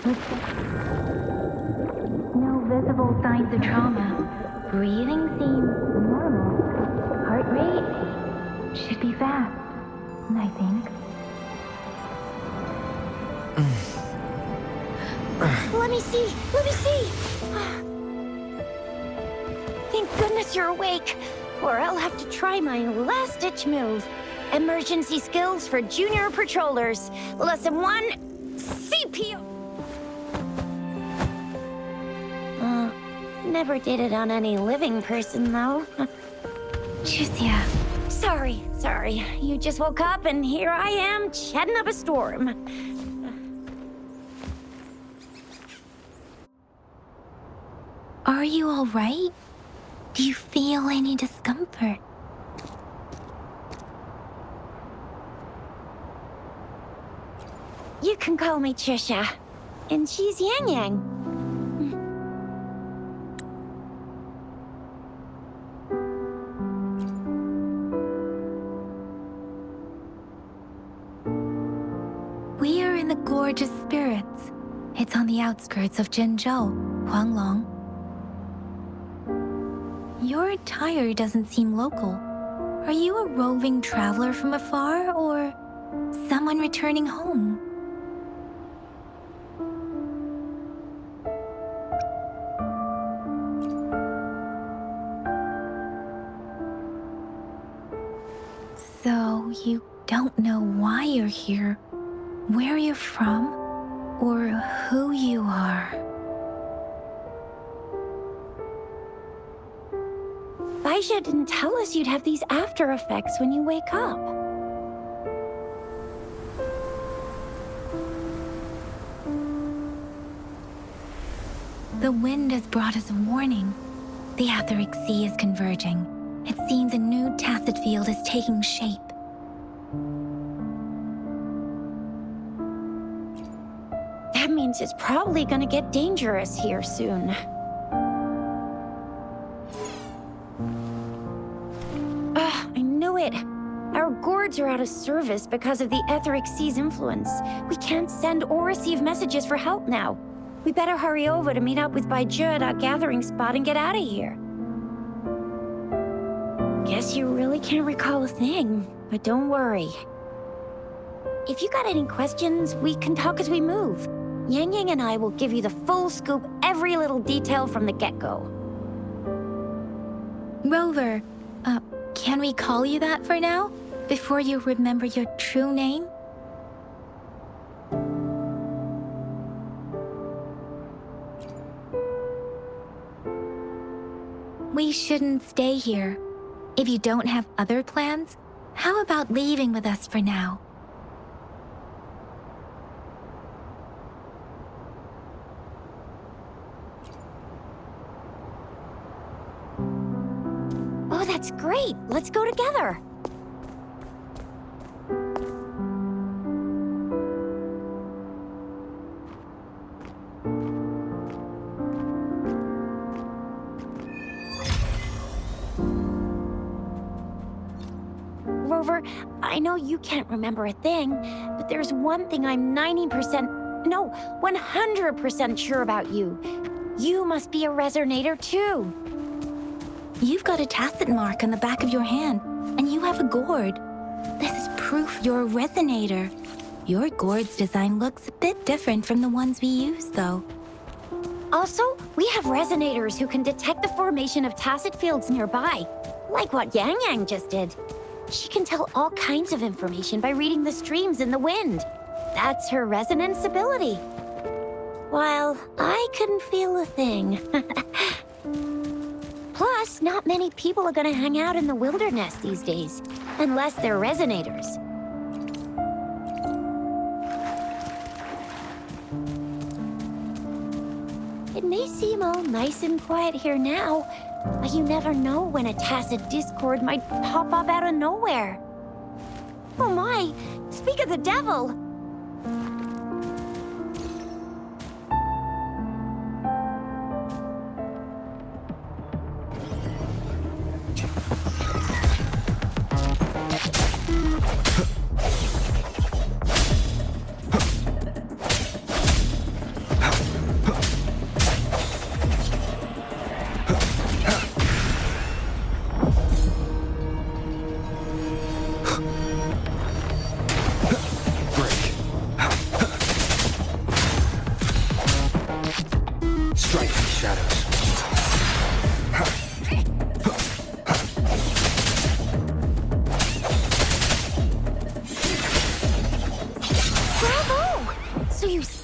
No visible signs of trauma. Breathing seems normal. Heart rate should be fast, I think. Let me see! Let me see! Thank goodness you're awake, or I'll have to try my last-ditch move. Emergency skills for junior patrollers. Lesson 1, CPR. Never did it on any living person, though. Jucia. Sorry. You just woke up, and here I am, chatting up a storm. Are you all right? Do you feel any discomfort? You can call me Trisha, and she's Yang Yang. We are in the Gorge of Spirits. It's on the outskirts of Zhenzhou, Huanglong. Your attire doesn't seem local. Are you a roving traveler from afar, or someone returning home? So, you don't know why you're here, where you're from, or who you are. Baisha didn't tell us you'd have these after effects when you wake up. The wind has brought us a warning. The Etheric Sea is converging. It seems a new tacit field is taking shape. That means it's probably gonna get dangerous here soon. I knew it. Our gourds are out of service because of the Etheric Sea's influence. We can't send or receive messages for help now. We better hurry over to meet up with Baizhi at our gathering spot and get out of here. Guess you really can't recall a thing, but don't worry. If you got any questions, we can talk as we move. Yang Yang and I will give you the full scoop, every little detail from the get-go. Rover, can we call you that for now? Before you remember your true name? We shouldn't stay here. If you don't have other plans, how about leaving with us for now? Oh, that's great. Let's go together. Rover, I know you can't remember a thing, but there's one thing I'm 100% sure about you. You must be a resonator too. You've got a tacit mark on the back of your hand, and you have a gourd. This is proof you're a resonator. Your gourd's design looks a bit different from the ones we use, though. Also, we have resonators who can detect the formation of tacit fields nearby, like what Yang Yang just did. She can tell all kinds of information by reading the streams in the wind. That's her resonance ability. While I couldn't feel a thing. Plus, not many people are gonna hang out in the wilderness these days, unless they're resonators. It may seem all nice and quiet here now, but you never know when a tacit discord might pop up out of nowhere. Oh my, speak of the devil!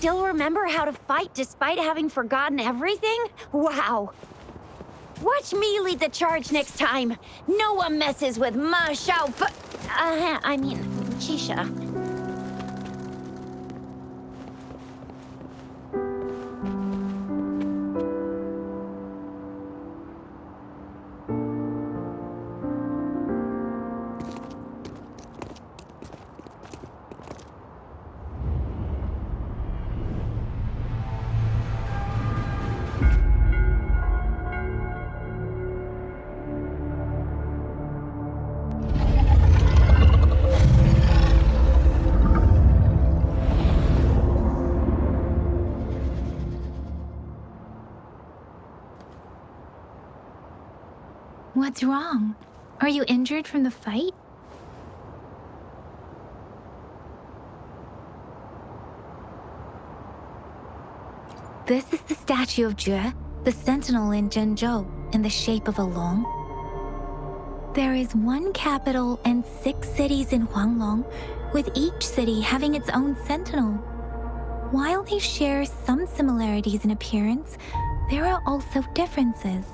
still remember how to fight despite having forgotten everything? Wow. Watch me lead the charge next time. No one messes with Ma Xiao Chisha. What's wrong? Are you injured from the fight? This is the statue of Jue, the sentinel in Zhenzhou, in the shape of a long. There is one capital and 6 cities in Huanglong, with each city having its own sentinel. While they share some similarities in appearance, there are also differences.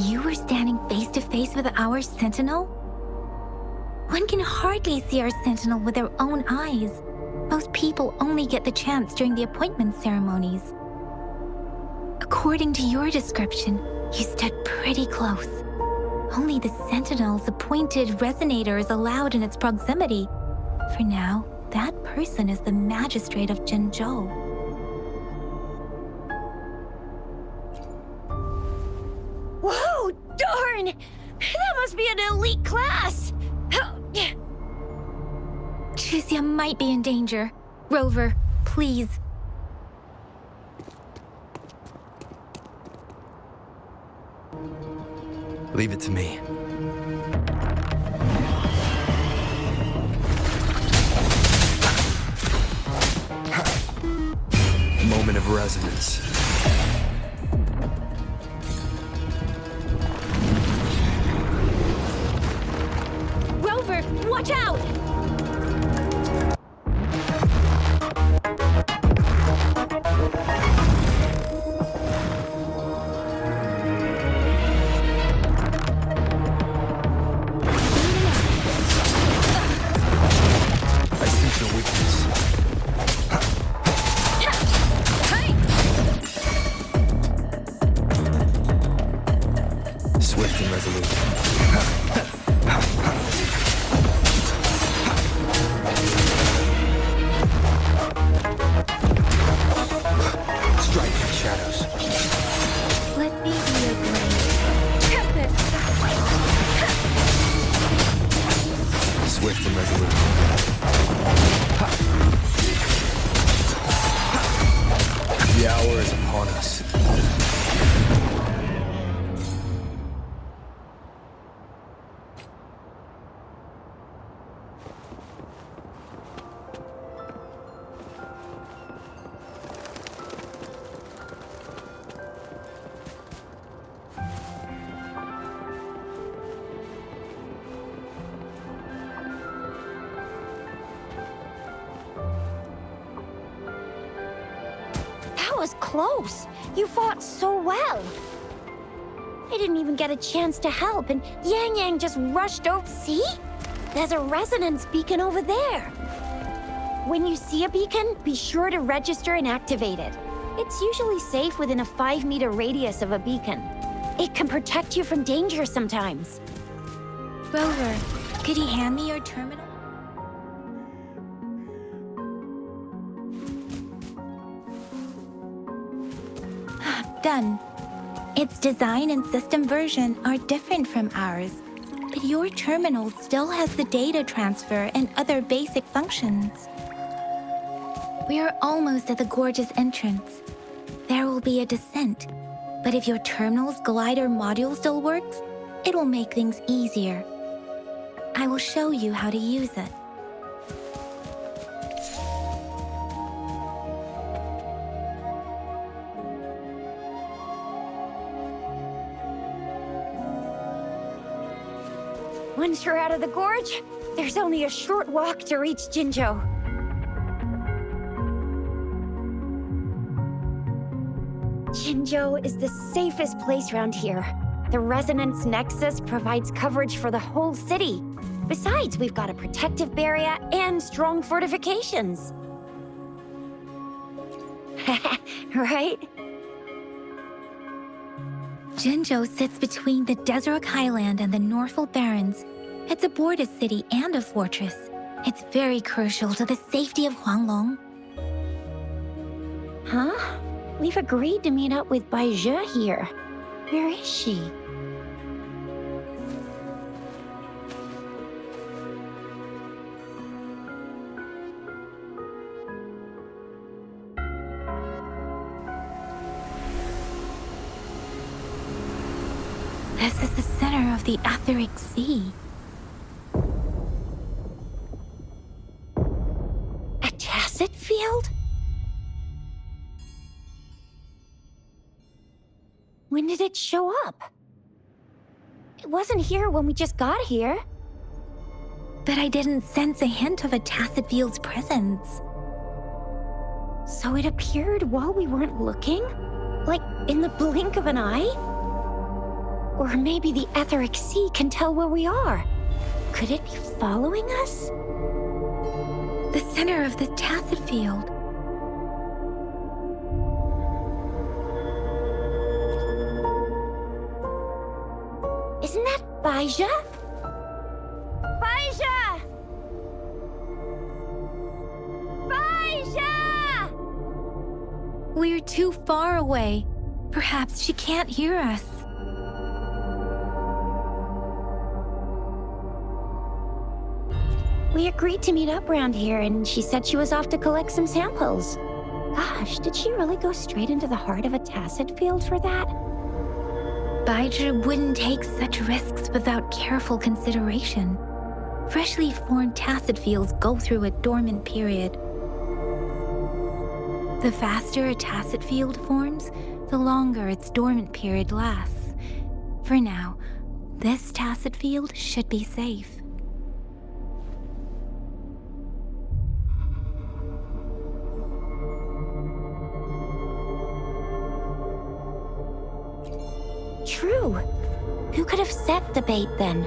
You were standing face to face with our sentinel? One can hardly see our sentinel with their own eyes. Most people only get the chance during the appointment ceremonies. According to your description, you stood pretty close. Only the sentinel's appointed resonator is allowed in its proximity. For now, that person is the magistrate of Zhenzhou. Whoa, darn! That must be an elite class! Chixia might be in danger. Rover, please. Leave it to me. Moment of resonance. Rover, watch out! I sense your weakness. Swift and resolute. Striking shadows. Let me be your blade. Tempest! Swift and resolute. The hour is upon us. That was close. You fought so well. I didn't even get a chance to help, and Yang Yang just rushed over. See? There's a resonance beacon over there. When you see a beacon, be sure to register and activate it. It's usually safe within a 5-meter radius of a beacon. It can protect you from danger sometimes. Rover, could you hand me your terminal? Done. Its design and system version are different from ours, but your terminal still has the data transfer and other basic functions. We are almost at the gorge's entrance. There will be a descent, but if your terminal's glider module still works, it will make things easier. I will show you how to use it. Once you're out of the gorge, there's only a short walk to reach Jinzhou. Jinzhou is the safest place around here. The Resonance Nexus provides coverage for the whole city. Besides, we've got a protective barrier and strong fortifications. Right? Jinzhou sits between the Desert Highland and the Northful Barrens. It's a border city and a fortress. It's very crucial to the safety of Huanglong. Huh? We've agreed to meet up with Bai Zhe here. Where is she? This is the center of the Etheric Sea. A tacit field? When did it show up? It wasn't here when we just got here. But I didn't sense a hint of a tacit field's presence. So it appeared while we weren't looking? Like in the blink of an eye? Or maybe the Etheric Sea can tell where we are. Could it be following us? The center of the tacit field. Isn't that Bai Zhe? Bai Zhe! Bai Zhe! We're too far away. Perhaps she can't hear us. We agreed to meet up around here, and she said she was off to collect some samples. Gosh, did she really go straight into the heart of a tacit field for that? Bai Zhe wouldn't take such risks without careful consideration. Freshly formed tacit fields go through a dormant period. The faster a tacit field forms, the longer its dormant period lasts. For now, this tacit field should be safe. True. Who could have set the bait then?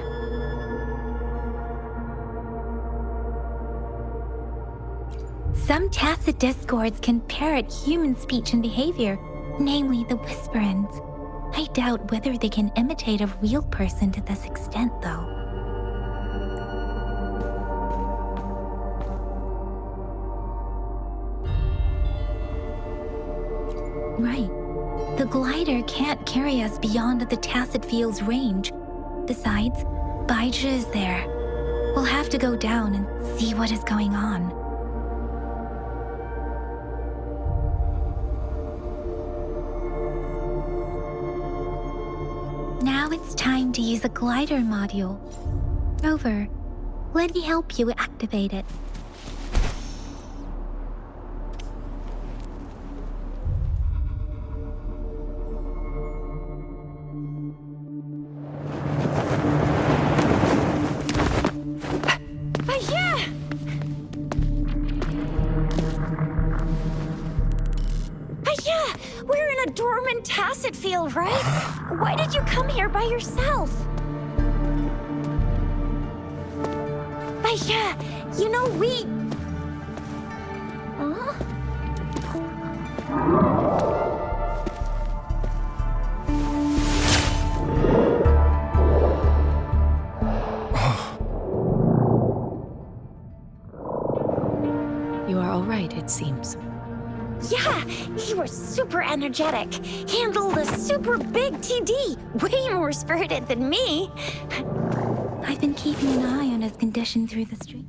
Some tacit discords can parrot human speech and behavior, namely the whisperings. I doubt whether they can imitate a real person to this extent, though. Right. The glider can't carry us beyond the tacit field's range. Besides, Bai Zhe is there. We'll have to go down and see what is going on. Now it's time to use the glider module. Rover, let me help you activate it. Tacit field, right? Why did you come here by yourself? Bai Zhe, you know we... Huh? You are all right, it seems. Yeah, you were super energetic. Handled a super big TD. Way more spirited than me. I've been keeping an eye on his condition through the street.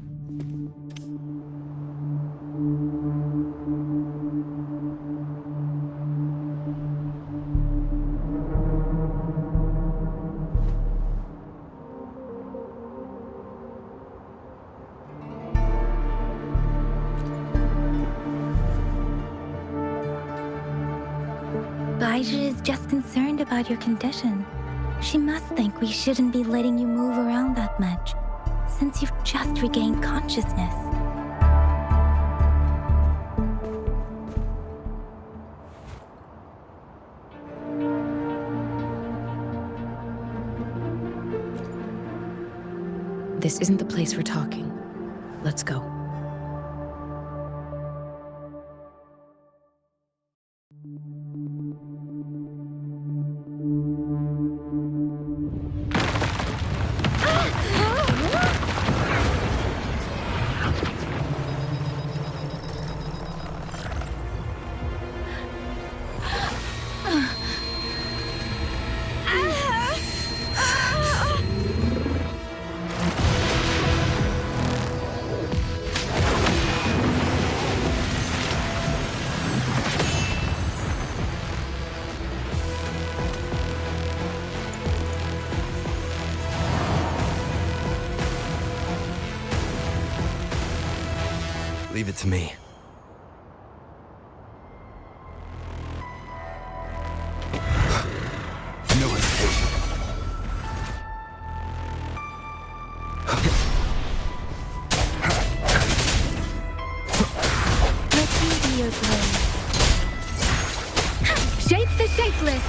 Bai Zhe is just concerned about your condition. She must think we shouldn't be letting you move around that much, since you've just regained consciousness. This isn't the place for talking. Let's go. Leave it to me. No hesitation. Let me be your blade. Shape the shapeless!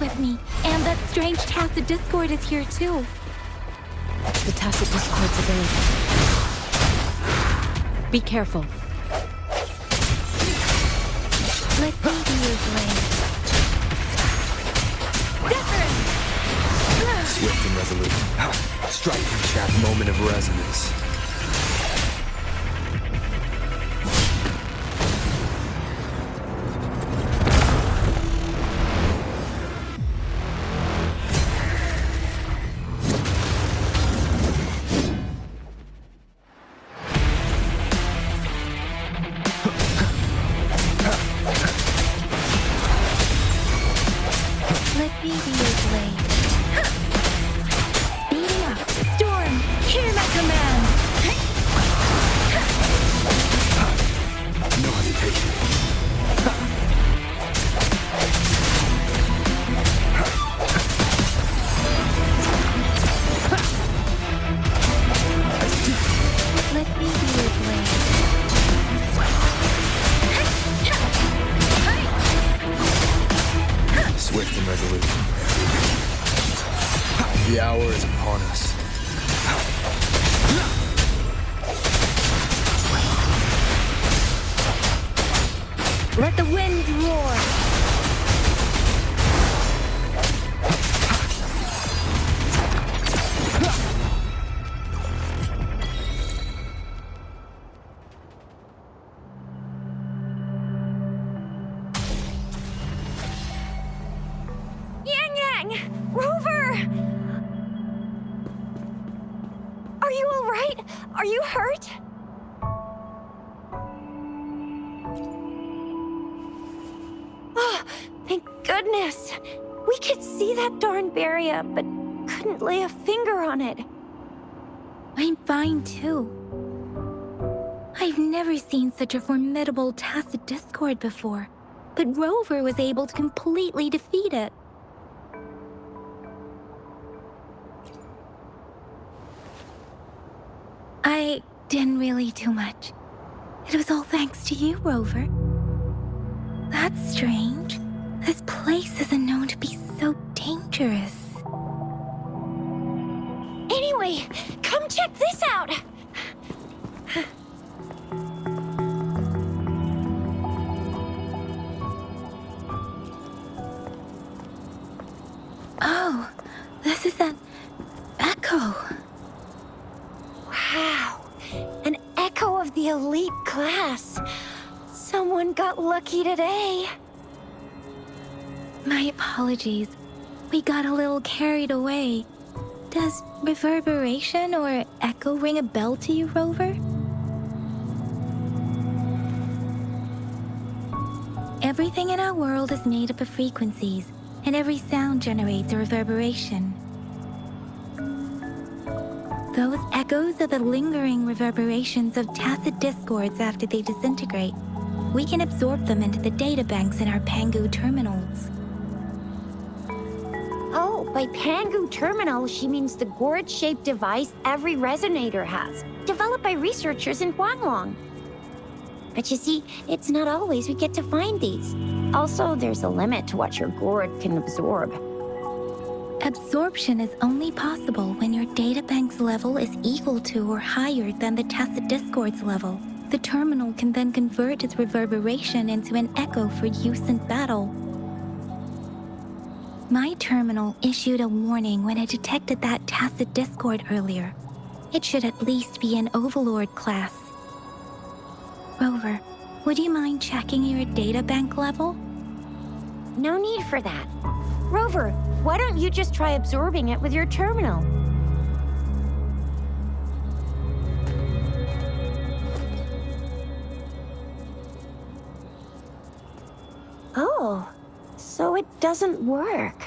With me, and that strange Tacit Discord is here too. The Tacit Discord's available. Be careful. Let me be your blade. Different! Swift and resolute. Striking shaft, moment of resonance. Let me be your blade. Speeding up. Storm, hear my command. No hesitation. Let me be your blade. Swift and resolute. The hour is upon us. Let the winds roar. Rover! Are you all right? Are you hurt? Oh, thank goodness. We could see that darn barrier, but couldn't lay a finger on it. I'm fine too. I've never seen such a formidable Tacit Discord before, but Rover was able to completely defeat it. I didn't really do much. It was all thanks to you, Rover. That's strange. This place isn't known to be so dangerous. Anyway, come check this out! Oh, this is an echo. Wow, an echo of the elite class. Someone got lucky today. My apologies. We got a little carried away. Does reverberation or echo ring a bell to you, Rover? If Everything in our world is made up of frequencies, and every sound generates a reverberation. Those echoes are the lingering reverberations of tacit discords after they disintegrate. We can absorb them into the databanks in our Pangu terminals. Oh, by Pangu terminal, she means the gourd-shaped device every resonator has, developed by researchers in Huanglong. But you see, it's not always we get to find these. Also, there's a limit to what your gourd can absorb. Absorption is only possible when your databank's level is equal to or higher than the tacit discord's level. The terminal can then convert its reverberation into an echo for use in battle. My terminal issued a warning when it detected that tacit discord earlier. It should at least be an Overlord class. Rover, would you mind checking your databank level? No need for that. Rover, why don't you just try absorbing it with your terminal? Oh, so it doesn't work.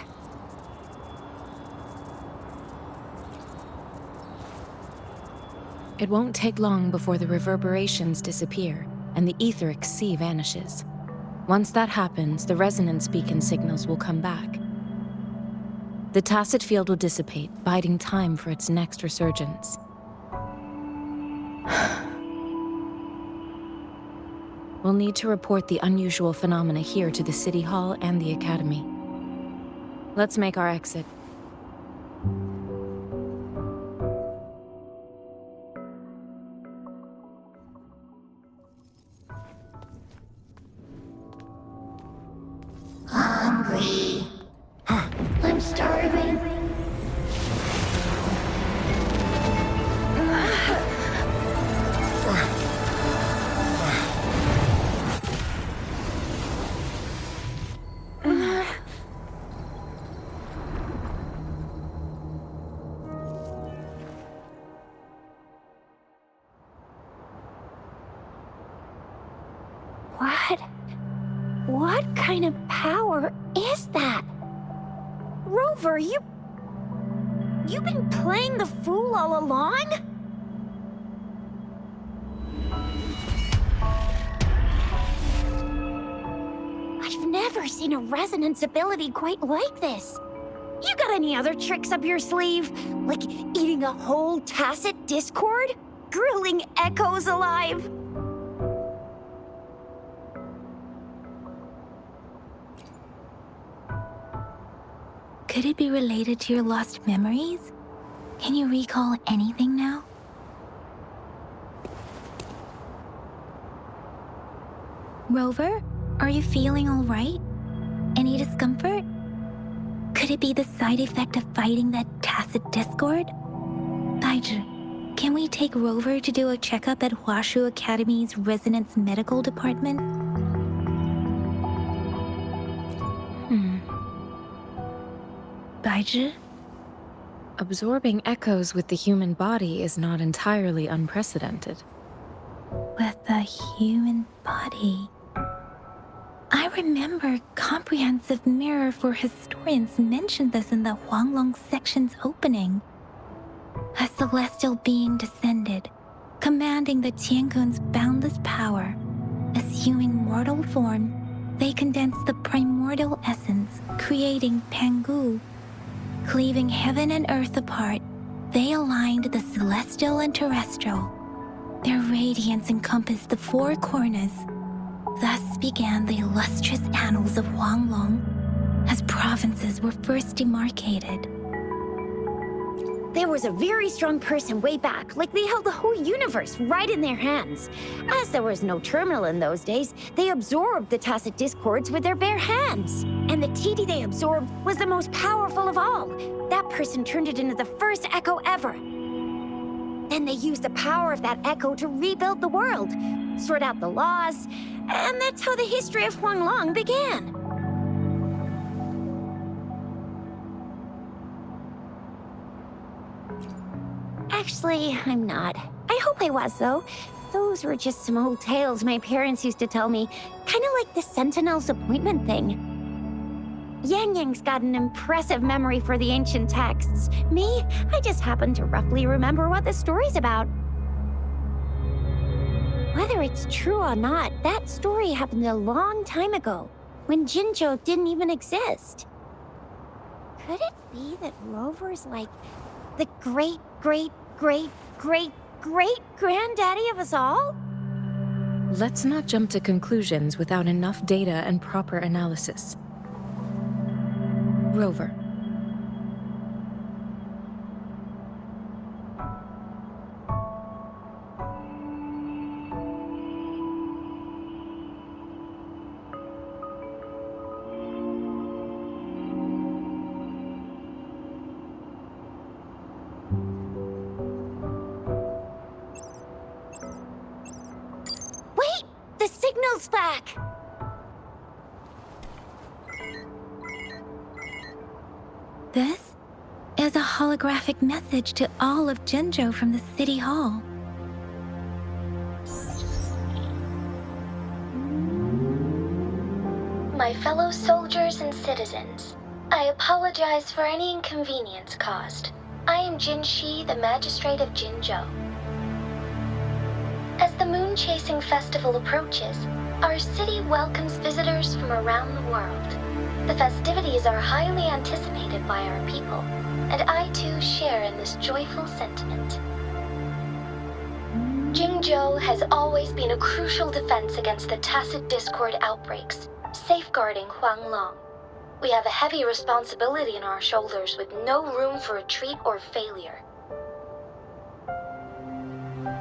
It won't take long before the reverberations disappear and the etheric sea vanishes. Once that happens, the resonance beacon signals will come back. The tacit field will dissipate, biding time for its next resurgence. We'll need to report the unusual phenomena here to the City Hall and the Academy. Let's make our exit. Hungry. I'm starving. What kind of power is that? Rover, you've been playing the fool all along? I've never seen a resonance ability quite like this. You got any other tricks up your sleeve? Like eating a whole tacit discord? Grilling echoes alive? Could it be related to your lost memories? Can you recall anything now? Rover, are you feeling all right? Any discomfort? Could it be the side effect of fighting that tacit discord? Baiju, can we take Rover to do a checkup at Huashu Academy's Resonance Medical Department? Baiju? Absorbing echoes with the human body is not entirely unprecedented. With the human body. I remember Comprehensive Mirror for Historians mentioned this in the Huanglong section's opening. A celestial being descended, commanding the Tiankun's boundless power. Assuming mortal form, they condensed the primordial essence, creating Pangu. Cleaving heaven and earth apart, they aligned the celestial and terrestrial. Their radiance encompassed the four corners. Thus began the illustrious annals of Huanglong, as provinces were first demarcated. There was a very strong person way back, like they held the whole universe right in their hands. As there was no terminal in those days, they absorbed the tacit discords with their bare hands. And the TD they absorbed was the most powerful of all. That person turned it into the first echo ever. Then they used the power of that echo to rebuild the world, sort out the laws, and that's how the history of Huanglong began. Actually, I'm not. I hope I was, though. Those were just some old tales my parents used to tell me, kind of like the Sentinel's appointment thing. Yang Yang's got an impressive memory for the ancient texts. Me, I just happen to roughly remember what the story's about. Whether it's true or not, that story happened a long time ago, when Jinzhou didn't even exist. Could it be that Rover's like the great-great-great-great-great-granddaddy of us all? Let's not jump to conclusions without enough data and proper analysis. Rover. Wait! The signal's back! This is a holographic message to all of Jinzhou from the City Hall. My fellow soldiers and citizens, I apologize for any inconvenience caused. I am Jin Shi, the Magistrate of Jinzhou. As the Moon-Chasing Festival approaches, our city welcomes visitors from around the world. The festivities are highly anticipated by our people, and I too share in this joyful sentiment. Jinzhou has always been a crucial defense against the tacit discord outbreaks, safeguarding Huanglong. We have a heavy responsibility on our shoulders with no room for retreat or failure.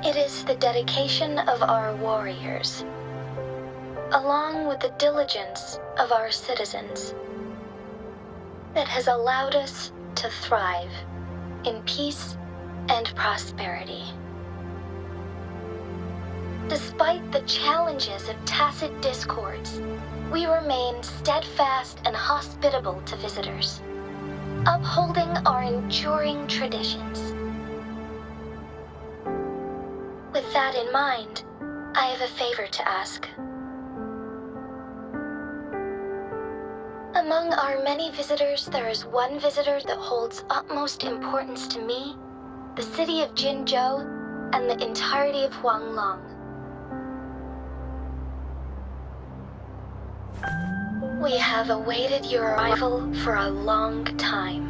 It is the dedication of our warriors, along with the diligence of our citizens, that has allowed us to thrive in peace and prosperity. Despite the challenges of tacit discords, we remain steadfast and hospitable to visitors, upholding our enduring traditions. With that in mind, I have a favor to ask. Among our many visitors, there is one visitor that holds utmost importance to me, the city of Jinzhou, and the entirety of Huanglong. We have awaited your arrival for a long time.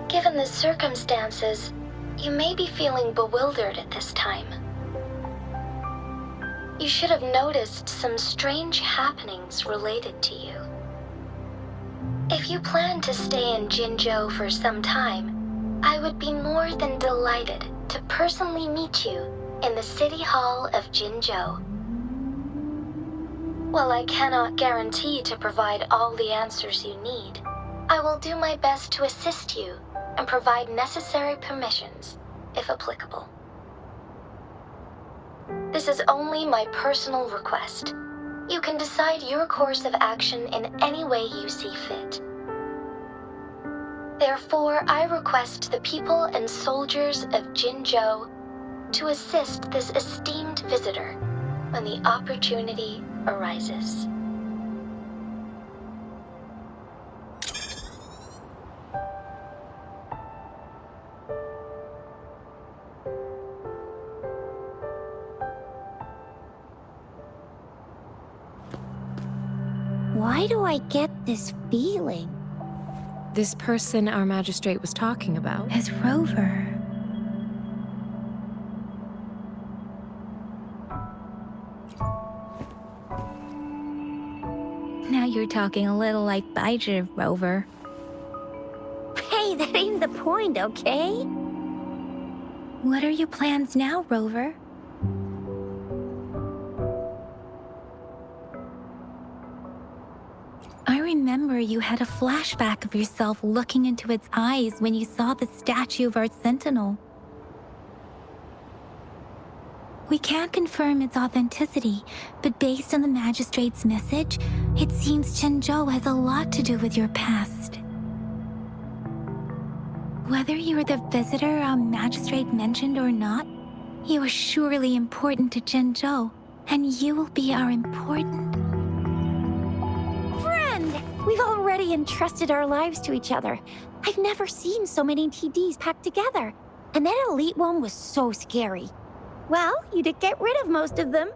Given the circumstances, you may be feeling bewildered at this time. You should have noticed some strange happenings related to you. If you plan to stay in Jinzhou for some time, I would be more than delighted to personally meet you in the City Hall of Jinzhou. While I cannot guarantee to provide all the answers you need, I will do my best to assist you and provide necessary permissions, if applicable. This is only my personal request. You can decide your course of action in any way you see fit. Therefore, I request the people and soldiers of Jinzhou to assist this esteemed visitor when the opportunity arises. Why do I get this feeling? This person our magistrate was talking about. As Rover. Now you're talking a little like Baizhi, Rover. Hey, that ain't the point, okay? What are your plans now, Rover? I remember you had a flashback of yourself looking into its eyes when you saw the statue of our sentinel. We can't confirm its authenticity, but based on the magistrate's message, it seems Jinzhou has a lot to do with your past. Whether you were the visitor our magistrate mentioned or not, You are surely important to Zhenzhou, and you will be our important... Friend! We've already entrusted our lives to each other. I've never seen so many TDs packed together. And that elite one was so scary. Well, you did get rid of most of them.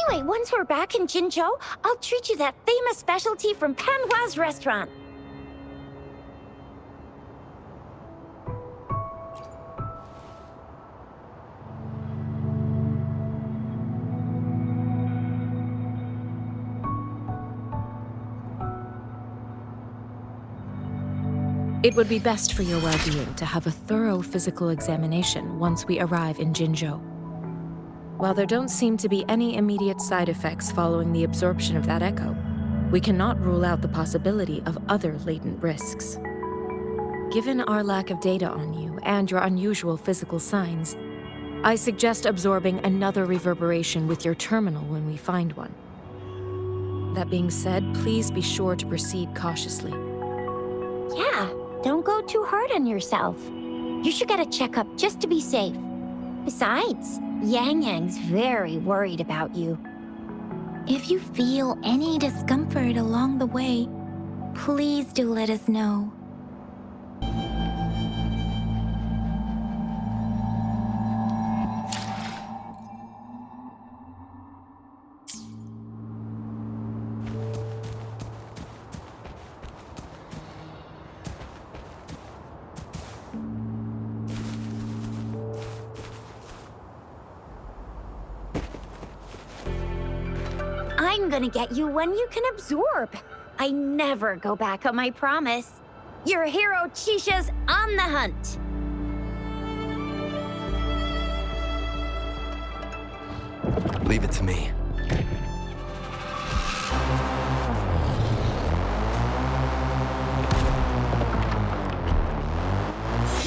Anyway, once we're back in Jinzhou, I'll treat you that famous specialty from Panhua's restaurant. It would be best for your well-being to have a thorough physical examination once we arrive in Jinzhou. While there don't seem to be any immediate side effects following the absorption of that echo, we cannot rule out the possibility of other latent risks. Given our lack of data on you and your unusual physical signs, I suggest absorbing another reverberation with your terminal when we find one. That being said, please be sure to proceed cautiously. Yeah, don't go too hard on yourself. You should get a checkup just to be safe. Besides, Yang Yang's very worried about you. If you feel any discomfort along the way, please do let us know. I'm gonna get you one you can absorb. I never go back on my promise. Your hero Chisha's on the hunt. Leave it to me.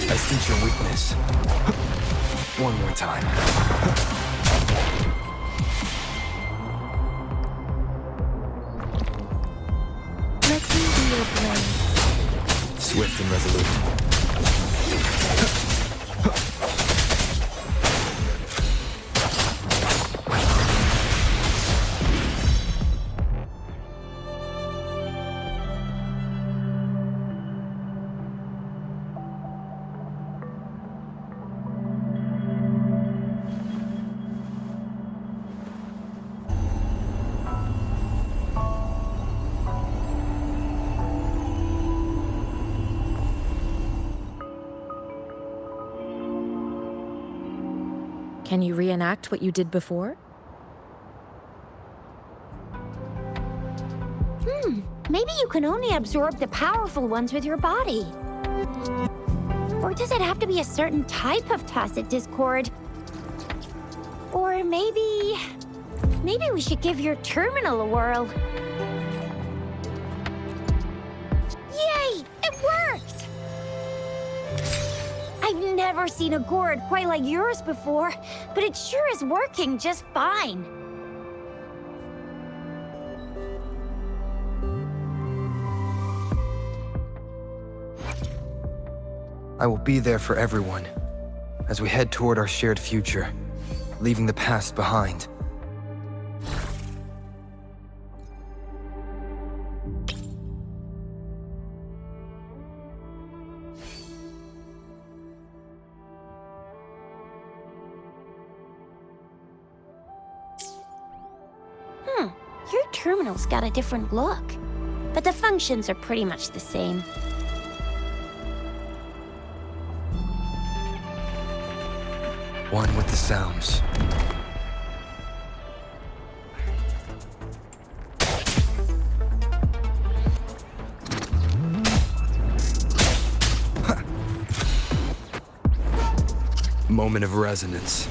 I sense your weakness. One more time. Let me be your blade. Swift and resolute. Can you reenact what you did before? Maybe you can only absorb the powerful ones with your body. Or does it have to be a certain type of tacit discord? Or maybe we should give your terminal a whirl. Yay! It worked! I've never seen a gourd quite like yours before, but it sure is working just fine. I will be there for everyone as we head toward our shared future, leaving the past behind. Your terminal's got a different look, but the functions are pretty much the same. One with the sounds. Moment of resonance.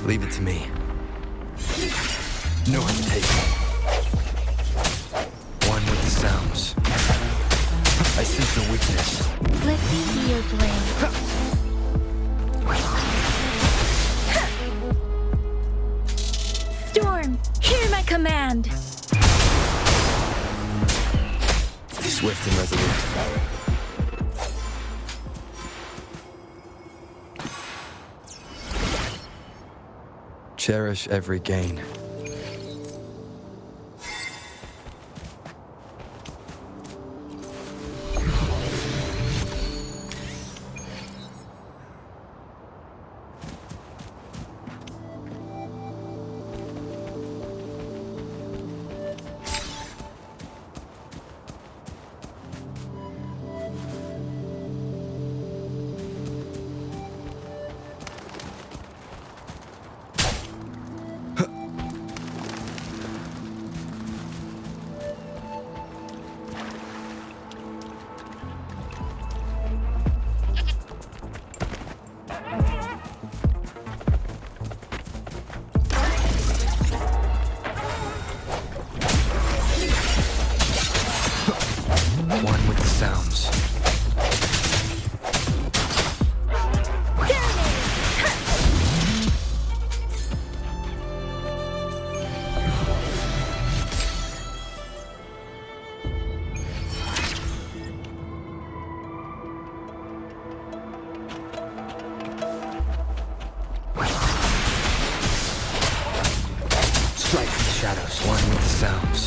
Leave it to me. No hesitation. One with the sounds. I sense sense your weakness. Let me be your blade. Storm, hear my command. Swift and resolute. Cherish every gain. One with the sounds. Strike the shadows. One with the sounds.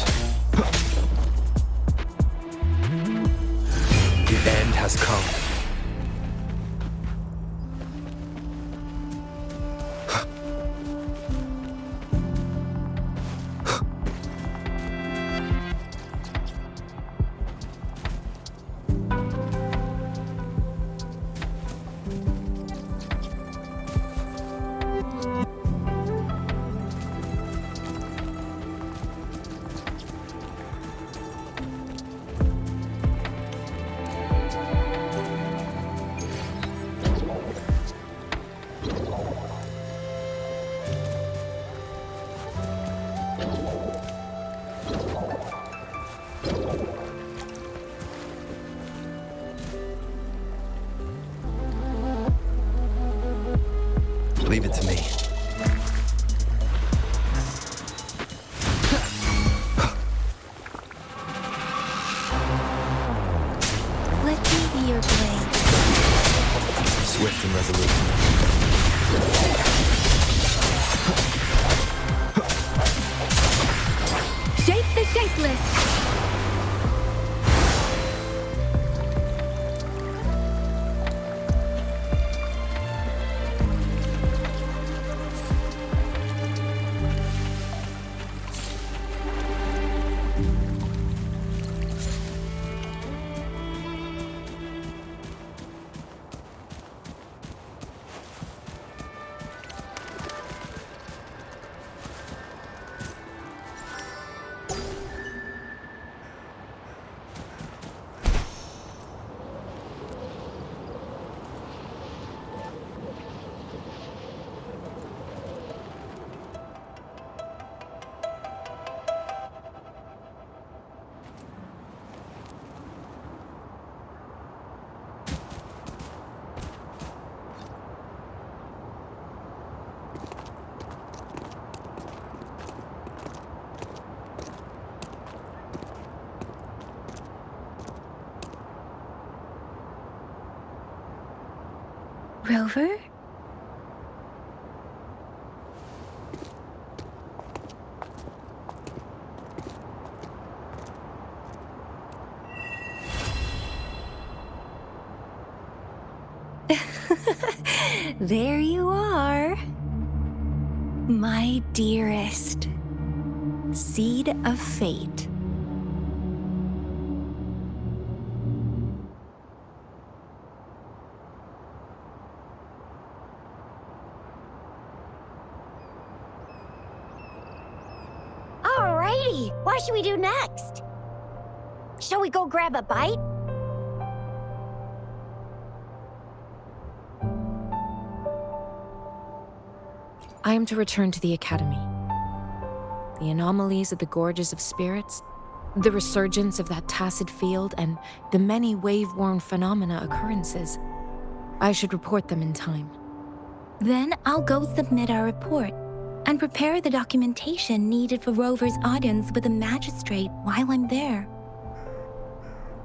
The end has come. Leave it to me. Let me be your blade. Swift and resolute. Shape the shapeless. Rover? There you are. My dearest. Seed of fate. Alrighty, what should we do next? Shall we go grab a bite? I am to return to the Academy. The anomalies of the Gorges of Spirits, The resurgence of that tacit field and the many wave-worn phenomena occurrences. I should report them in time. Then I'll go submit our report and prepare the documentation needed for Rover's audience with the magistrate while I'm there.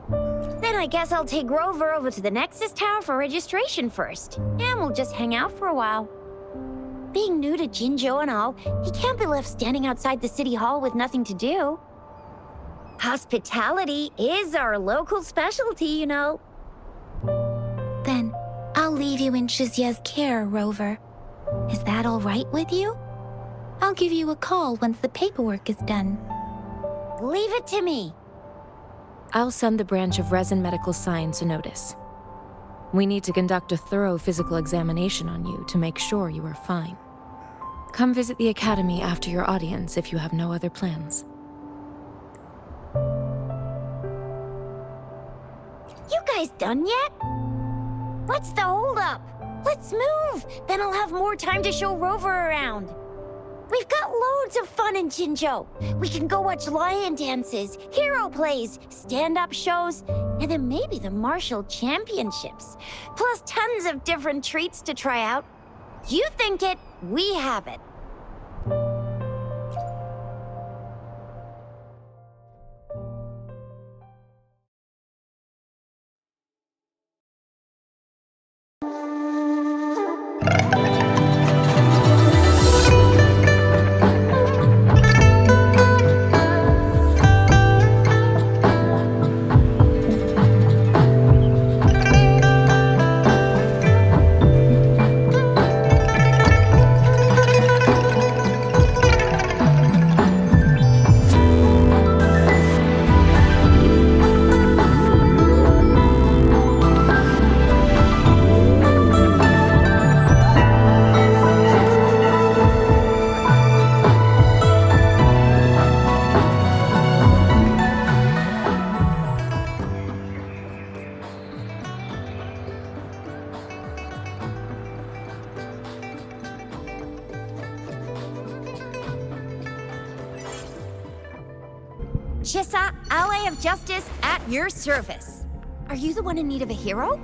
Then I guess I'll take Rover over to the Nexus Tower for registration first, and we'll just hang out for a while. Being new to Jinzhou and all, he can't be left standing outside the city hall with nothing to do. Hospitality is our local specialty, you know. Then I'll leave you in Shizye's care, Rover. Is that all right with you? I'll give you a call once the paperwork is done. Leave it to me. I'll send the branch of Resin Medical Science a notice. We need to conduct a thorough physical examination on you to make sure you are fine. Come visit the academy after your audience if you have no other plans. You guys done yet? What's the holdup? Let's move! Then I'll have more time to show Rover around. We've got loads of fun in Jinzhou. We can go watch lion dances, hero plays, stand-up shows, and then maybe the martial championships. Plus tons of different treats to try out. You think it, we have it. Chissa, ally of justice, at your service. Are you the one in need of a hero?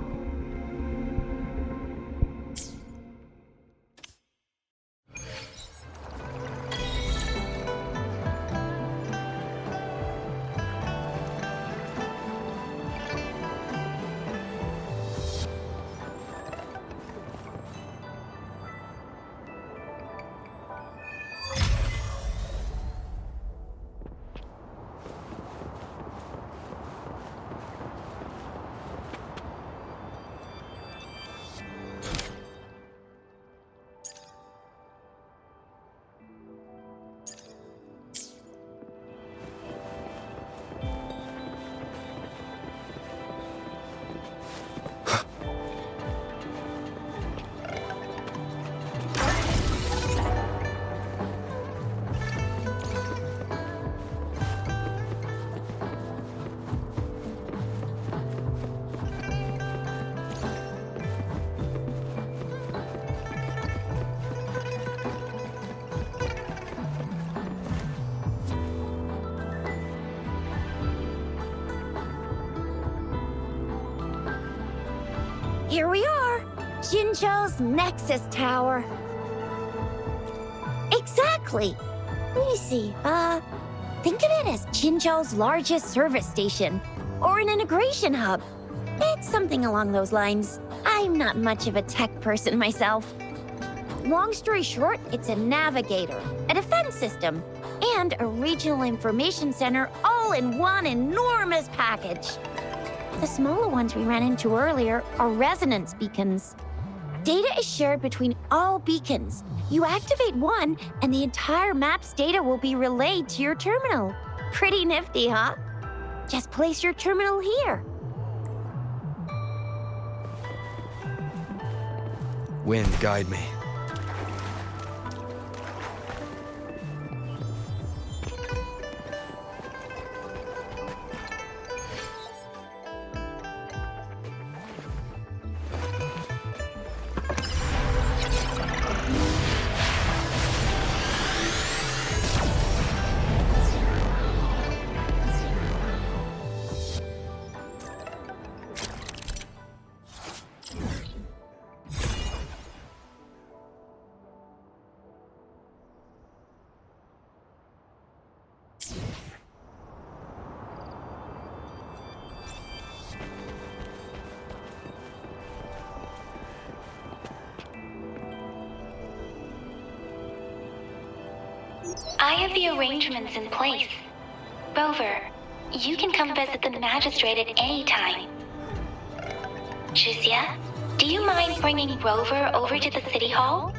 Here we are, Jinzhou's Nexus Tower. Exactly. Let me see, think of it as Jinzhou's largest service station, or an integration hub. It's something along those lines. I'm not much of a tech person myself. Long story short, it's a navigator, a defense system, and a regional information center all in one enormous package. The smaller ones we ran into earlier are resonance beacons. Data is shared between all beacons. You activate one, and the entire map's data will be relayed to your terminal. Pretty nifty, huh? Just place your terminal here. Wind, guide me. I have the arrangements in place. Rover, you can come visit the magistrate at any time. Juzia, do you mind bringing Rover over to the city hall?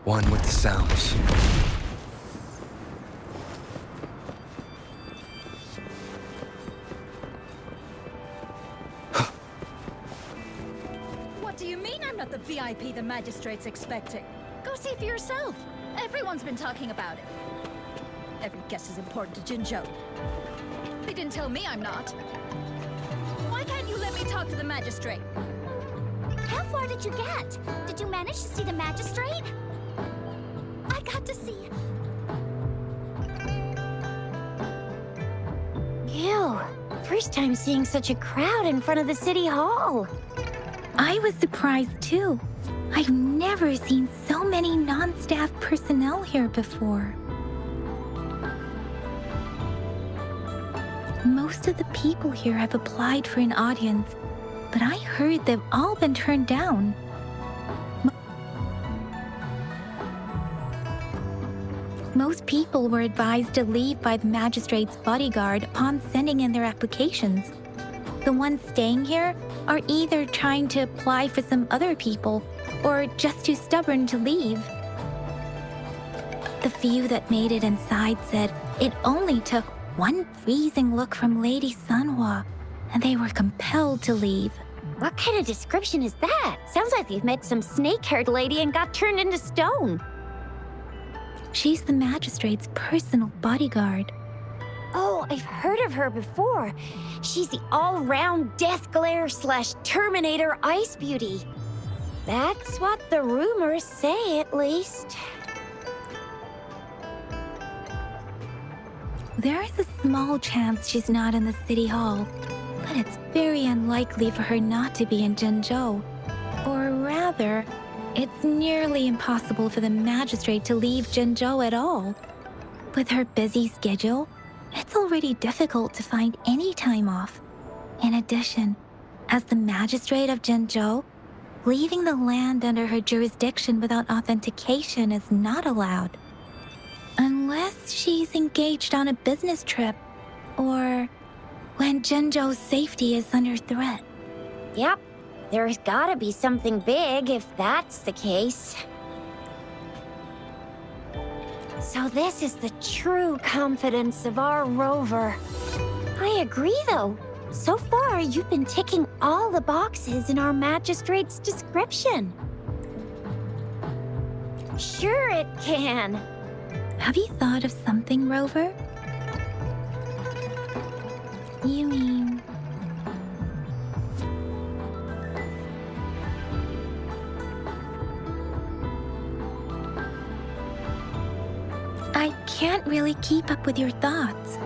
One with the sounds. What do you mean I'm not the VIP the magistrate's expecting? Go see for yourself. Everyone's been talking about it. Every guest is important to Jinzhou. They didn't tell me I'm not. Why can't you let me talk to the magistrate? How far did you get? Did you manage to see the magistrate? I got to see. Ew. First time seeing such a crowd in front of the city hall. I was surprised too. I've never seen so many non-staff personnel here before. Most of the people here have applied for an audience, but I heard they've all been turned down. Most people were advised to leave by the magistrate's bodyguard upon sending in their applications. The ones staying here are either trying to apply for some other people or just too stubborn to leave. The few that made it inside said it only took one freezing look from Lady Sanhua, and they were compelled to leave. What kind of description is that? Sounds like you've met some snake-haired lady and got turned into stone. She's the magistrate's personal bodyguard. Oh, I've heard of her before. She's the all-round Death Glare / Terminator Ice Beauty. That's what the rumors say, at least. There is a small chance she's not in the city hall, but it's very unlikely for her not to be in Jinzhou. Or rather, it's nearly impossible for the magistrate to leave Jinzhou at all. With her busy schedule, it's already difficult to find any time off. In addition, as the magistrate of Jinzhou, leaving the land under her jurisdiction without authentication is not allowed. Unless she's engaged on a business trip, or when Jinzhou's safety is under threat. Yep, there's gotta be something big if that's the case. So this is the true confidence of our Rover. I agree, though. So far, you've been ticking all the boxes in our magistrate's description. Sure it can. Have you thought of something, Rover? You mean... I can't really keep up with your thoughts.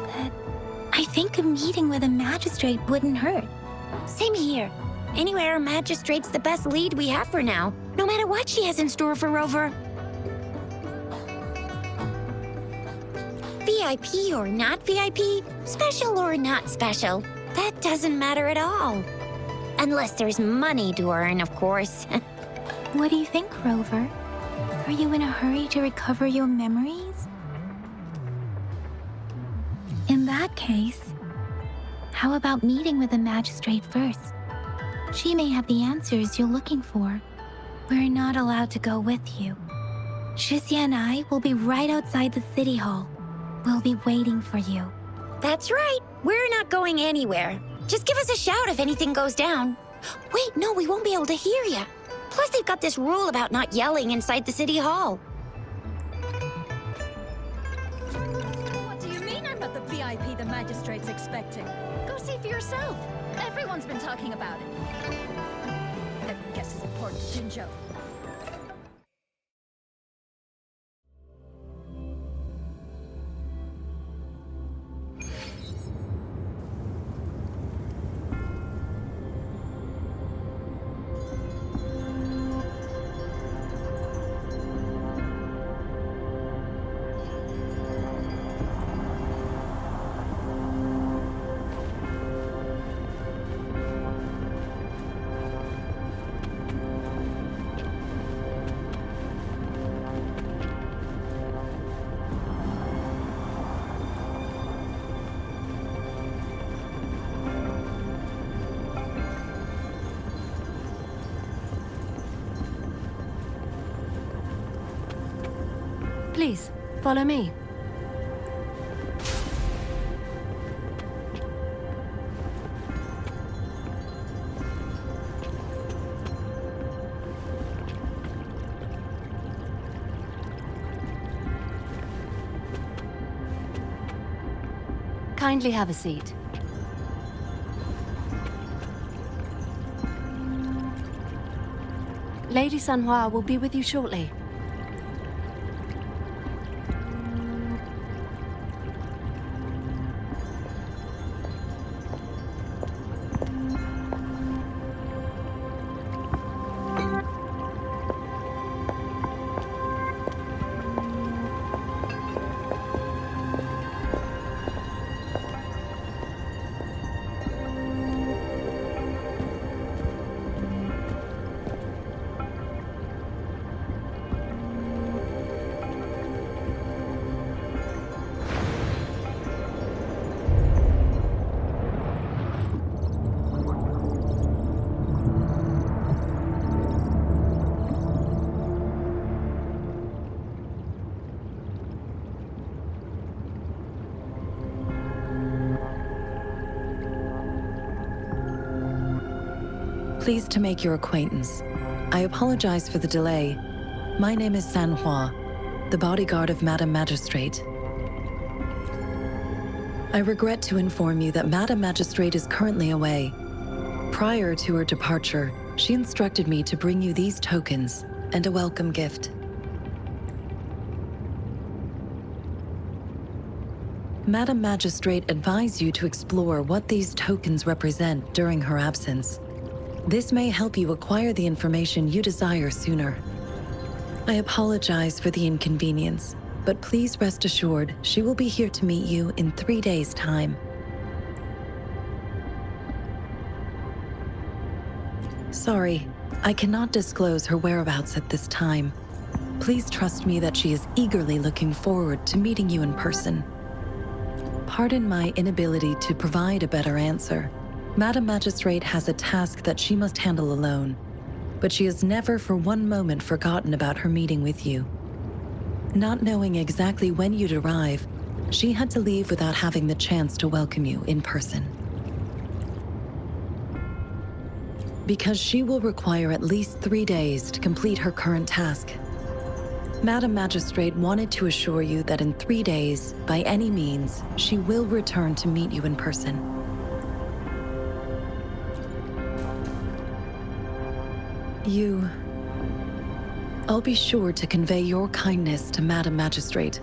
But I think a meeting with a magistrate wouldn't hurt. Same here. Anywhere a magistrate's the best lead we have for now, no matter what she has in store for Rover. VIP or not VIP, special or not special, that doesn't matter at all. Unless there's money to earn, of course. What do you think, Rover? Are you in a hurry to recover your memories? In that case, how about meeting with the magistrate first? She may have the answers you're looking for. We're not allowed to go with you. Shizia and I will be right outside the city hall. We'll be waiting for you. That's right. We're not going anywhere. Just give us a shout if anything goes down. Wait, no, we won't be able to hear you. Plus, they've got this rule about not yelling inside the city hall. What do you mean I'm not the VIP the magistrate's expecting? Go see for yourself. Everyone's been talking about it. Every guess is important to Jinzhou. Please, follow me. Kindly have a seat. Lady Sanhua will be with you shortly. Pleased to make your acquaintance. I apologize for the delay. My name is Sanhua, the bodyguard of Madam Magistrate. I regret to inform you that Madam Magistrate is currently away. Prior to her departure, she instructed me to bring you these tokens and a welcome gift. Madam Magistrate advised you to explore what these tokens represent during her absence. This may help you acquire the information you desire sooner. I apologize for the inconvenience, but please rest assured she will be here to meet you in 3 days' time. Sorry, I cannot disclose her whereabouts at this time. Please trust me that she is eagerly looking forward to meeting you in person. Pardon my inability to provide a better answer. Madam Magistrate has a task that she must handle alone, but she has never for one moment forgotten about her meeting with you. Not knowing exactly when you'd arrive, she had to leave without having the chance to welcome you in person. Because she will require at least 3 days to complete her current task. Madam Magistrate wanted to assure you that in 3 days, by any means, she will return to meet you in person. I'll be sure to convey your kindness to Madam Magistrate.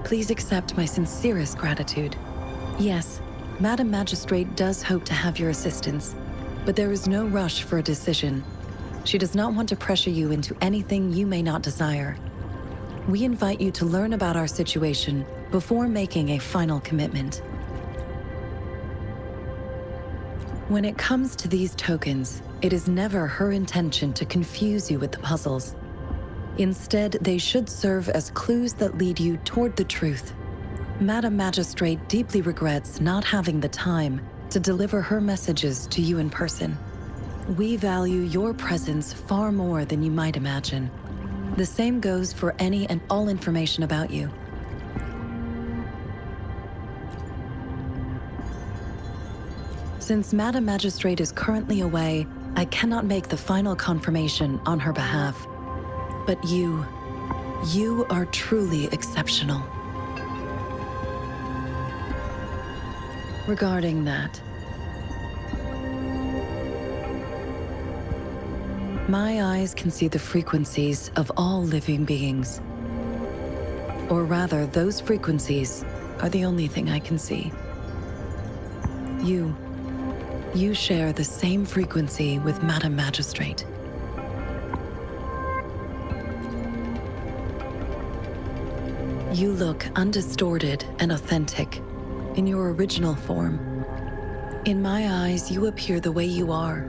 Please accept my sincerest gratitude. Yes, Madam Magistrate does hope to have your assistance, but there is no rush for a decision. She does not want to pressure you into anything you may not desire. We invite you to learn about our situation before making a final commitment. When it comes to these tokens, it is never her intention to confuse you with the puzzles. Instead, they should serve as clues that lead you toward the truth. Madam Magistrate deeply regrets not having the time to deliver her messages to you in person. We value your presence far more than you might imagine. The same goes for any and all information about you. Since Madam Magistrate is currently away, I cannot make the final confirmation on her behalf. But you are truly exceptional. Regarding that, my eyes can see the frequencies of all living beings. Or rather, those frequencies are the only thing I can see. You share the same frequency with Madam Magistrate. You look undistorted and authentic in your original form. In my eyes, you appear the way you are.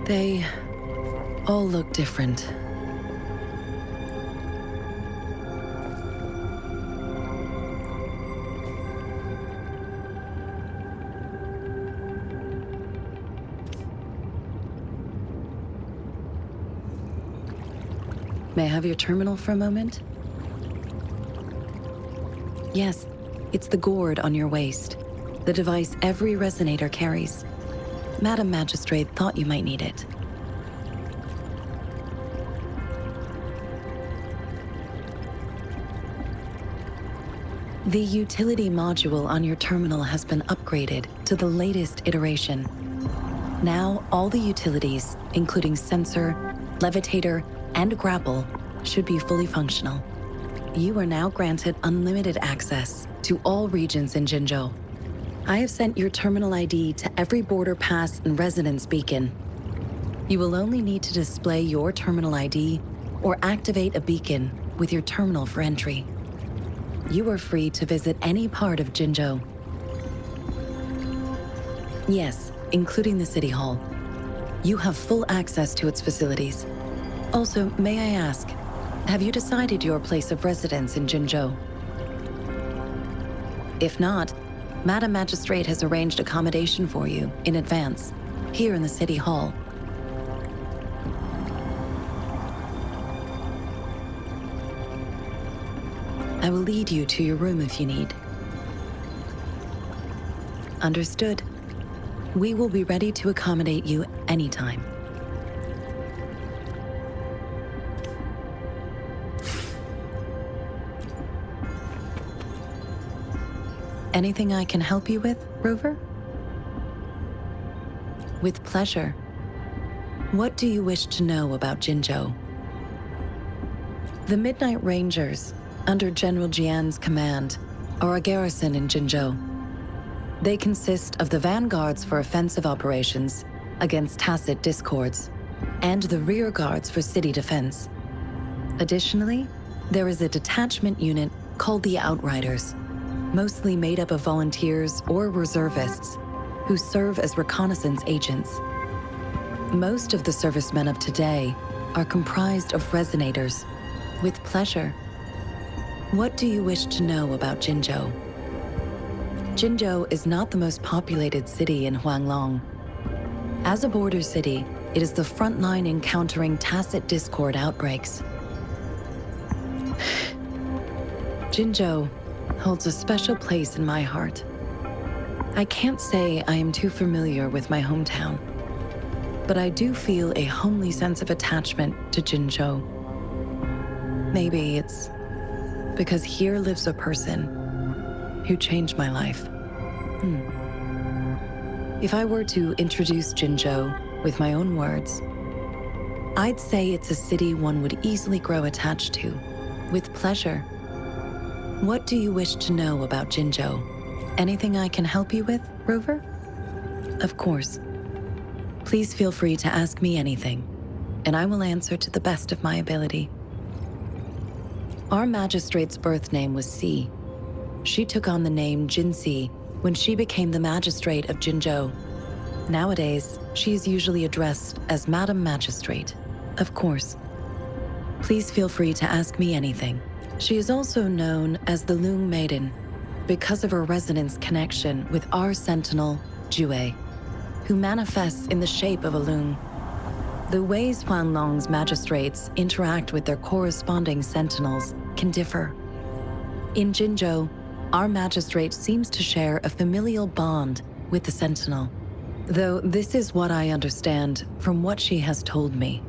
They all look different. May I have your terminal for a moment? Yes, it's the gourd on your waist, the device every resonator carries. Madam Magistrate thought you might need it. The utility module on your terminal has been upgraded to the latest iteration. Now, all the utilities, including sensor, levitator, and grapple, should be fully functional. You are now granted unlimited access to all regions in Jinzhou. I have sent your terminal ID to every border pass and residence beacon. You will only need to display your terminal ID or activate a beacon with your terminal for entry. You are free to visit any part of Jinzhou. Yes, including the City Hall. You have full access to its facilities. Also, may I ask, have you decided your place of residence in Jinzhou? If not, Madam Magistrate has arranged accommodation for you in advance, here in the City Hall. I will lead you to your room if you need. Understood. We will be ready to accommodate you anytime. Anything I can help you with, Rover? With pleasure. What do you wish to know about Jinzhou? The Midnight Rangers, under General Jian's command, are a garrison in Jinzhou. They consist of the vanguards for offensive operations against tacit discords, and the rear guards for city defense. Additionally, there is a detachment unit called the Outriders, mostly made up of volunteers or reservists who serve as reconnaissance agents. Most of the servicemen of today are comprised of resonators. With pleasure. What do you wish to know about Jinzhou? Jinzhou is not the most populated city in Huanglong. As a border city, it is the front line in countering tacit discord outbreaks. Jinzhou holds a special place in my heart. I can't say I am too familiar with my hometown, but I do feel a homely sense of attachment to Jinzhou. Maybe it's because here lives a person who changed my life. If I were to introduce Jinzhou, with my own words, I'd say it's a city one would easily grow attached to, with pleasure. What do you wish to know about Jinzhou? Anything I can help you with, Rover? Of course. Please feel free to ask me anything, and I will answer to the best of my ability. Our magistrate's birth name was Si. She took on the name Jinsi when she became the magistrate of Jinzhou. Nowadays, she is usually addressed as Madam Magistrate. Of course. Please feel free to ask me anything. She is also known as the Lung Maiden because of her resonance connection with our sentinel, Jue, who manifests in the shape of a loon. The ways Huanlong's magistrates interact with their corresponding sentinels can differ. In Jinzhou, our magistrate seems to share a familial bond with the sentinel, though this is what I understand from what she has told me.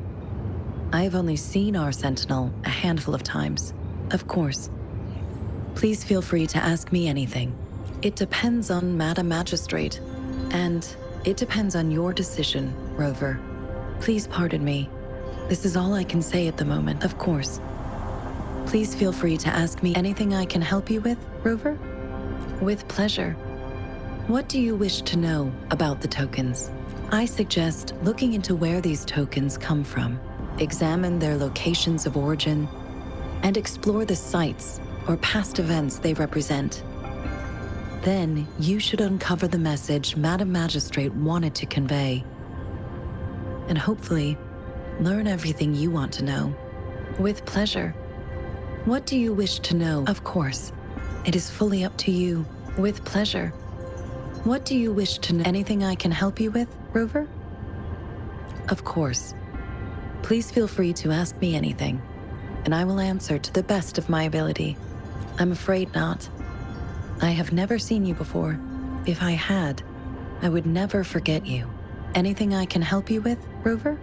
I have only seen our sentinel a handful of times. Of course. Please feel free to ask me anything. It depends on Madam Magistrate, and it depends on your decision, Rover. Please pardon me. This is all I can say at the moment, of course. Please feel free to ask me anything I can help you with, Rover? With pleasure. What do you wish to know about the tokens? I suggest looking into where these tokens come from, examine their locations of origin, and explore the sites or past events they represent. Then you should uncover the message Madam Magistrate wanted to convey, and hopefully learn everything you want to know. With pleasure. What do you wish to know? Of course, it is fully up to you. With pleasure. What do you wish to know? Anything I can help you with, Rover? Of course. Please feel free to ask me anything, and I will answer to the best of my ability. I'm afraid not. I have never seen you before. If I had, I would never forget you. Anything I can help you with, Rover?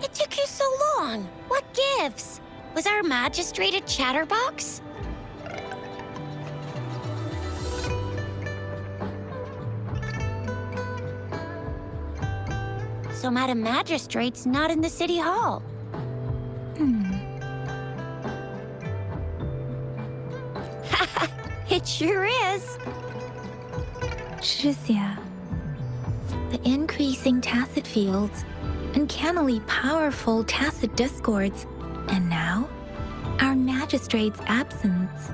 It took you so long. What gives? Was our magistrate a chatterbox? So Madam Magistrate's not in the city hall. It sure is. Shizia. The increasing tacit fields, uncannily powerful tacit discords, and now, our magistrate's absence.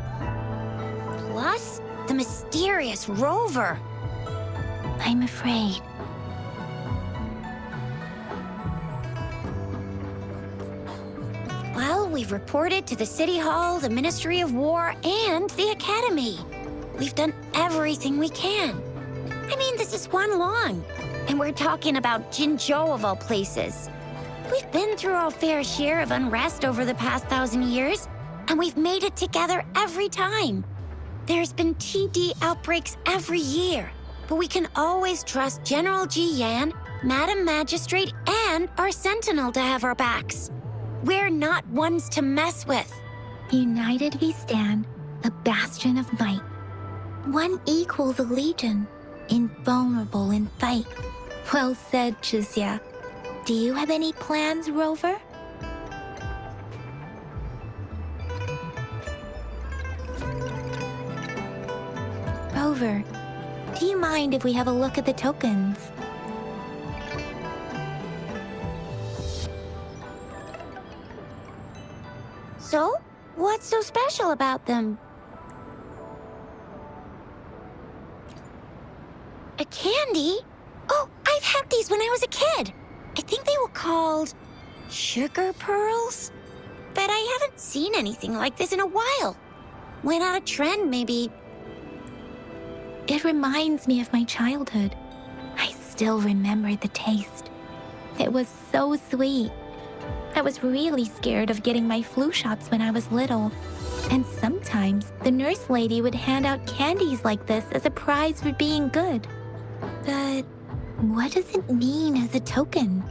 Plus, the mysterious rover. I'm afraid. Well, we've reported to the City Hall, the Ministry of War, and the Academy. We've done everything we can. I mean, this is one long. And we're talking about Jinzhou of all places. We've been through our fair share of unrest over the past 1,000 years, and we've made it together every time. There's been TD outbreaks every year, but we can always trust General Ji Yan, Madam Magistrate, and our Sentinel to have our backs. We're not ones to mess with. United we stand, a bastion of might. One equals a legion, invulnerable in fight. Well said, Chizia. Do you have any plans, Rover? Rover, do you mind if we have a look at the tokens? So, what's so special about them? A candy? Oh, I've had these when I was a kid. I think they were called sugar pearls? but I haven't seen anything like this in a while. Went out of trend, maybe. It reminds me of my childhood. I still remember the taste. It was so sweet. I was really scared of getting my flu shots when I was little. And sometimes the nurse lady would hand out candies like this as a prize for being good. But what does it mean as a token?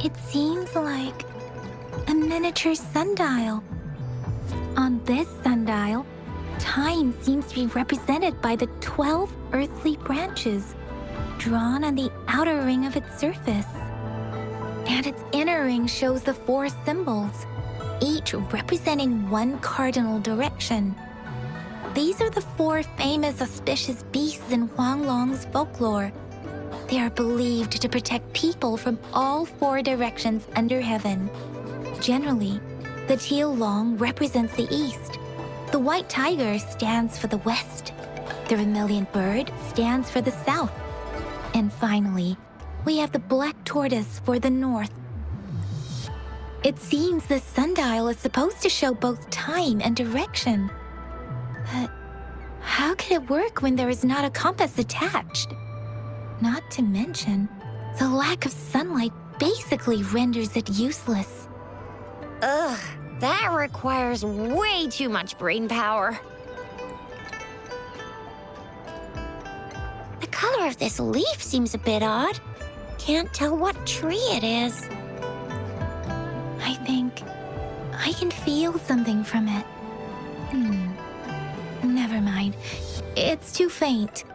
It seems like a miniature sundial. On this sundial, time seems to be represented by the 12 earthly branches drawn on the outer ring of its surface. And its inner ring shows the 4 symbols, each representing one cardinal direction. These are the 4 famous auspicious beasts in Huanglong's folklore. They are believed to protect people from all 4 directions under heaven. Generally, the teal long represents the east. The white tiger stands for the west. The vermilion bird stands for the south. And finally, we have the black tortoise for the north. It seems the sundial is supposed to show both time and direction. But how could it work when there is not a compass attached? Not to mention, the lack of sunlight basically renders it useless. Ugh, that requires way too much brain power. The color of this leaf seems a bit odd. Can't tell what tree it is. I think I can feel something from it. Never mind. It's too faint.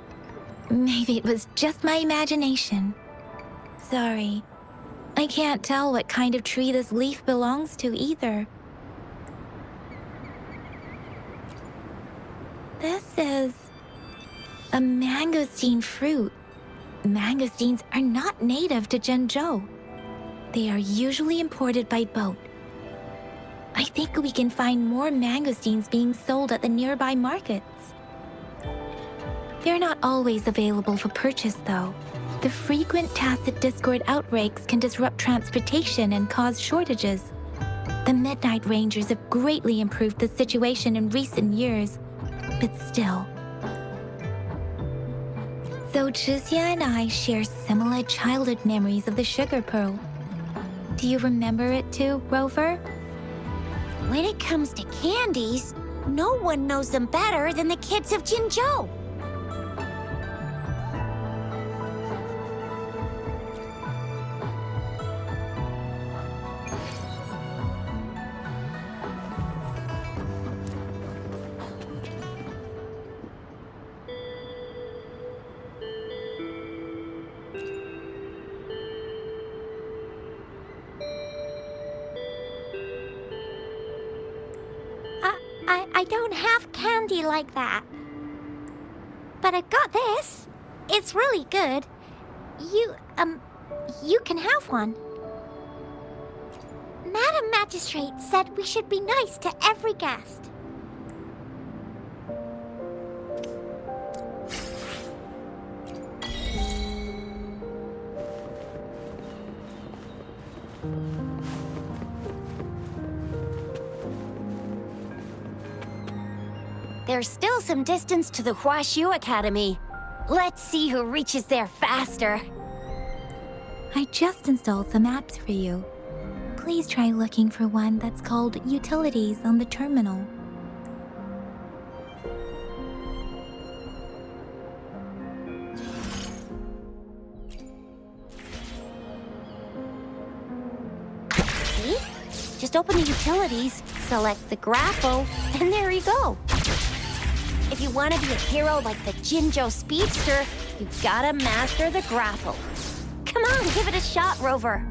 Maybe it was just my imagination. Sorry. I can't tell what kind of tree this leaf belongs to either. This is a mangosteen fruit. Mangosteens are not native to Zhengzhou. They are usually imported by boat. I think we can find more mangosteens being sold at the nearby markets. They're not always available for purchase, though. The frequent tacit discord outbreaks can disrupt transportation and cause shortages. The Midnight Rangers have greatly improved the situation in recent years, but still. So Zhixia and I share similar childhood memories of the sugar pearl. Do you remember it too, Rover? When it comes to candies, no one knows them better than the kids of Jinzhou. I don't have candy like that. But I've got this. It's really good. You can have one. Madam Magistrate said we should be nice to every guest. There's still some distance to the Huaxiu Academy. Let's see who reaches there faster. I just installed some apps for you. Please try looking for one that's called Utilities on the terminal. See? Just open the utilities, select the grapple, and there you go. If you want to be a hero like the Jinzhou Speedster, you gotta master the grapple. Come on, give it a shot, Rover.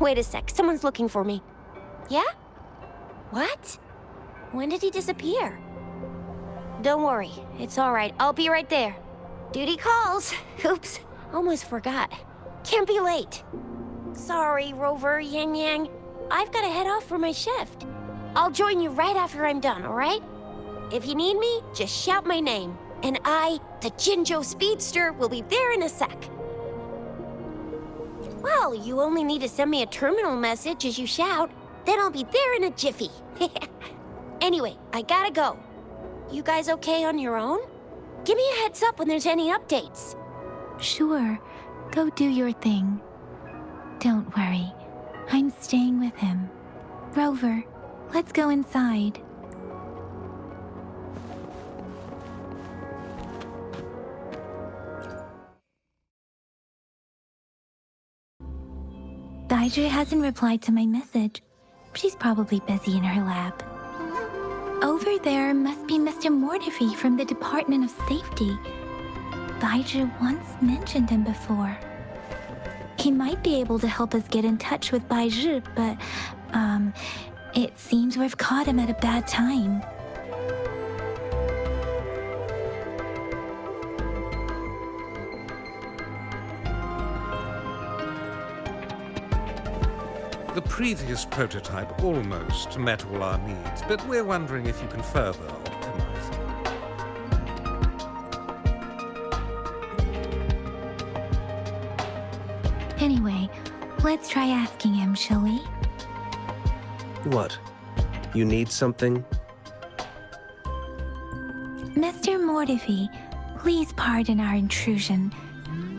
Wait a sec, someone's looking for me. Yeah? What? When did he disappear? Don't worry. It's all right. I'll be right there. Duty calls. Oops. Almost forgot. Can't be late. Sorry, Rover, Yang Yang. I've got to head off for my shift. I'll join you right after I'm done, all right? If you need me, just shout my name. And I, the Jinzhou Speedster, will be there in a sec. Well, you only need to send me a terminal message as you shout. Then I'll be there in a jiffy. Anyway, I gotta go. You guys okay on your own? Give me a heads up when there's any updates. Sure, go do your thing. Don't worry, I'm staying with him. Rover, let's go inside. Baizhi hasn't replied to my message. She's probably busy in her lab. Over there must be Mr. Mortefi from the Department of Safety. Baizhi once mentioned him before. He might be able to help us get in touch with Baizhi, but, it seems we've caught him at a bad time. The previous prototype almost met all our needs, but we're wondering if you can further optimize it. Anyway, let's try asking him, shall we? What? You need something? Mr. Mortefi, please pardon our intrusion.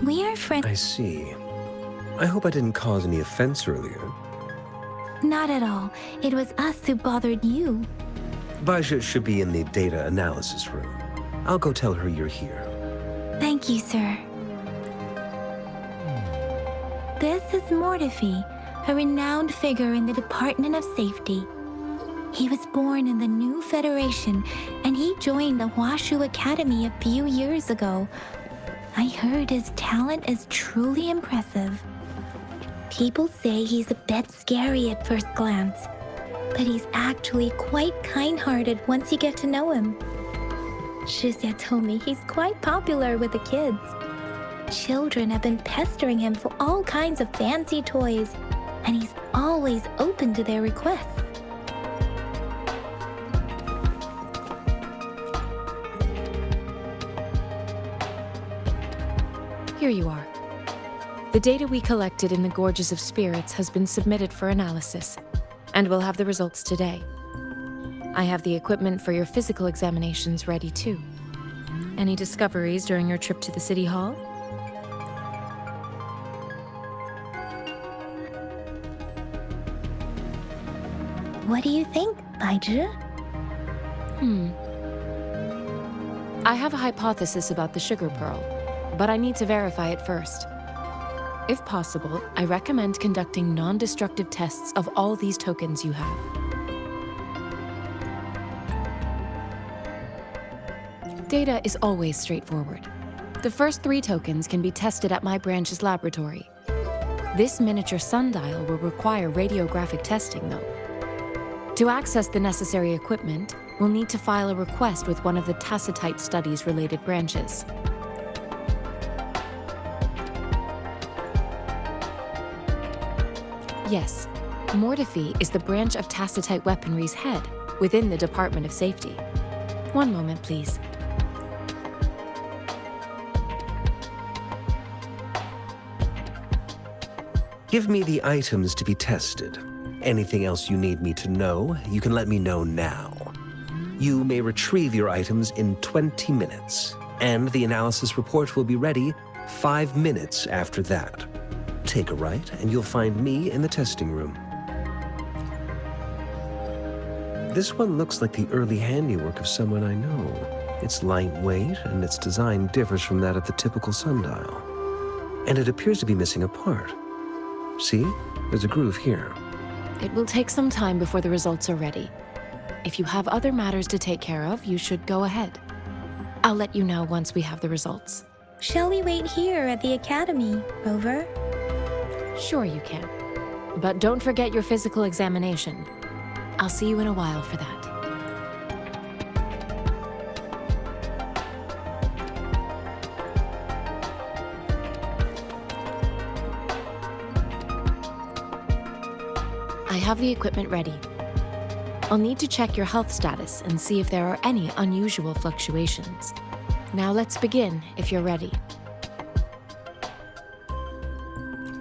We are friends. I see. I hope I didn't cause any offense earlier. Not at all. It was us who bothered you. Baizhi should be in the data analysis room. I'll go tell her you're here. Thank you, sir. This is Mortefi, a renowned figure in the Department of Safety. He was born in the new Federation, and he joined the Huashu Academy a few years ago. I heard his talent is truly impressive. People say he's a bit scary at first glance, but he's actually quite kind-hearted once you get to know him. Shixia told me he's quite popular with the kids. Children have been pestering him for all kinds of fancy toys, and he's always open to their requests. Here you are. The data we collected in the Gorges of Spirits has been submitted for analysis, and we'll have the results today. I have the equipment for your physical examinations ready too. Any discoveries during your trip to the City Hall? What do you think, Baizhi? I have a hypothesis about the sugar pearl, but I need to verify it first. If possible, I recommend conducting non-destructive tests of all these tokens you have. Data is always straightforward. The first 3 tokens can be tested at my branch's laboratory. This miniature sundial will require radiographic testing, though. To access the necessary equipment, we'll need to file a request with one of the Tacitite Studies-related branches. Yes, Mortefi is the branch of Tacitite Weaponry's head within the Department of Safety. One moment, please. Give me the items to be tested. Anything else you need me to know, you can let me know now. You may retrieve your items in 20 minutes, and the analysis report will be ready 5 minutes after that. Take a right, and you'll find me in the testing room. This one looks like the early handiwork of someone I know. It's lightweight, and its design differs from that of the typical sundial. And it appears to be missing a part. See? There's a groove here. It will take some time before the results are ready. If you have other matters to take care of, you should go ahead. I'll let you know once we have the results. Shall we wait here at the Academy, Rover? Sure you can. But don't forget your physical examination. I'll see you in a while for that. have the equipment ready. I'll need to check your health status and see if there are any unusual fluctuations. Now let's begin, if you're ready.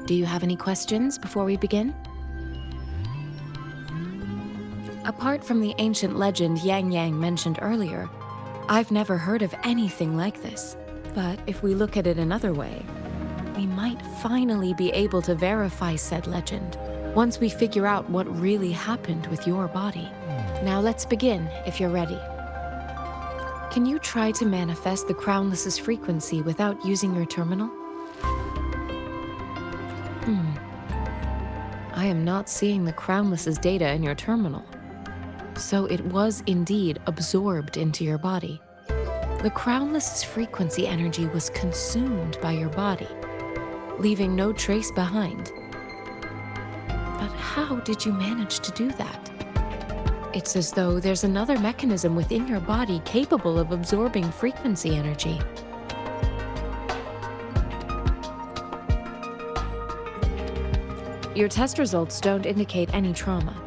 Do you have any questions before we begin? Apart from the ancient legend Yang Yang mentioned earlier, I've never heard of anything like this. But if we look at it another way, we might finally be able to verify said legend once we figure out what really happened with your body. Now let's begin, if you're ready. Can you try to manifest the Crownless's frequency without using your terminal? I am not seeing the Crownless's data in your terminal. So it was indeed absorbed into your body. The Crownless's frequency energy was consumed by your body, leaving no trace behind. But how did you manage to do that? It's as though there's another mechanism within your body capable of absorbing frequency energy. Your test results don't indicate any trauma,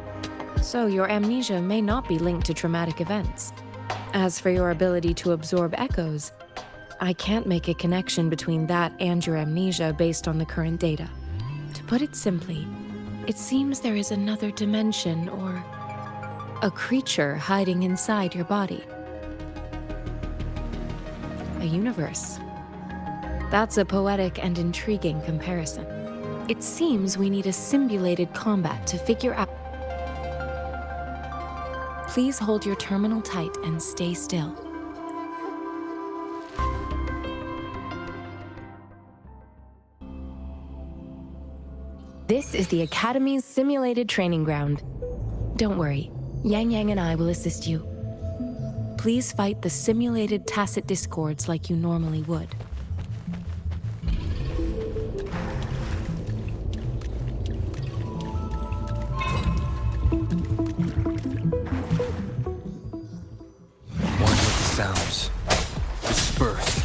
so your amnesia may not be linked to traumatic events. As for your ability to absorb echoes, I can't make a connection between that and your amnesia based on the current data. To put it simply, it seems there is another dimension or a creature hiding inside your body. A universe. That's a poetic and intriguing comparison. It seems we need a simulated combat to figure out. Please hold your terminal tight and stay still. This is the Academy's simulated training ground. Don't worry, Yang Yang and I will assist you. Please fight the simulated tacit discords like you normally would. One with the sounds. Disperse.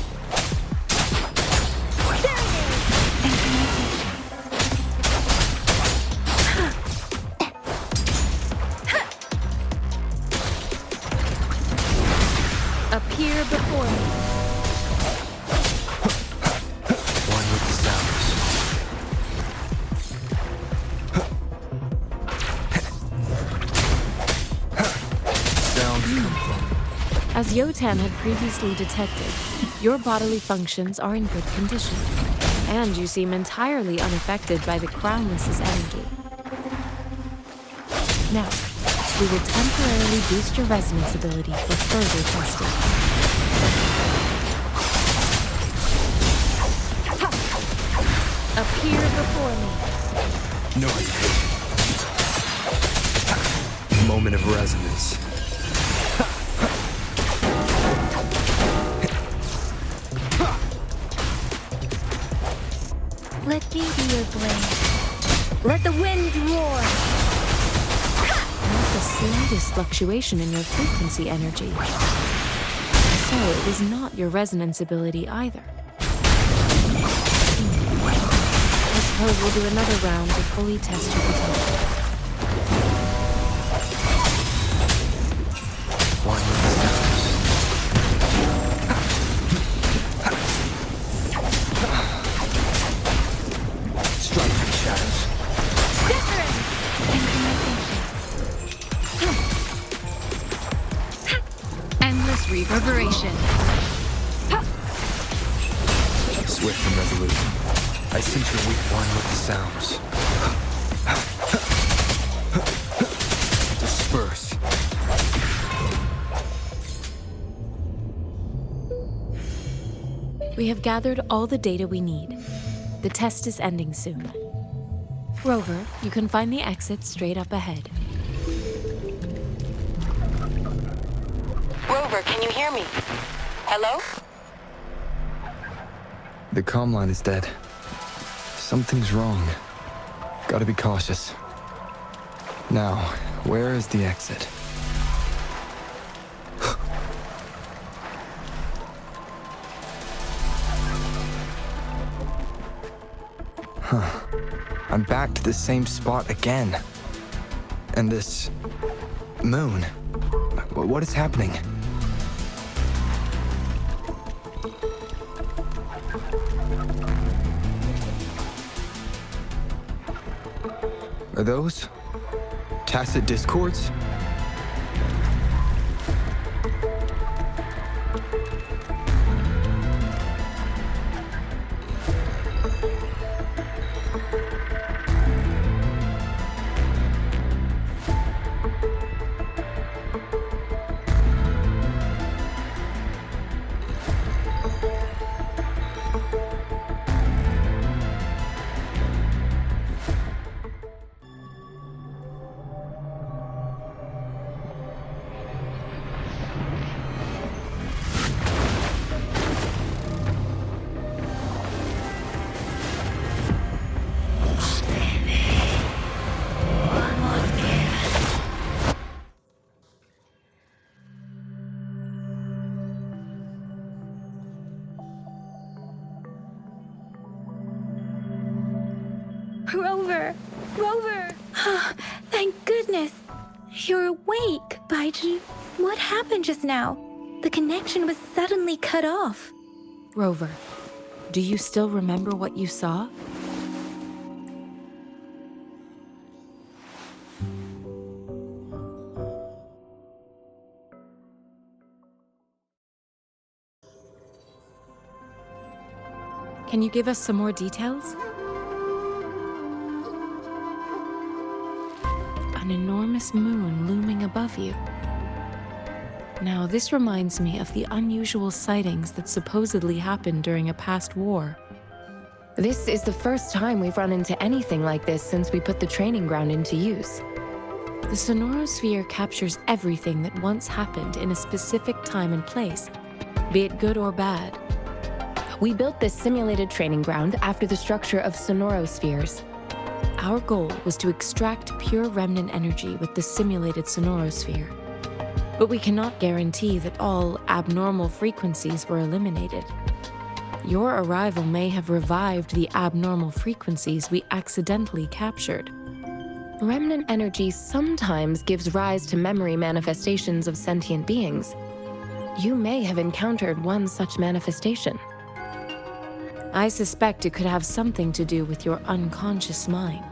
Appear before me. One with the sounds. Sounds come from. As Yotan had previously detected, your bodily functions are in good condition, and you seem entirely unaffected by the Crownless's energy. Now, we will temporarily boost your resonance ability for further testing. Appear before me. No hesitation. Moment of resonance. Let me be your blade. Let the wind roar! Not the slightest fluctuation in your frequency energy. So it is not your resonance ability either. I suppose we'll do another round to fully test your potential. One with the sounds. Strike from shadows. Endless reverberation. Swift and resolute. I sense your weak one with the sounds. Disperse. We have gathered all the data we need. The test is ending soon. Rover, you can find the exit straight up ahead. Rover, can you hear me? Hello? The comm line is dead. Something's wrong. Gotta be cautious. Now, where is the exit? Huh. I'm back to the same spot again. And this moon. What is happening? Are those tacit discords? Rover! Rover! Thank goodness! You're awake, Baiji. What happened just now? The connection was suddenly cut off. Rover, do you still remember what you saw? Can you give us some more details? An enormous moon looming above you. Now, this reminds me of the unusual sightings that supposedly happened during a past war. This is the first time we've run into anything like this since we put the training ground into use. The sonorosphere captures everything that once happened in a specific time and place, be it good or bad. We built this simulated training ground after the structure of sonorospheres. Our goal was to extract pure remnant energy with the simulated sonorosphere. But we cannot guarantee that all abnormal frequencies were eliminated. Your arrival may have revived the abnormal frequencies we accidentally captured. Remnant energy sometimes gives rise to memory manifestations of sentient beings. You may have encountered one such manifestation. I suspect it could have something to do with your unconscious mind.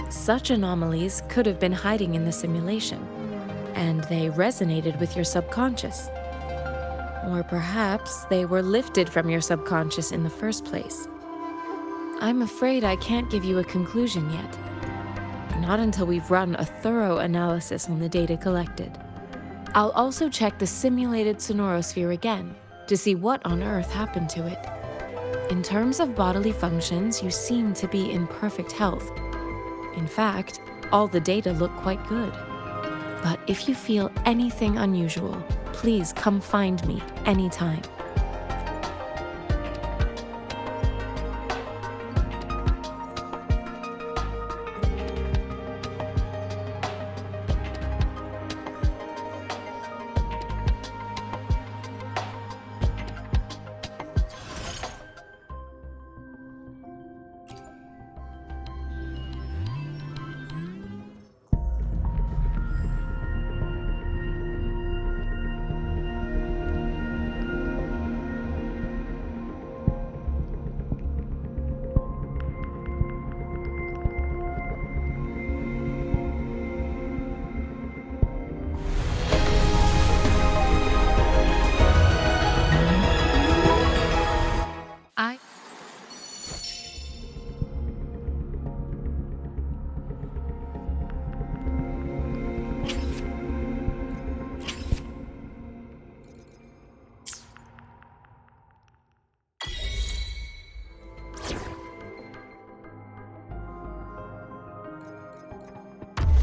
Such anomalies could have been hiding in the simulation, and they resonated with your subconscious. Or perhaps they were lifted from your subconscious in the first place. I'm afraid I can't give you a conclusion yet. Not until we've run a thorough analysis on the data collected. I'll also check the simulated sonorosphere again to see what on earth happened to it. In terms of bodily functions, you seem to be in perfect health. In fact, all the data look quite good. But if you feel anything unusual, please come find me anytime.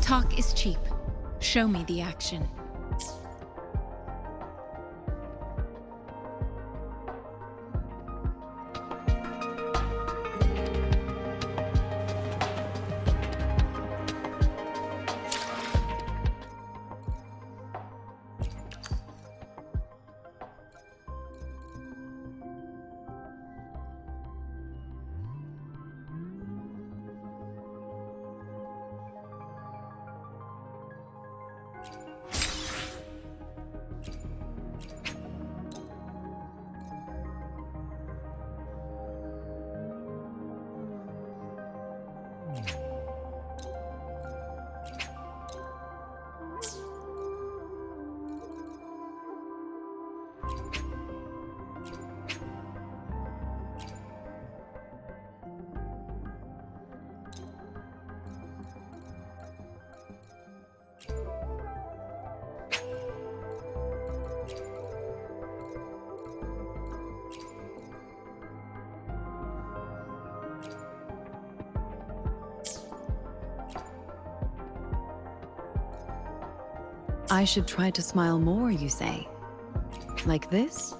Talk is cheap. Show me the action. I should try to smile more, you say? Like this?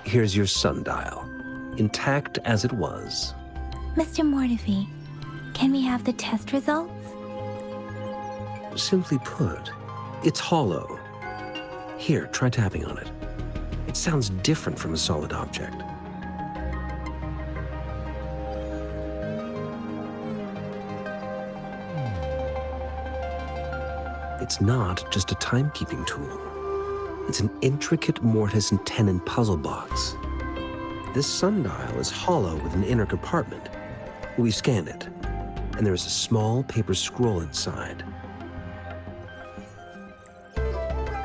Here's your sundial, intact as it was. Mr. Mortefi, can we have the test results? Simply put, it's hollow. Here, try tapping on it. It sounds different from a solid object. It's not just a timekeeping tool. It's an intricate mortise and tenon puzzle box. This sundial is hollow with an inner compartment. We scan it, and there is a small paper scroll inside.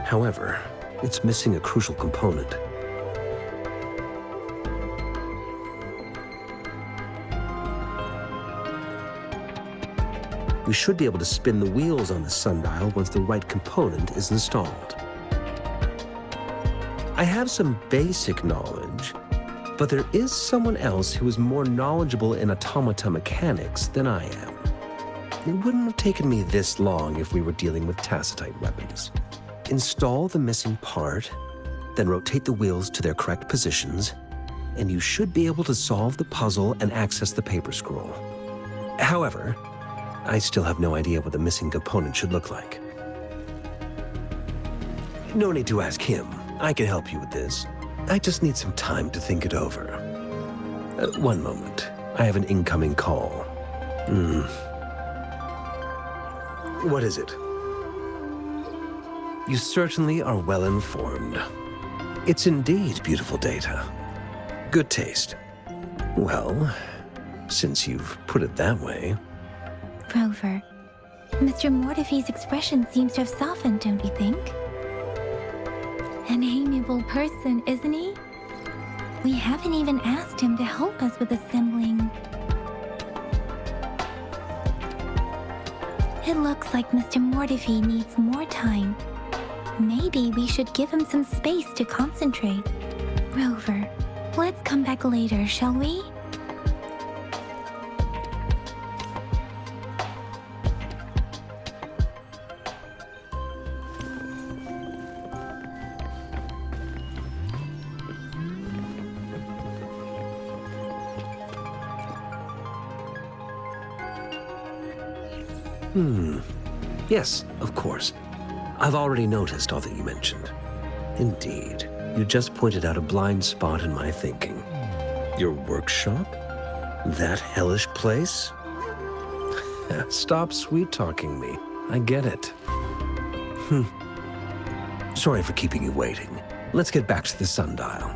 However, it's missing a crucial component. We should be able to spin the wheels on the sundial once the right component is installed. I have some basic knowledge, but there is someone else who is more knowledgeable in automata mechanics than I am. It wouldn't have taken me this long if we were dealing with tacitite weapons. Install the missing part, then rotate the wheels to their correct positions, and you should be able to solve the puzzle and access the paper scroll. However, I still have no idea what the missing component should look like. No need to ask him. I can help you with this. I just need some time to think it over. One moment. I have an incoming call. What is it? You certainly are well informed. It's indeed beautiful data. Good taste. Well, since you've put it that way. Rover, Mr. Mortefi's expression seems to have softened, don't you think? An amiable person, isn't he? We haven't even asked him to help us with assembling. It looks like Mr. Mortefi needs more time. Maybe we should give him some space to concentrate. Rover, let's come back later, shall we? Yes, of course. I've already noticed all that you mentioned. Indeed, you just pointed out a blind spot in my thinking. Your workshop? That hellish place? Stop sweet-talking me. I get it. Sorry for keeping you waiting. Let's get back to the sundial.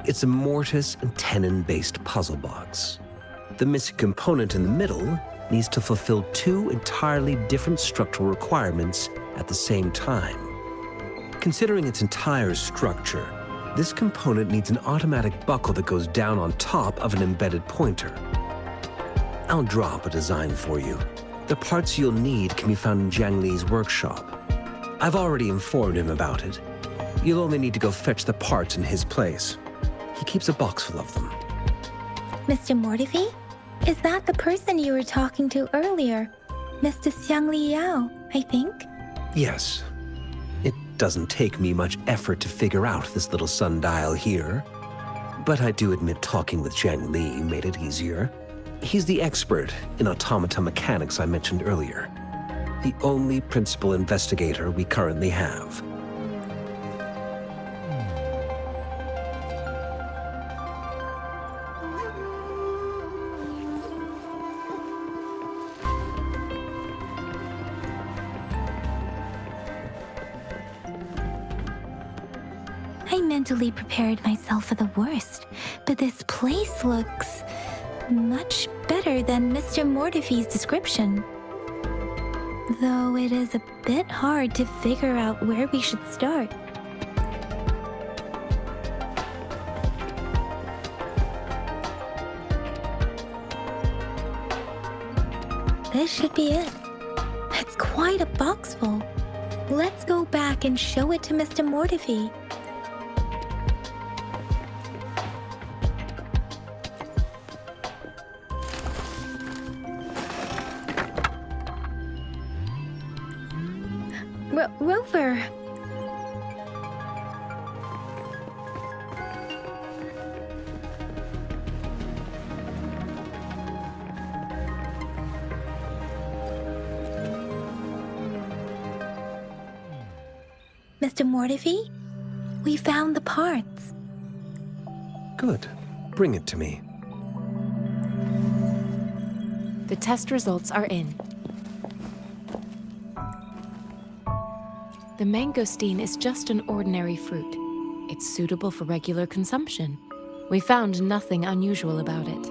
It's a mortise and tenon-based puzzle box. The missing component in the middle needs to fulfill two entirely different structural requirements at the same time. Considering its entire structure, this component needs an automatic buckle that goes down on top of an embedded pointer. I'll drop a design for you. The parts you'll need can be found in Jiang Li's workshop. I've already informed him about it. You'll only need to go fetch the parts in his place. He keeps a box full of them. Mr. Mortefi? Is that the person you were talking to earlier? Mr. Xiang Liao, I think? Yes. It doesn't take me much effort to figure out this little sundial here. But I do admit talking with Jiang Li made it easier. He's the expert in automata mechanics I mentioned earlier. The only principal investigator we currently have. I mentally prepared myself for the worst, but this place looks much better than Mr. Mortefi's description. Though it is a bit hard to figure out where we should start. This should be it. It's quite a box full. Let's go back and show it to Mr. Mortefi. Rover. Mr. Mortefi, we found the parts. Good. Bring it to me. The test results are in. The mangosteen is just an ordinary fruit. It's suitable for regular consumption. We found nothing unusual about it.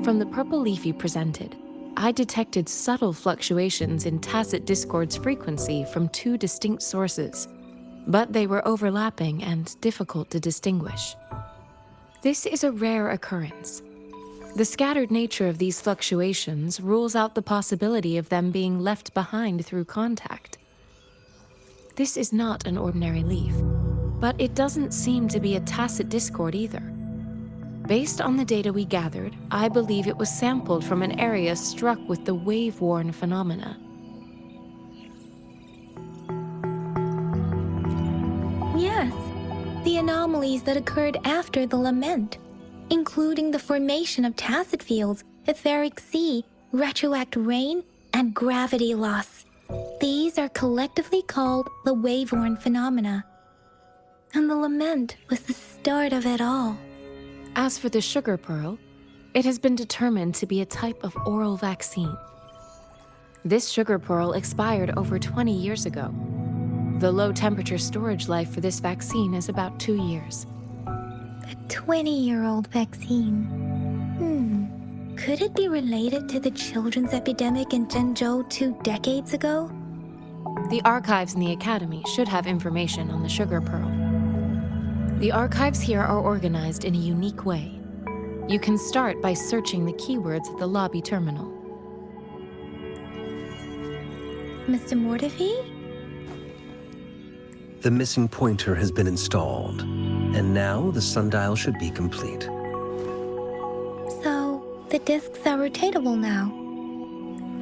From the purple leaf you presented, I detected subtle fluctuations in tacit discord's frequency from two distinct sources, but they were overlapping and difficult to distinguish. This is a rare occurrence. The scattered nature of these fluctuations rules out the possibility of them being left behind through contact. This is not an ordinary leaf, but it doesn't seem to be a tacit discord either. Based on the data we gathered, I believe it was sampled from an area struck with the wave-worn phenomena. Yes, the anomalies that occurred after the lament, including the formation of tacit fields, etheric sea, retroact rain, and gravity loss. These are collectively called the wave-worn phenomena. And the lament was the start of it all. As for the sugar pearl, it has been determined to be a type of oral vaccine. This sugar pearl expired over 20 years ago. The low-temperature storage life for this vaccine is about 2 years. A 20-year-old vaccine. Could it be related to the children's epidemic in Zhenzhou 2 decades ago? The archives in the Academy should have information on the sugar pearl. The archives here are organized in a unique way. You can start by searching the keywords at the lobby terminal. Mr. Mortefi? The missing pointer has been installed, and now the sundial should be complete. So, the discs are rotatable now.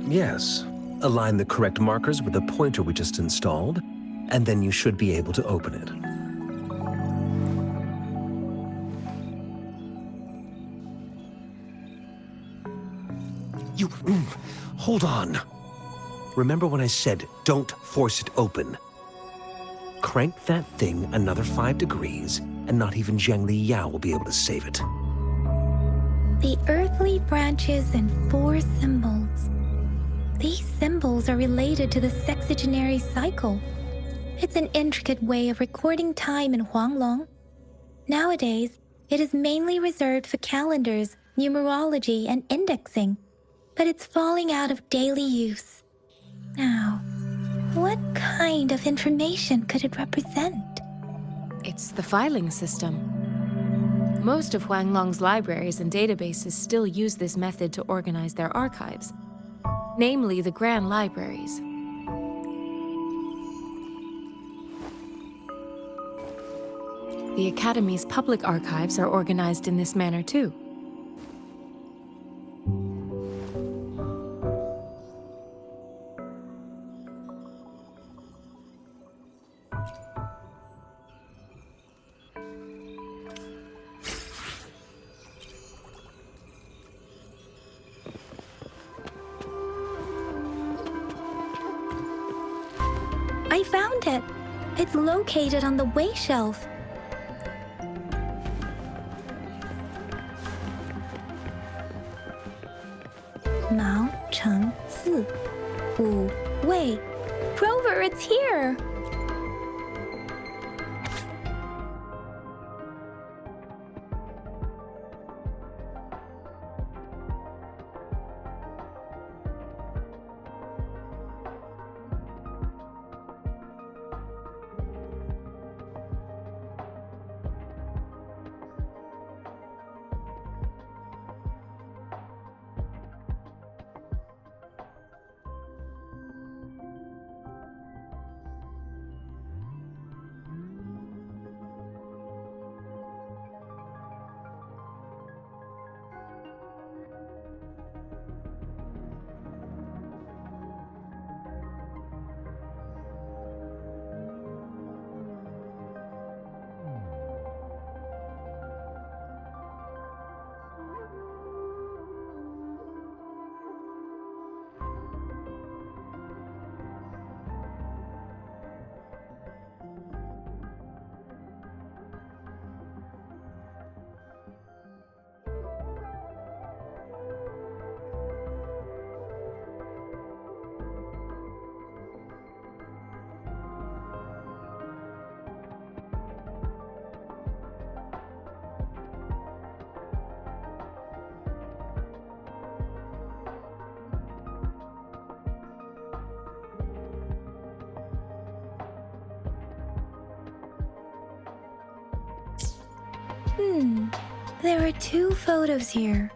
Yes. Align the correct markers with the pointer we just installed, and then you should be able to open it. Hold on. Remember when I said, don't force it open? Crank that thing another 5 degrees, and not even Zhang Li Yao will be able to save it. The earthly branches and 4 symbols. These symbols are related to the sexagenary cycle. It's an intricate way of recording time in Huanglong. Nowadays, it is mainly reserved for calendars, numerology, and indexing, but it's falling out of daily use. Now, what kind of information could it represent? It's the filing system. Most of Huanglong's libraries and databases still use this method to organize their archives, namely the Grand Libraries. The Academy's public archives are organized in this manner too. I found it. It's located on the way shelf. Mao Cheng Si, Wu Wei. Rover, it's here. There are 2 photos here.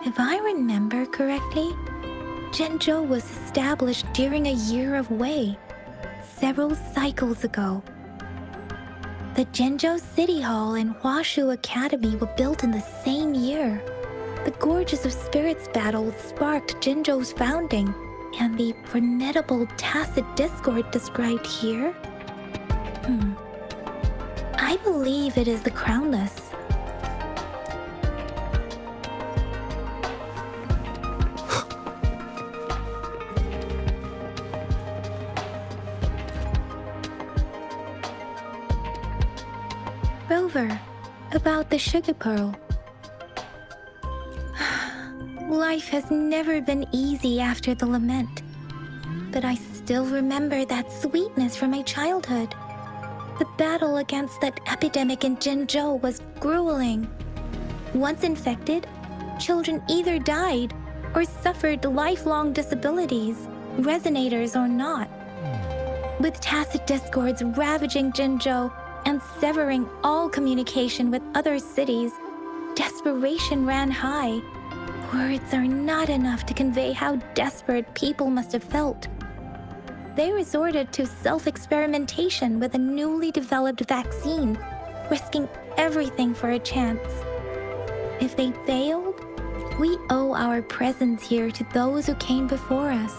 If I remember correctly, Zhenzhou was established during a year of Wei, several cycles ago. The Zhenzhou City Hall and Huashu Academy were built in the same year. The Gorges of Spirits battle sparked Zhenzhou's founding, and the formidable tacit discord described here? I believe it is the Crownless. Rover, about the sugar pearl. Life has never been easy after the lament, but I still remember that sweetness from my childhood. The battle against that epidemic in Zhenzhou was grueling. Once infected, children either died or suffered lifelong disabilities, resonators or not. With tacit discords ravaging Zhenzhou and severing all communication with other cities, desperation ran high. Words are not enough to convey how desperate people must have felt. They resorted to self-experimentation with a newly developed vaccine, risking everything for a chance. If they failed, we owe our presence here to those who came before us.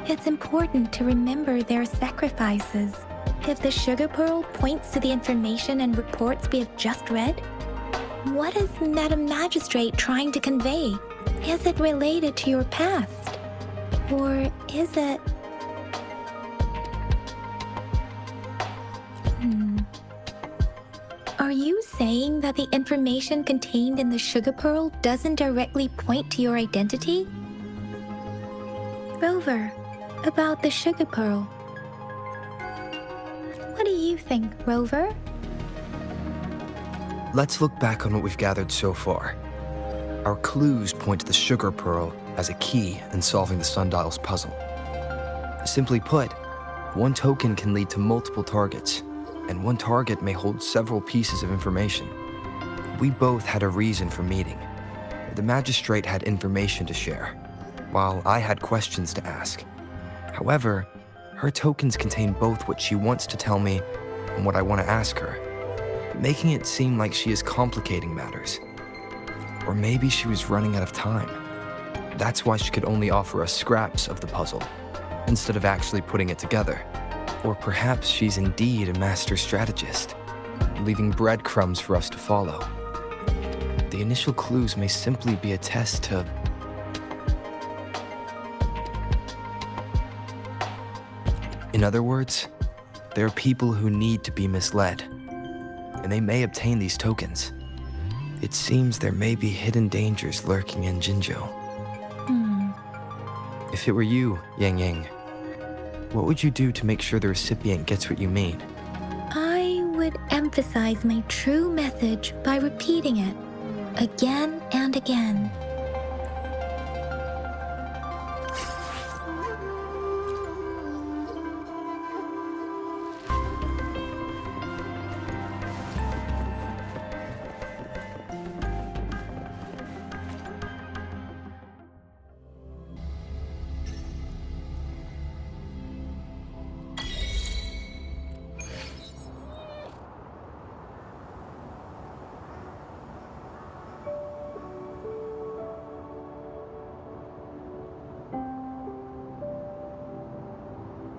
It's important to remember their sacrifices. If the sugar pearl points to the information and reports we have just read, what is Madam Magistrate trying to convey? Is it related to your past? Or is it... Are you saying that the information contained in the sugar pearl doesn't directly point to your identity? Rover, about the sugar pearl. What do you think, Rover? Let's look back on what we've gathered so far. Our clues point to the sugar pearl as a key in solving the sundial's puzzle. Simply put, one token can lead to multiple targets, and one target may hold several pieces of information. We both had a reason for meeting. The magistrate had information to share, while I had questions to ask. However, her tokens contain both what she wants to tell me and what I want to ask her, making it seem like she is complicating matters. Or maybe she was running out of time. That's why she could only offer us scraps of the puzzle, instead of actually putting it together. Or perhaps she's indeed a master strategist, leaving breadcrumbs for us to follow. The initial clues may simply be a test to... In other words, there are people who need to be misled, and they may obtain these tokens. It seems there may be hidden dangers lurking in Jinzhou. If it were you, Yang Yang, what would you do to make sure the recipient gets what you mean? I would emphasize my true message by repeating it again and again.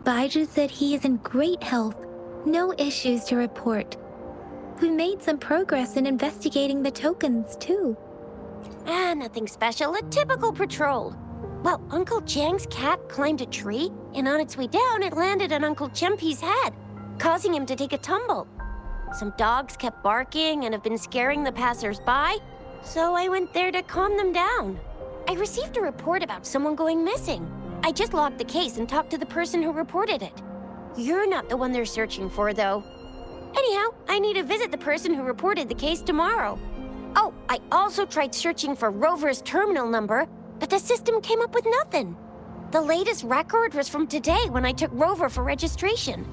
Baiju said he is in great health, no issues to report. We made some progress in investigating the tokens, too. Nothing special, a typical patrol. Well, Uncle Jiang's cat climbed a tree, and on its way down, it landed on Uncle Chempi's head, causing him to take a tumble. Some dogs kept barking and have been scaring the passers-by, so I went there to calm them down. I received a report about someone going missing. I just logged the case and talked to the person who reported it. You're not the one they're searching for, though. Anyhow, I need to visit the person who reported the case tomorrow. Oh, I also tried searching for Rover's terminal number, but the system came up with nothing. The latest record was from today when I took Rover for registration.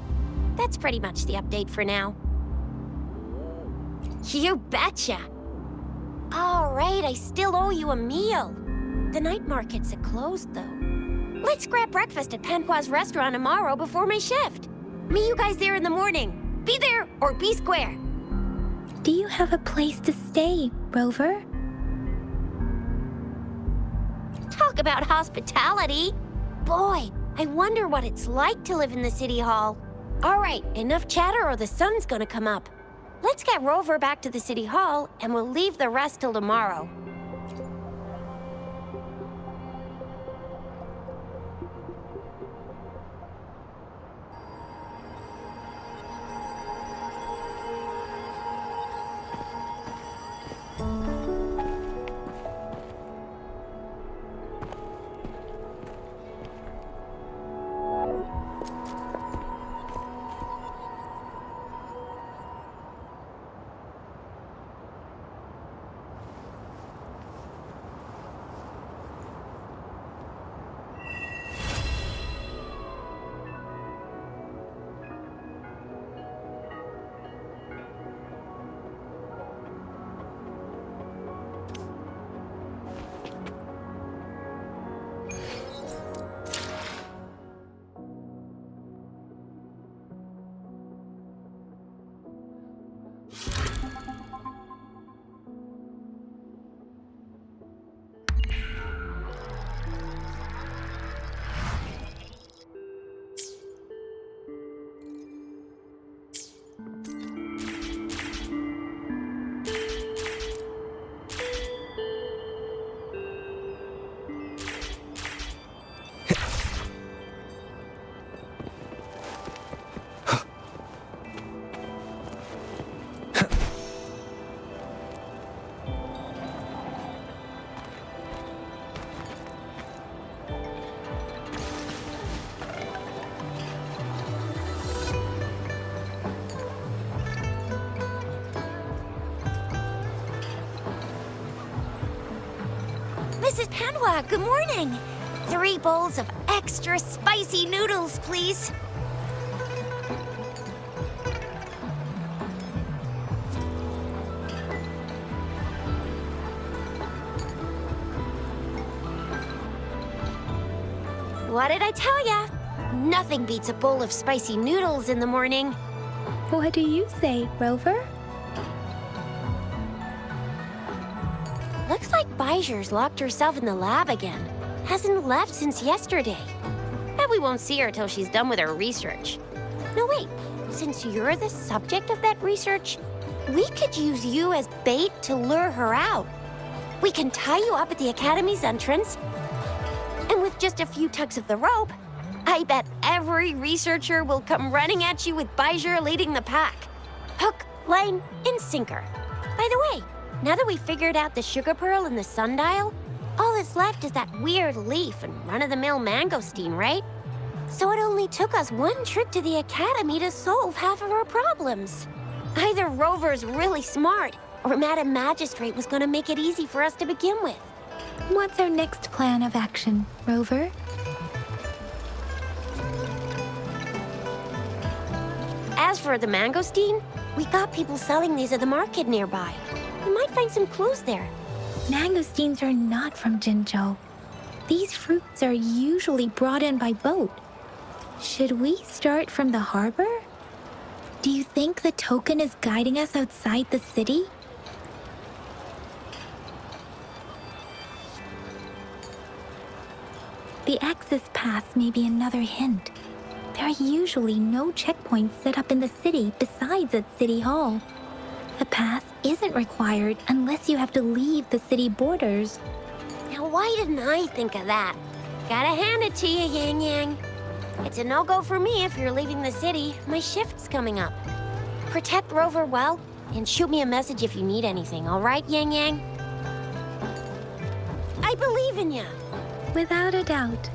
That's pretty much the update for now. You betcha! All right, I still owe you a meal. The night markets are closed, though. Let's grab breakfast at Panqua's restaurant tomorrow before my shift. Meet you guys there in the morning. Be there or be square. Do you have a place to stay, Rover? Talk about hospitality. Boy, I wonder what it's like to live in the city hall. All right, enough chatter or the sun's gonna come up. Let's get Rover back to the city hall and we'll leave the rest till tomorrow. Mrs. Panwa, good morning. 3 bowls of extra spicy noodles, please. What did I tell ya? Nothing beats a bowl of spicy noodles in the morning. What do you say, Rover? Looks like Bijur's locked herself in the lab again. Hasn't left since yesterday. Bet we won't see her till she's done with her research. No, wait. Since you're the subject of that research, we could use you as bait to lure her out. We can tie you up at the Academy's entrance, and with just a few tugs of the rope, I bet every researcher will come running at you with Bijur leading the pack. Hook, line, and sinker. By the way, now that we figured out the sugar pearl and the sundial, all that's left is that weird leaf and run-of-the-mill mangosteen, right? So it only took us 1 trip to the Academy to solve half of our problems. Either Rover's really smart, or Madam Magistrate was gonna make it easy for us to begin with. What's our next plan of action, Rover? As for the mangosteen, we got people selling these at the market nearby. We might find some clues there. Mangosteens are not from Jinzhou. These fruits are usually brought in by boat. Should we start from the harbor? Do you think the token is guiding us outside the city? The access pass may be another hint. There are usually no checkpoints set up in the city besides at City Hall. A pass isn't required unless you have to leave the city borders. Now, why didn't I think of that? Gotta hand it to you, Yang Yang. It's a no-go for me if you're leaving the city. My shift's coming up. Protect Rover well, and shoot me a message if you need anything, all right, Yang Yang? I believe in you. Without a doubt.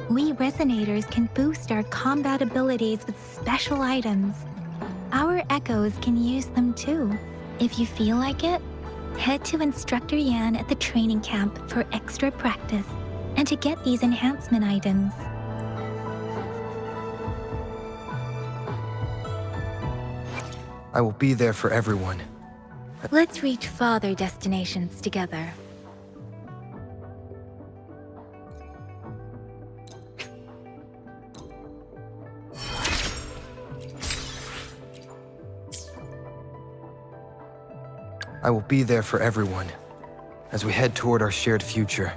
We Resonators can boost our combat abilities with special items. Our Echoes can use them too. If you feel like it, head to Instructor Yan at the training camp for extra practice and to get these enhancement items. I will be there for everyone. Let's reach farther destinations together. I will be there for everyone as we head toward our shared future,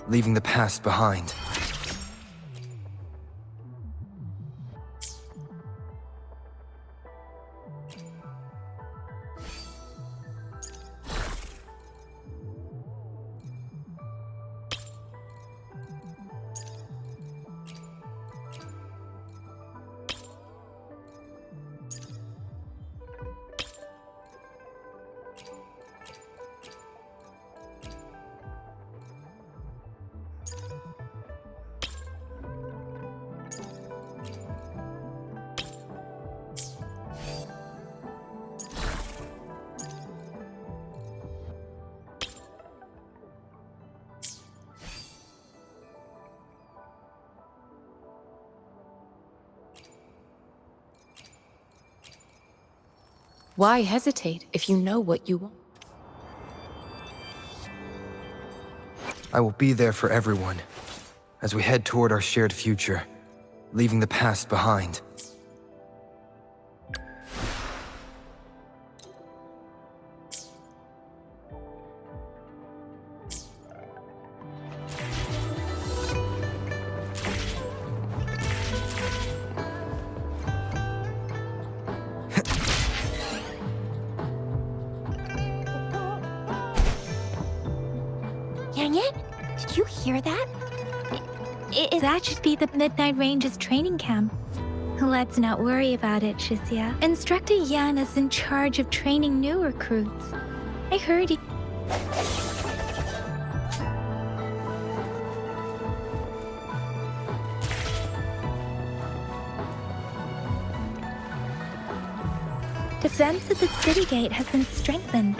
leaving the past behind. Why hesitate if you know what you want? I will be there for everyone as we head toward our shared future, leaving the past behind. Did you hear that? That should be the Midnight Range's training camp. Let's not worry about it, Shisia. Instructor Yan is in charge of training new recruits. I heard he... Defense of the city gate has been strengthened.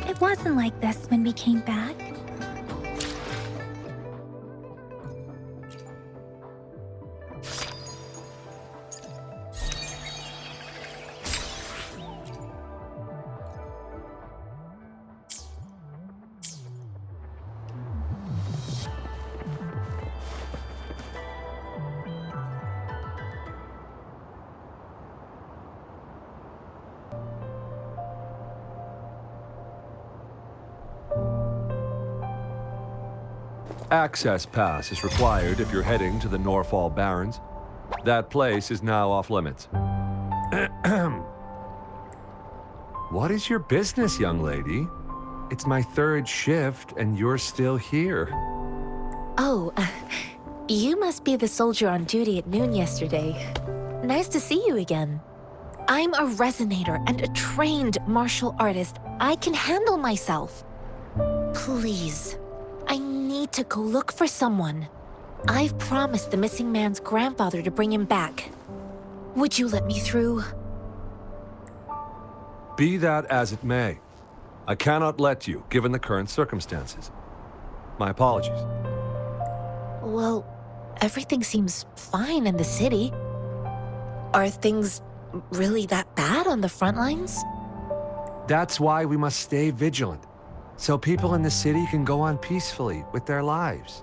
It wasn't like this when we came back. Access pass is required if you're heading to the Norfall Barrens. That place is now off limits. What is your business, young lady? It's my third shift and you're still here. Oh, you must be the soldier on duty at noon yesterday. Nice to see you again. I'm a resonator and a trained martial artist. I can handle myself. Please, I need to go look for someone. I've promised the missing man's grandfather to bring him back. Would you let me through? Be that as it may, I cannot let you, given the current circumstances. My apologies. Well, everything seems fine in the city. Are things really that bad on the front lines? That's why we must stay vigilant, so people in the city can go on peacefully with their lives.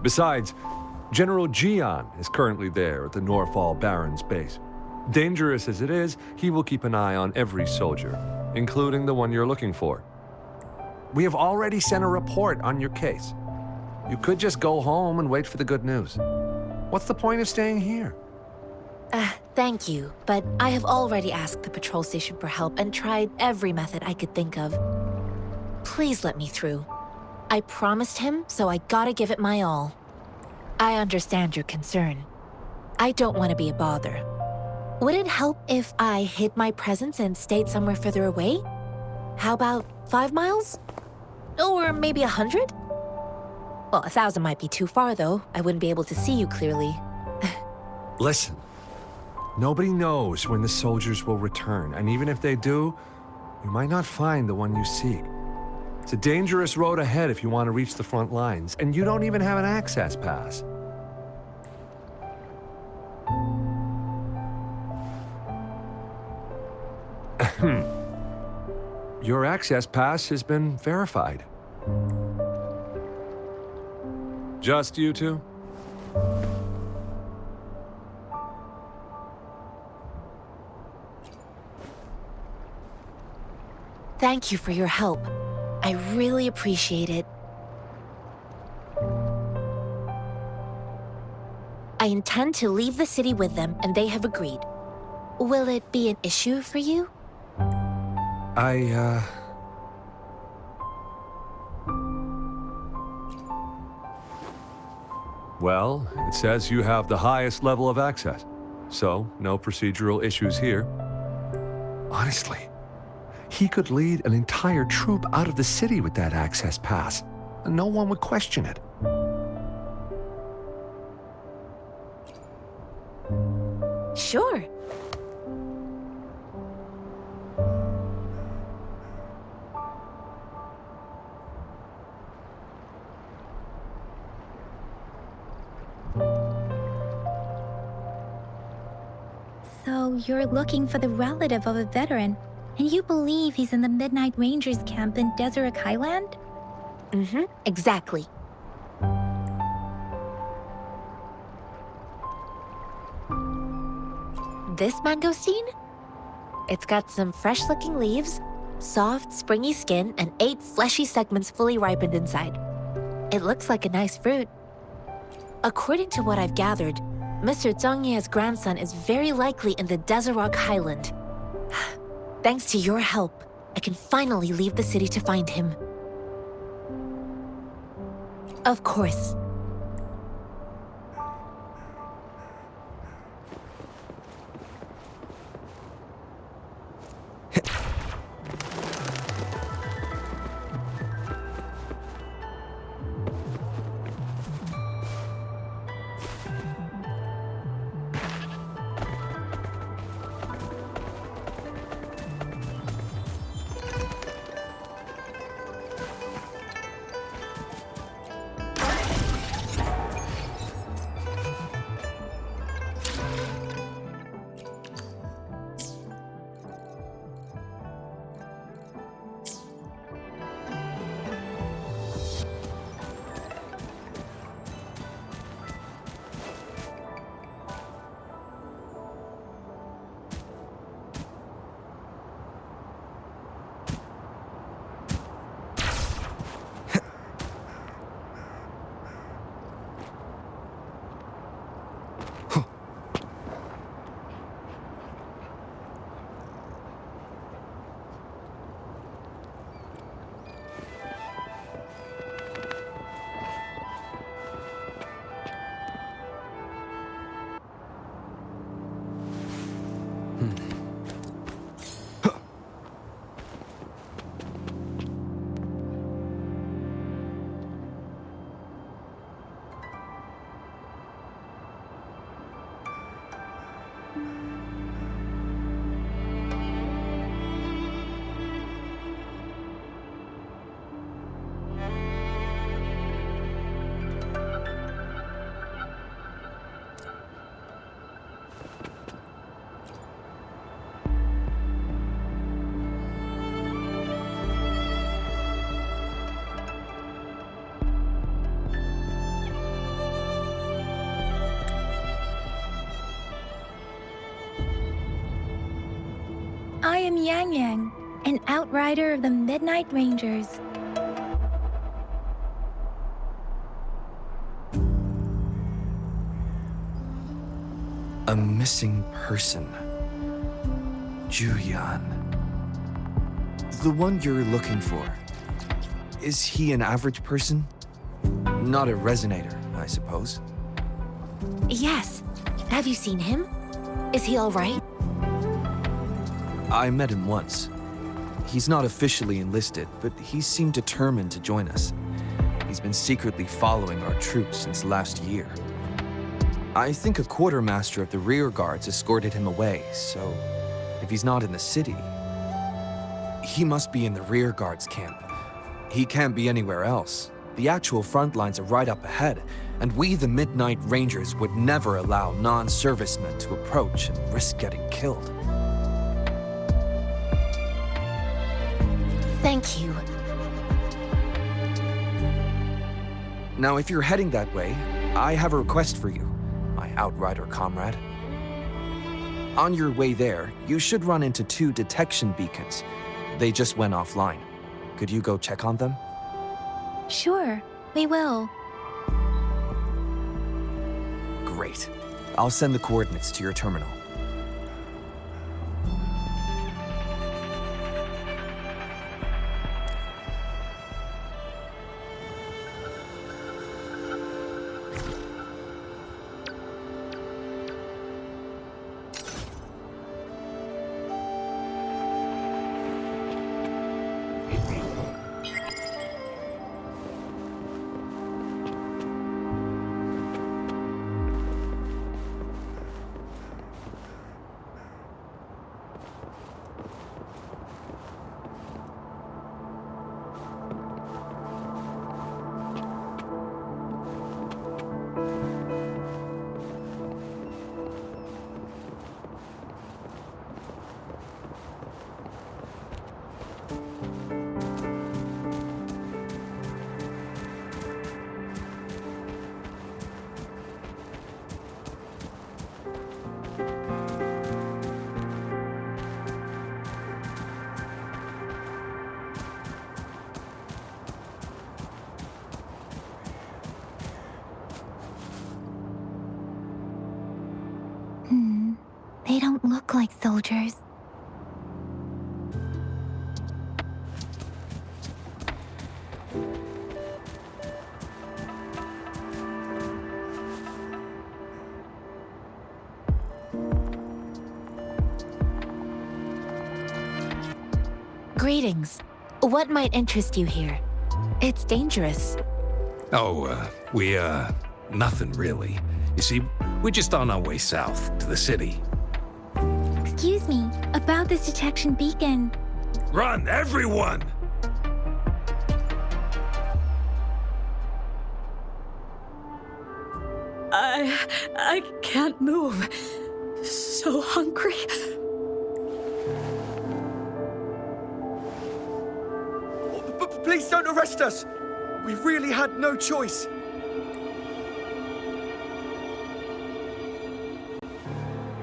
Besides, General Jian is currently there at the Norfall Barrens base. Dangerous as it is, he will keep an eye on every soldier, including the one you're looking for. We have already sent a report on your case. You could just go home and wait for the good news. What's the point of staying here? Thank you, but I have already asked the patrol station for help and tried every method I could think of. Please let me through. I promised him, so I gotta give it my all. I understand your concern. I don't want to be a bother. Would it help if I hid my presence and stayed somewhere further away? How about 5 miles? Or maybe 100? Well, 1,000 might be too far, though. I wouldn't be able to see you clearly. Listen, nobody knows when the soldiers will return, and even if they do, you might not find the one you seek. It's a dangerous road ahead if you want to reach the front lines, and you don't even have an access pass. Your access pass has been verified. Just you two? Thank you for your help. I really appreciate it. I intend to leave the city with them, and they have agreed. Will it be an issue for you? Well, it says you have the highest level of access, so no procedural issues here. Honestly, he could lead an entire troop out of the city with that access pass, and no one would question it. Sure. So you're looking for the relative of a veteran, and you believe he's in the Midnight Rangers camp in Deseret Highland? Mm-hmm, exactly. This mangosteen? It's got some fresh-looking leaves, soft, springy skin, and 8 fleshy segments fully ripened inside. It looks like a nice fruit. According to what I've gathered, Mr. Zhang Ye's grandson is very likely in the Deseret Highland. Thanks to your help, I can finally leave the city to find him. Of course. I am Yang Yang, an outrider of the Midnight Rangers. A missing person. Juyan. The one you're looking for. Is he an average person? Not a resonator, I suppose. Yes. Have you seen him? Is he all right? I met him once. He's not officially enlisted, but he seemed determined to join us. He's been secretly following our troops since last year. I think a quartermaster of the rear guards escorted him away, so if he's not in the city, he must be in the rear guards camp. He can't be anywhere else. The actual front lines are right up ahead, and we, the Midnight Rangers, would never allow non-servicemen to approach and risk getting killed. Thank you. Now, if you're heading that way, I have a request for you, my Outrider comrade. On your way there, you should run into 2 detection beacons. They just went offline. Could you go check on them? Sure, we will. Great. I'll send the coordinates to your terminal. They don't look like soldiers. Greetings. What might interest you here? It's dangerous. Nothing really. You see, we're just on our way south to the city. Excuse me, about this detection beacon. Run, everyone! I can't move. So hungry. Please don't arrest us! We really had no choice.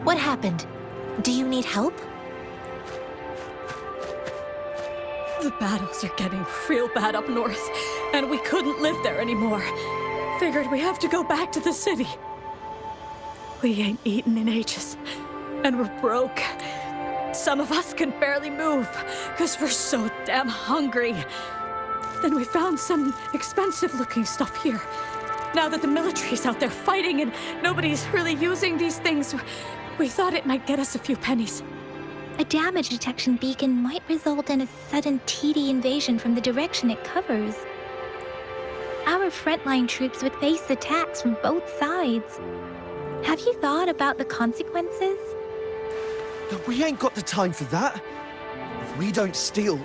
What happened? Do you need help? The battles are getting real bad up north, and we couldn't live there anymore. Figured we have to go back to the city. We ain't eaten in ages, and we're broke. Some of us can barely move, because we're so damn hungry. Then we found some expensive-looking stuff here. Now that the military's out there fighting and nobody's really using these things, we thought it might get us a few pennies. A damage detection beacon might result in a sudden TD invasion from the direction it covers. Our frontline troops would face attacks from both sides. Have you thought about the consequences? We ain't got the time for that. If we don't steal,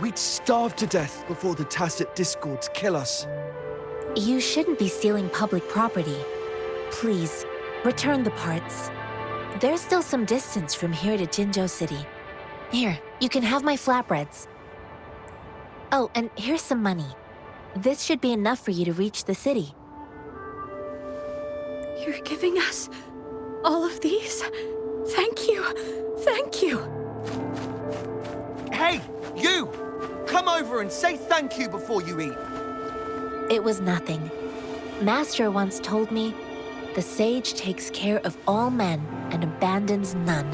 we'd starve to death before the Tacit Discords kill us. You shouldn't be stealing public property. Please, return the parts. There's still some distance from here to Jinzhou City. Here, you can have my flatbreads. Oh, and here's some money. This should be enough for you to reach the city. You're giving us all of these? Thank you. Thank you. Hey, you! Come over and say thank you before you eat. It was nothing. Master once told me, the sage takes care of all men and abandons none.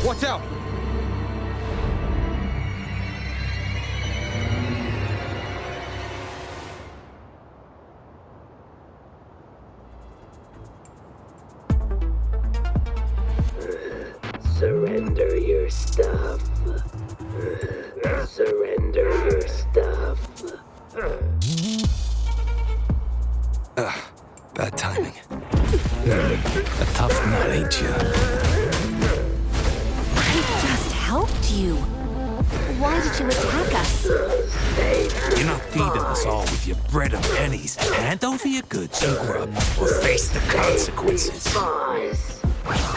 Watch out! Surrender your stuff. Surrender your stuff. Bad timing. A tough nut, ain't you? I just helped you. Why did you attack us? You're not feeding us all with your bread and pennies. Hand over your goods and grub, or face the consequences.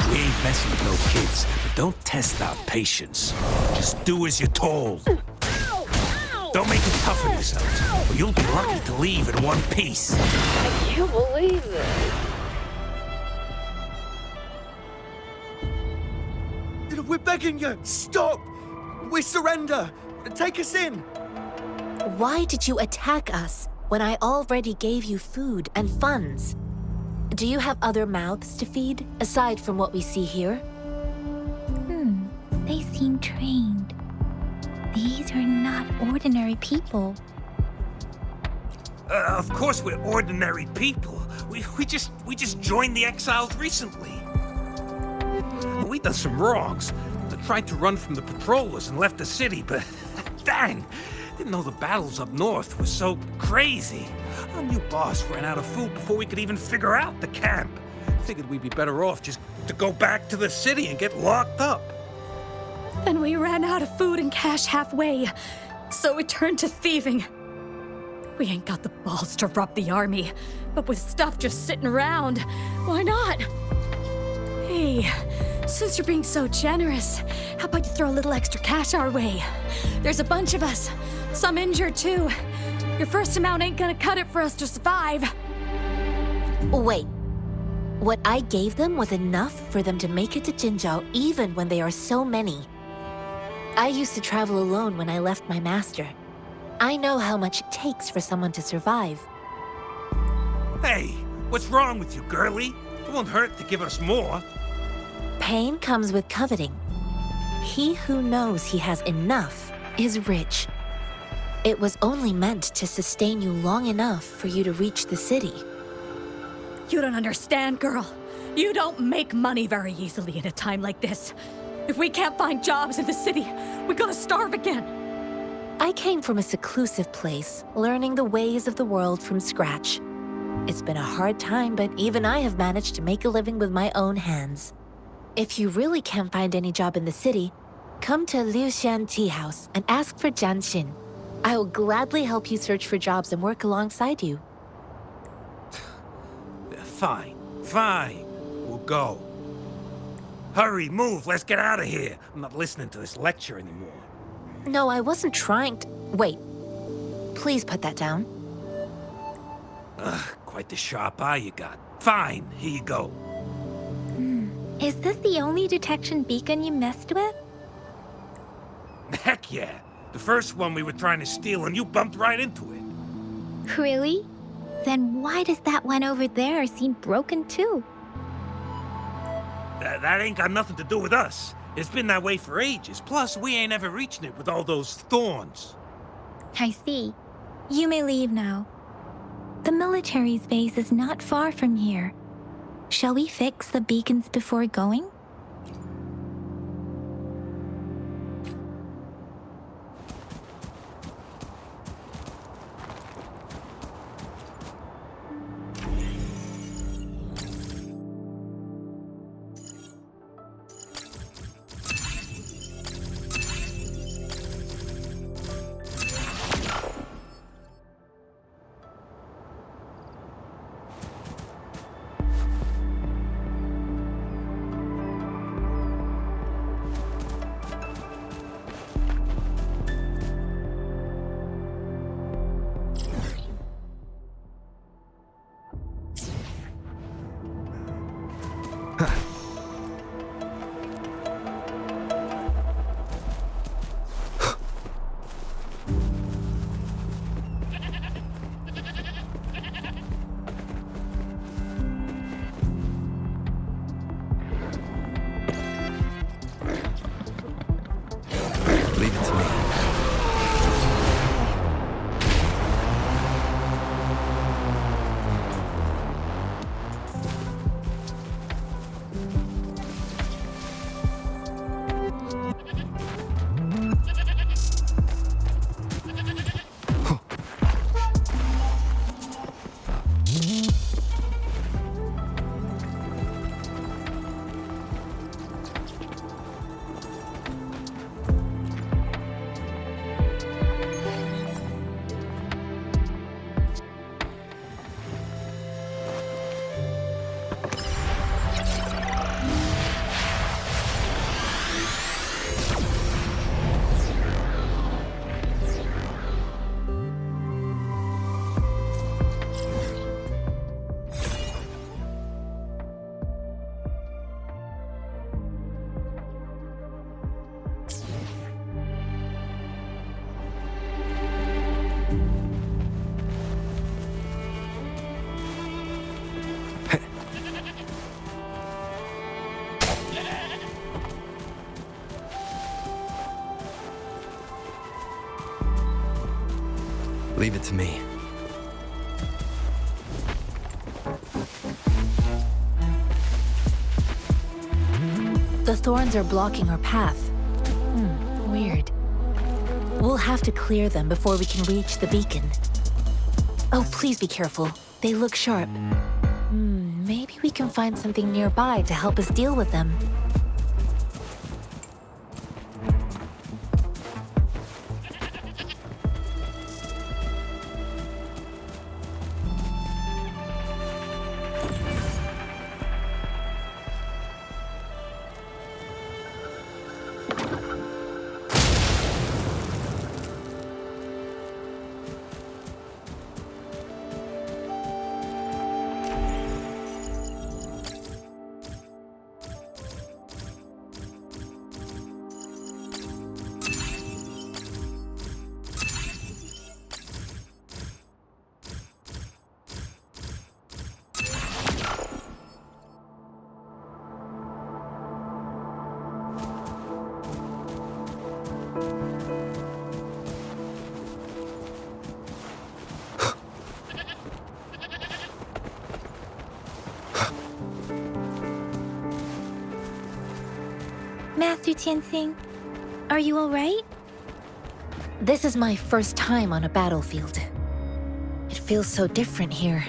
We ain't messing with no kids, but don't test our patience. Just do as you're told. Don't make it tough on yourselves, or you'll be lucky to leave in one piece. I can't believe this. We're begging you, stop! We surrender! Take us in! Why did you attack us when I already gave you food and funds? Do you have other mouths to feed, aside from what we see here? They seem trained. These are not ordinary people. Of course we're ordinary people. We just joined the exiles recently. We done some wrongs. They tried to run from the patrollers and left the city, but dang, didn't know the battles up north were so crazy. Our new boss ran out of food before we could even figure out the camp. Figured we'd be better off just to go back to the city and get locked up. Then we ran out of food and cash halfway, so we turned to thieving. We ain't got the balls to rob the army, but with stuff just sitting around, why not? Hey, since you're being so generous, how about you throw a little extra cash our way? There's a bunch of us, some injured too. Your first amount ain't gonna cut it for us to survive. Wait. What I gave them was enough for them to make it to Jinzhou even when they are so many. I used to travel alone when I left my master. I know how much it takes for someone to survive. Hey, what's wrong with you, girlie? It won't hurt to give us more. Pain comes with coveting. He who knows he has enough is rich. It was only meant to sustain you long enough for you to reach the city. You don't understand, girl. You don't make money very easily in a time like this. If we can't find jobs in the city, we're gonna starve again. I came from a seclusive place, learning the ways of the world from scratch. It's been a hard time, but even I have managed to make a living with my own hands. If you really can't find any job in the city, come to Liuxian Tea House and ask for Genshin. I will gladly help you search for jobs and work alongside you. Fine. We'll go. Hurry, move, let's get out of here. I'm not listening to this lecture anymore. No, I wasn't trying to... Wait. Please put that down. Quite the sharp eye you got. Fine, here you go. Is this the only detection beacon you messed with? Heck yeah. The first one we were trying to steal and you bumped right into it. Really? Then why does that one over there seem broken too? That ain't got nothing to do with us. It's been that way for ages. Plus, we ain't ever reaching it with all those thorns. I see. You may leave now. The military's base is not far from here. Shall we fix the beacons before going? Leave it to me. to me. The thorns are blocking our path. Weird. We'll have to clear them before we can reach the beacon. Oh, please be careful. They look sharp. Maybe we can find something nearby to help us deal with them. Master Tianxing, are you all right? This is my first time on a battlefield. It feels so different here.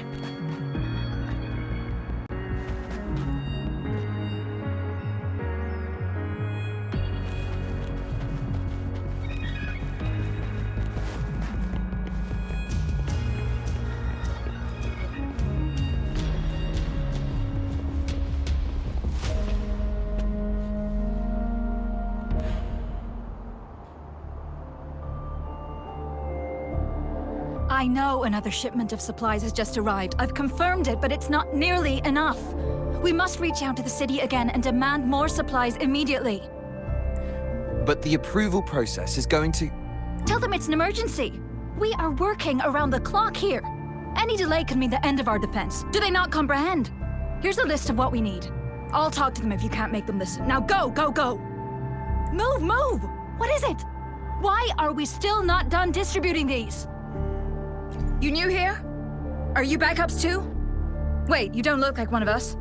I know another shipment of supplies has just arrived. I've confirmed it, but it's not nearly enough. We must reach out to the city again and demand more supplies immediately. But the approval process is going to... Tell them it's an emergency. We are working around the clock here. Any delay could mean the end of our defense. Do they not comprehend? Here's a list of what we need. I'll talk to them if you can't make them listen. Now go, go, go! Move, move! What is it? Why are we still not done distributing these? You new here? Are you backups too? Wait, you don't look like one of us.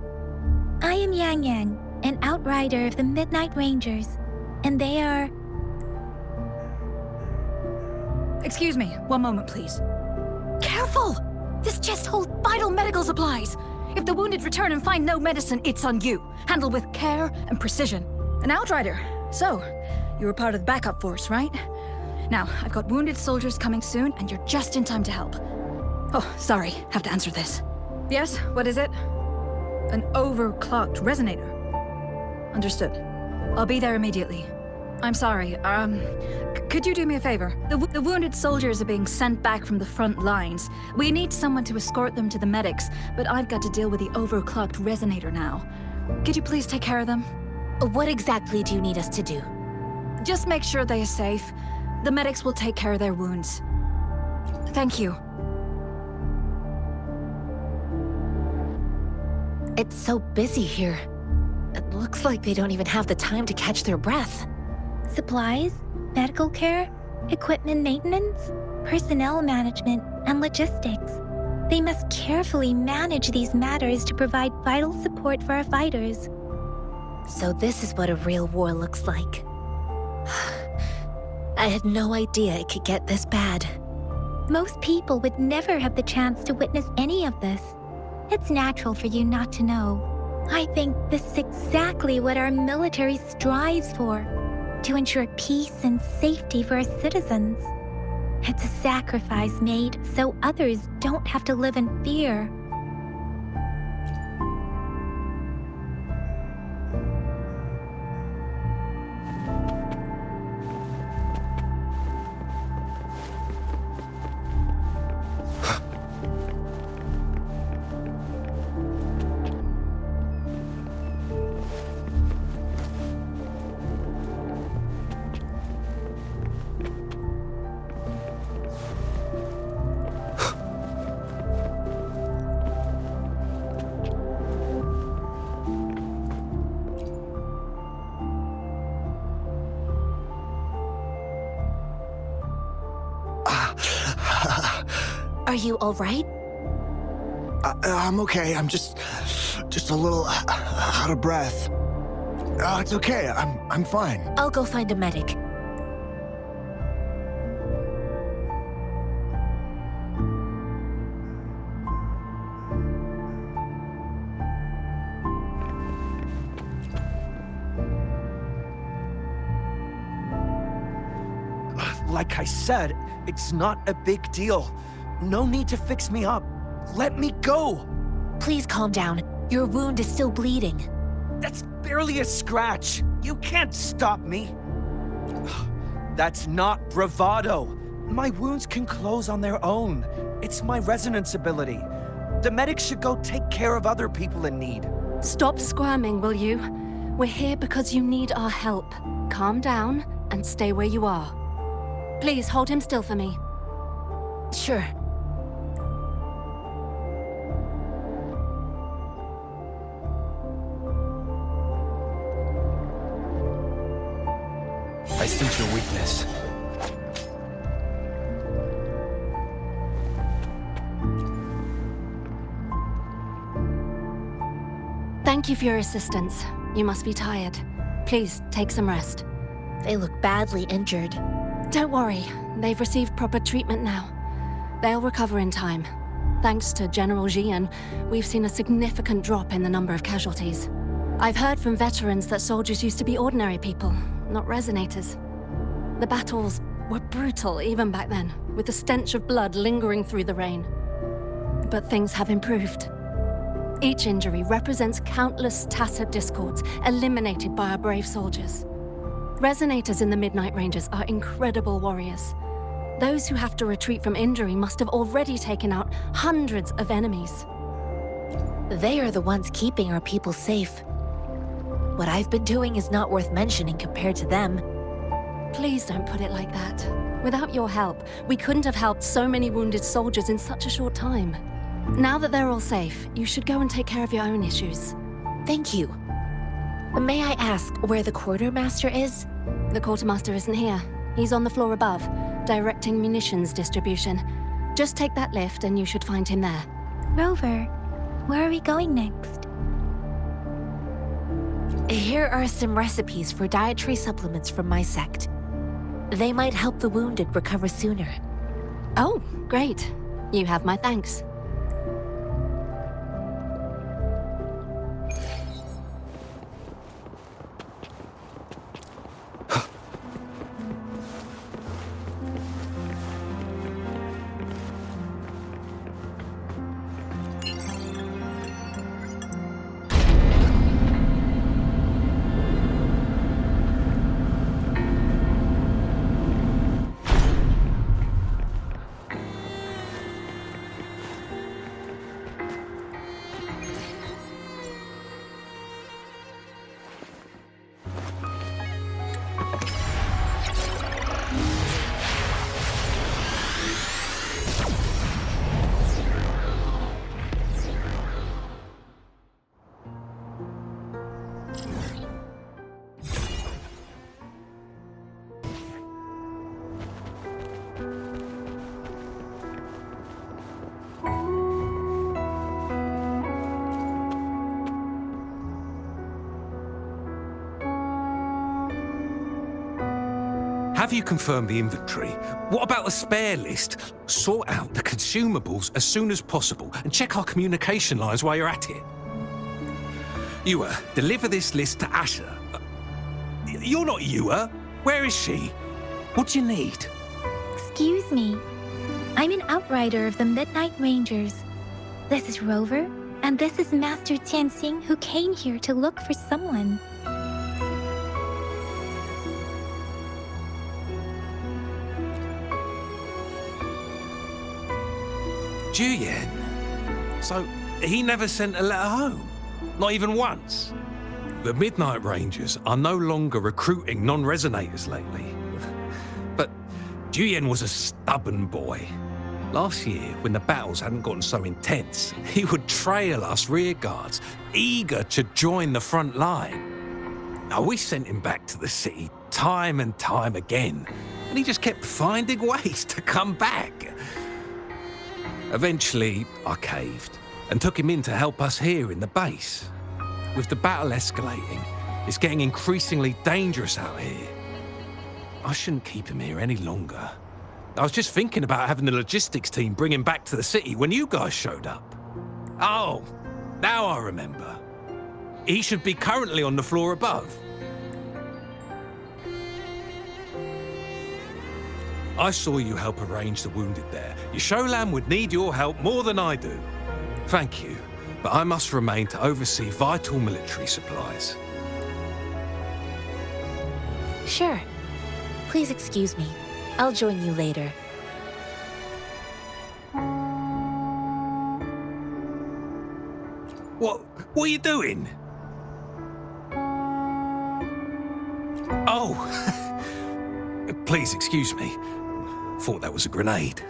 I am Yang Yang, an outrider of the Midnight Rangers, and they are... Excuse me, one moment please. Careful! This chest holds vital medical supplies. If the wounded return and find no medicine, it's on you. Handle with care and precision. An outrider. So, you were part of the backup force, right? Now, I've got wounded soldiers coming soon, and you're just in time to help. Oh, sorry, have to answer this. Yes, what is it? An overclocked resonator. Understood. I'll be there immediately. I'm sorry, could you do me a favor? The wounded soldiers are being sent back from the front lines. We need someone to escort them to the medics, but I've got to deal with the overclocked resonator now. Could you please take care of them? What exactly do you need us to do? Just make sure they are safe. The medics will take care of their wounds. Thank you. It's so busy here. It looks like they don't even have the time to catch their breath. Supplies, medical care, equipment maintenance, personnel management, and logistics. They must carefully manage these matters to provide vital support for our fighters. So this is what a real war looks like. I had no idea it could get this bad. Most people would never have the chance to witness any of this. It's natural for you not to know. I think this is exactly what our military strives for, to ensure peace and safety for our citizens. It's a sacrifice made so others don't have to live in fear. Are you all right? I'm okay. I'm just a little out of breath. It's okay. I'm fine. I'll go find a medic. Like I said, it's not a big deal. No need to fix me up. Let me go! Please calm down. Your wound is still bleeding. That's barely a scratch. You can't stop me. That's not bravado. My wounds can close on their own. It's my resonance ability. The medics should go take care of other people in need. Stop squirming, will you? We're here because you need our help. Calm down and stay where you are. Please hold him still for me. Sure. I sense your weakness. Thank you for your assistance. You must be tired. Please, take some rest. They look badly injured. Don't worry. They've received proper treatment now. They'll recover in time. Thanks to General Jian, we've seen a significant drop in the number of casualties. I've heard from veterans that soldiers used to be ordinary people, not resonators. The battles were brutal even back then, with the stench of blood lingering through the rain. But things have improved. Each injury represents countless tacit discords eliminated by our brave soldiers. Resonators in the Midnight Rangers are incredible warriors. Those who have to retreat from injury must have already taken out hundreds of enemies. They are the ones keeping our people safe. What I've been doing is not worth mentioning compared to them. Please don't put it like that. Without your help, we couldn't have helped so many wounded soldiers in such a short time. Now that they're all safe, you should go and take care of your own issues. Thank you. May I ask where the quartermaster is? The quartermaster isn't here. He's on the floor above, directing munitions distribution. Just take that lift and you should find him there. Rover, where are we going next? Here are some recipes for dietary supplements from my sect. They might help the wounded recover sooner. Oh, great. You have my thanks. Have you confirmed the inventory? What about the spare list? Sort out the consumables as soon as possible and check our communication lines while you're at it. Ewa, deliver this list to Asher. You're not Ewa. Where is she? What do you need? Excuse me. I'm an outrider of the Midnight Rangers. This is Rover, and this is Master Tianxing, who came here to look for someone. Juyen? So, he never sent a letter home? Not even once? The Midnight Rangers are no longer recruiting non-resonators lately. But Juyen was a stubborn boy. Last year, when the battles hadn't gotten so intense, he would trail us rearguards, eager to join the front line. Now, we sent him back to the city time and time again, and he just kept finding ways to come back. Eventually, I caved and took him in to help us here in the base. With the battle escalating, it's getting increasingly dangerous out here. I shouldn't keep him here any longer. I was just thinking about having the logistics team bring him back to the city when you guys showed up. Oh, now I remember. He should be currently on the floor above. I saw you help arrange the wounded there. Yasholam would need your help more than I do. Thank you, but I must remain to oversee vital military supplies. Sure. Please excuse me. I'll join you later. What are you doing? Oh, please excuse me. Thought that was a grenade.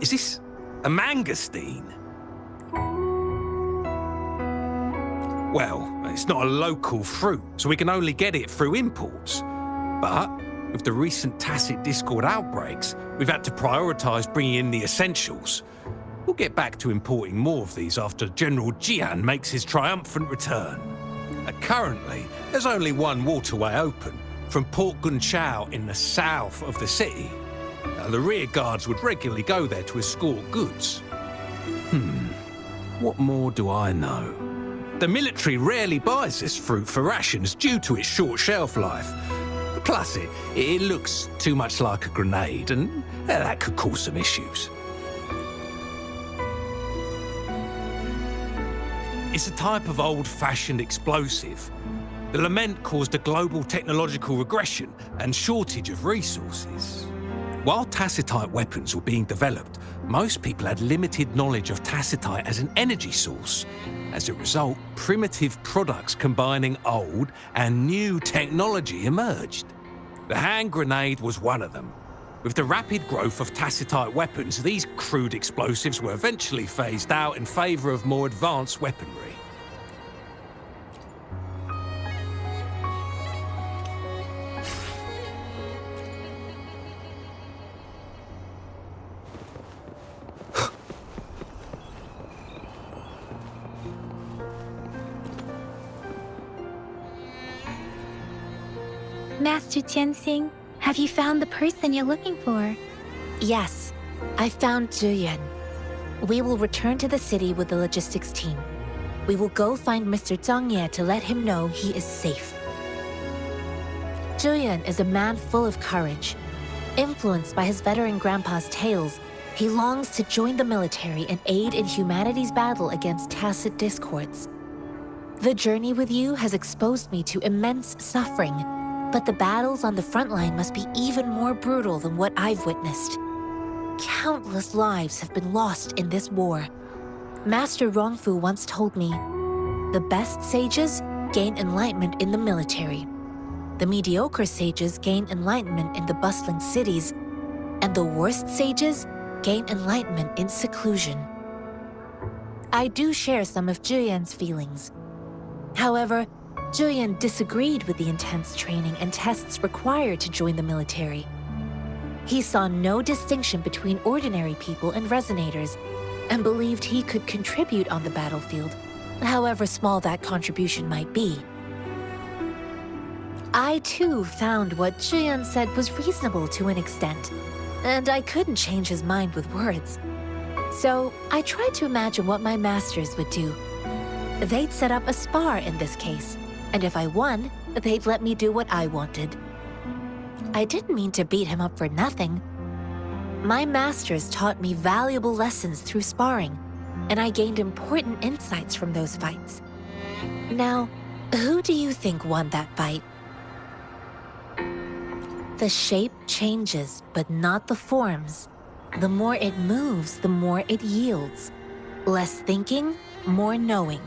Is this a mangosteen? Well, it's not a local fruit, so we can only get it through imports. But with the recent Tacit Discord outbreaks, we've had to prioritise bringing in the essentials. We'll get back to importing more of these after General Jian makes his triumphant return. Currently, there's only one waterway open, from Port Gunchao in the south of the city. The rear guards would regularly go there to escort goods. What more do I know? The military rarely buys this fruit for rations due to its short shelf life. Plus, it looks too much like a grenade, and that could cause some issues. It's a type of old-fashioned explosive. The lament caused a global technological regression and shortage of resources. While tacitite weapons were being developed, most people had limited knowledge of tacitite as an energy source. As a result, primitive products combining old and new technology emerged. The hand grenade was one of them. With the rapid growth of tacitite weapons, these crude explosives were eventually phased out in favour of more advanced weaponry. Master Tianxing, have you found the person you're looking for? Yes, I found Zhuyan. We will return to the city with the logistics team. We will go find Mr. Zhang Ye to let him know he is safe. Zhuyan is a man full of courage. Influenced by his veteran grandpa's tales, he longs to join the military and aid in humanity's battle against tacit discords. The journey with you has exposed me to immense suffering, but the battles on the front line must be even more brutal than what I've witnessed. Countless lives have been lost in this war. Master Rongfu once told me, the best sages gain enlightenment in the military. The mediocre sages gain enlightenment in the bustling cities, and the worst sages gain enlightenment in seclusion. I do share some of Zhuyan's feelings. However, Zhuyan disagreed with the intense training and tests required to join the military. He saw no distinction between ordinary people and resonators, and believed he could contribute on the battlefield, however small that contribution might be. I too found what Zhuyan said was reasonable to an extent, and I couldn't change his mind with words. So I tried to imagine what my masters would do. They'd set up a spar in this case, and if I won, they'd let me do what I wanted. I didn't mean to beat him up for nothing. My masters taught me valuable lessons through sparring, and I gained important insights from those fights. Now, who do you think won that fight? The shape changes, but not the forms. The more it moves, the more it yields. Less thinking, more knowing.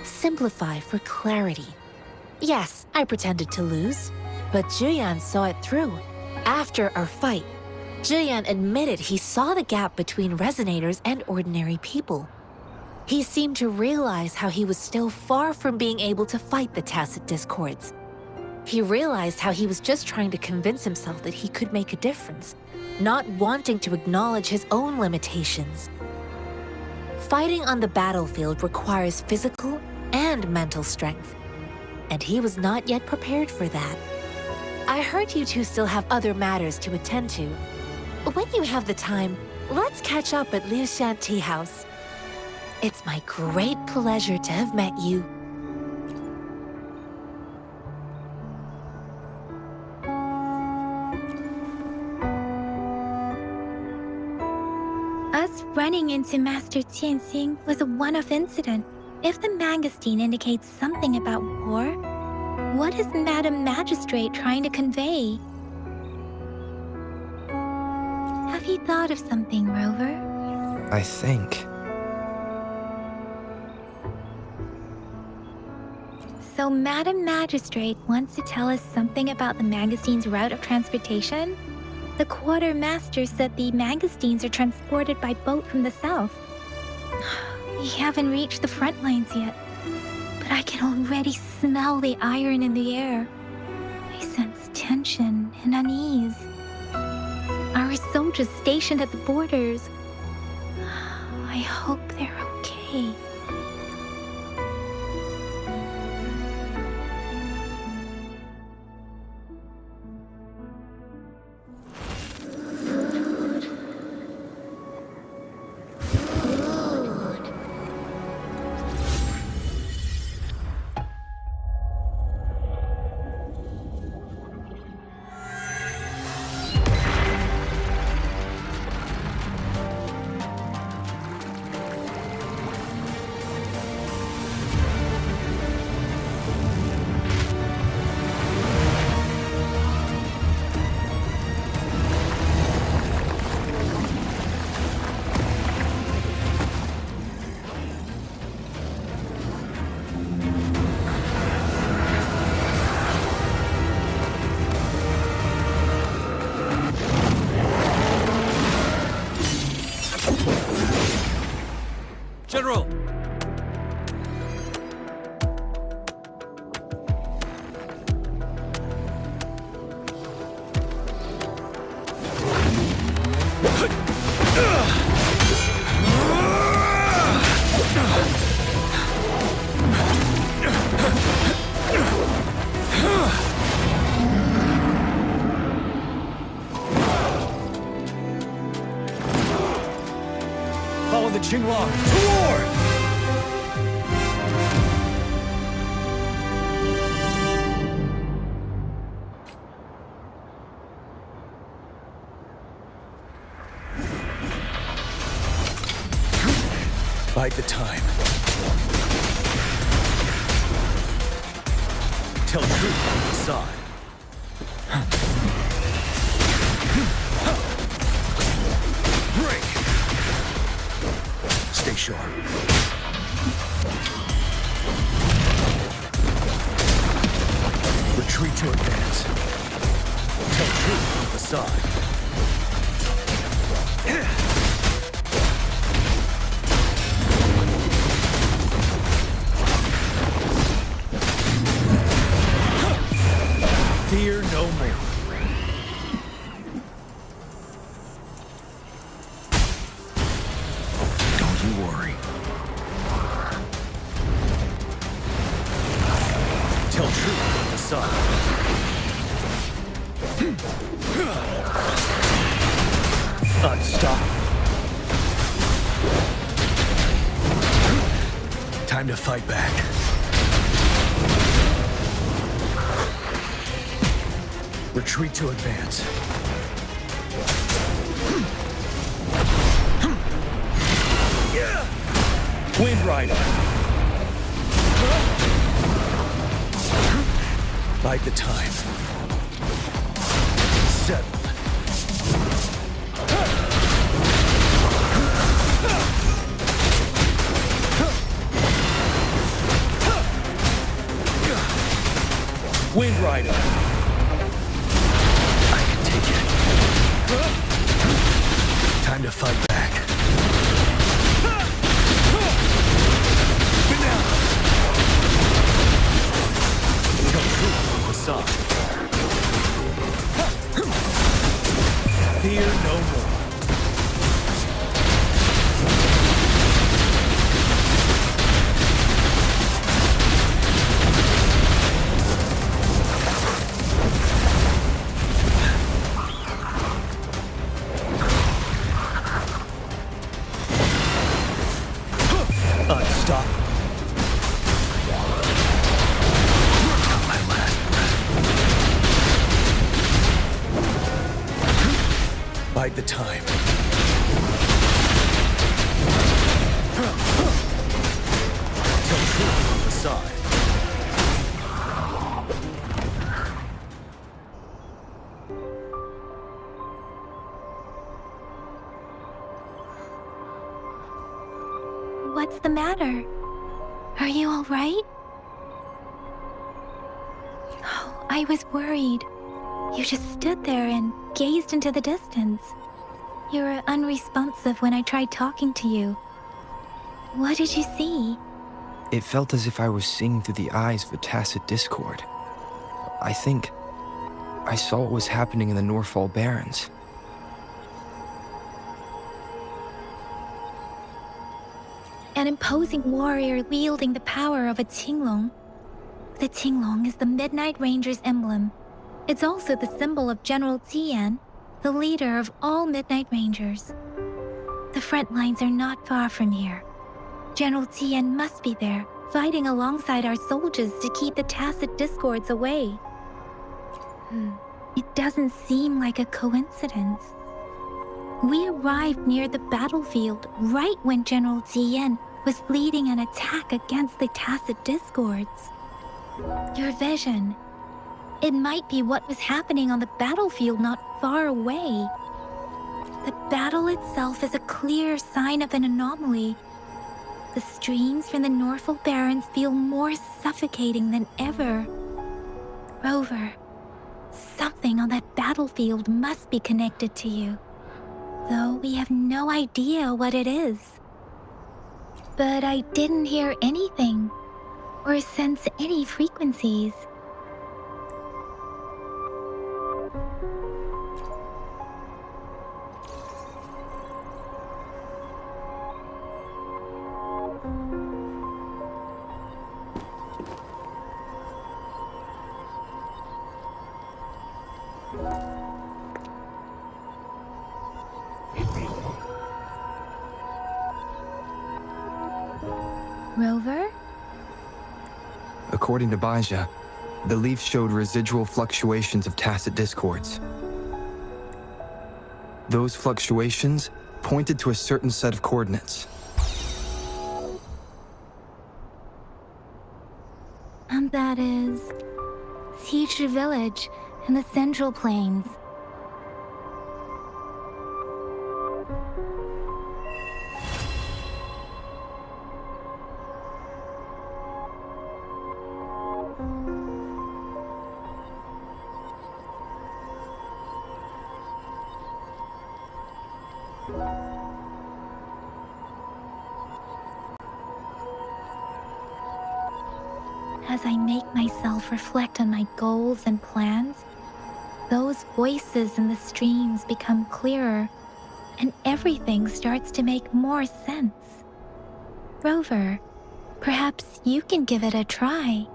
Simplify for clarity. Yes, I pretended to lose, but Zhuyan saw it through. After our fight, Zhuyan admitted he saw the gap between resonators and ordinary people. He seemed to realize how he was still far from being able to fight the tacit discords. He realized how he was just trying to convince himself that he could make a difference, not wanting to acknowledge his own limitations. Fighting on the battlefield requires physical and mental strength, and he was not yet prepared for that. I heard you two still have other matters to attend to. When you have the time, let's catch up at Liu Shan Tea House. It's my great pleasure to have met you. Us running into Master Tianxing was a one-off incident. If the Mangosteen indicates something about war, what is Madam Magistrate trying to convey? Have you thought of something, Rover? I think. So Madam Magistrate wants to tell us something about the Mangosteen's route of transportation? The Quartermaster said the Mangosteens are transported by boat from the south. We haven't reached the front lines yet, but I can already smell the iron in the air. I sense tension and unease. Our soldiers stationed at the borders. I hope they're okay. General! Follow the Qinglong to war! Bide the time. Tell truth on the side. Break! Stay sharp. Retreat to advance. Tell truth on the side. Fear no more. Don't you worry. Tell truth on the side. Unstoppable. Time to fight back. Retreat to advance. Wind Rider. Bide the time. Settled. Wind Rider. Time to fight back. Tell truth on the side. Fear no more. time. Tell truth on the side. What's the matter? Are you all right? Oh, I was worried. You just stood there and gazed into the distance. You were unresponsive when I tried talking to you. What did you see? It felt as if I was seeing through the eyes of a tacit discord. I think I saw what was happening in the Norfall Barrens. An imposing warrior wielding the power of a Tinglong. The Tinglong is the Midnight Ranger's emblem. It's also the symbol of General Tian, the leader of all Midnight Rangers. The front lines are not far from here. General Tian must be there, fighting alongside our soldiers to keep the tacit discords away. It doesn't seem like a coincidence. We arrived near the battlefield right when General Tian was leading an attack against the tacit discords. Your vision. It might be what was happening on the battlefield not far away. The battle itself is a clear sign of an anomaly. The streams from the Norfall Barrens feel more suffocating than ever. Rover, something on that battlefield must be connected to you, though we have no idea what it is. But I didn't hear anything or sense any frequencies. Rover? According to Baija, the leaf showed residual fluctuations of tacit discords. Those fluctuations pointed to a certain set of coordinates. And that is Teacher Village in the Central Plains. As I make myself reflect on my goals and plans, those voices in the streams become clearer, and everything starts to make more sense. Rover, perhaps you can give it a try.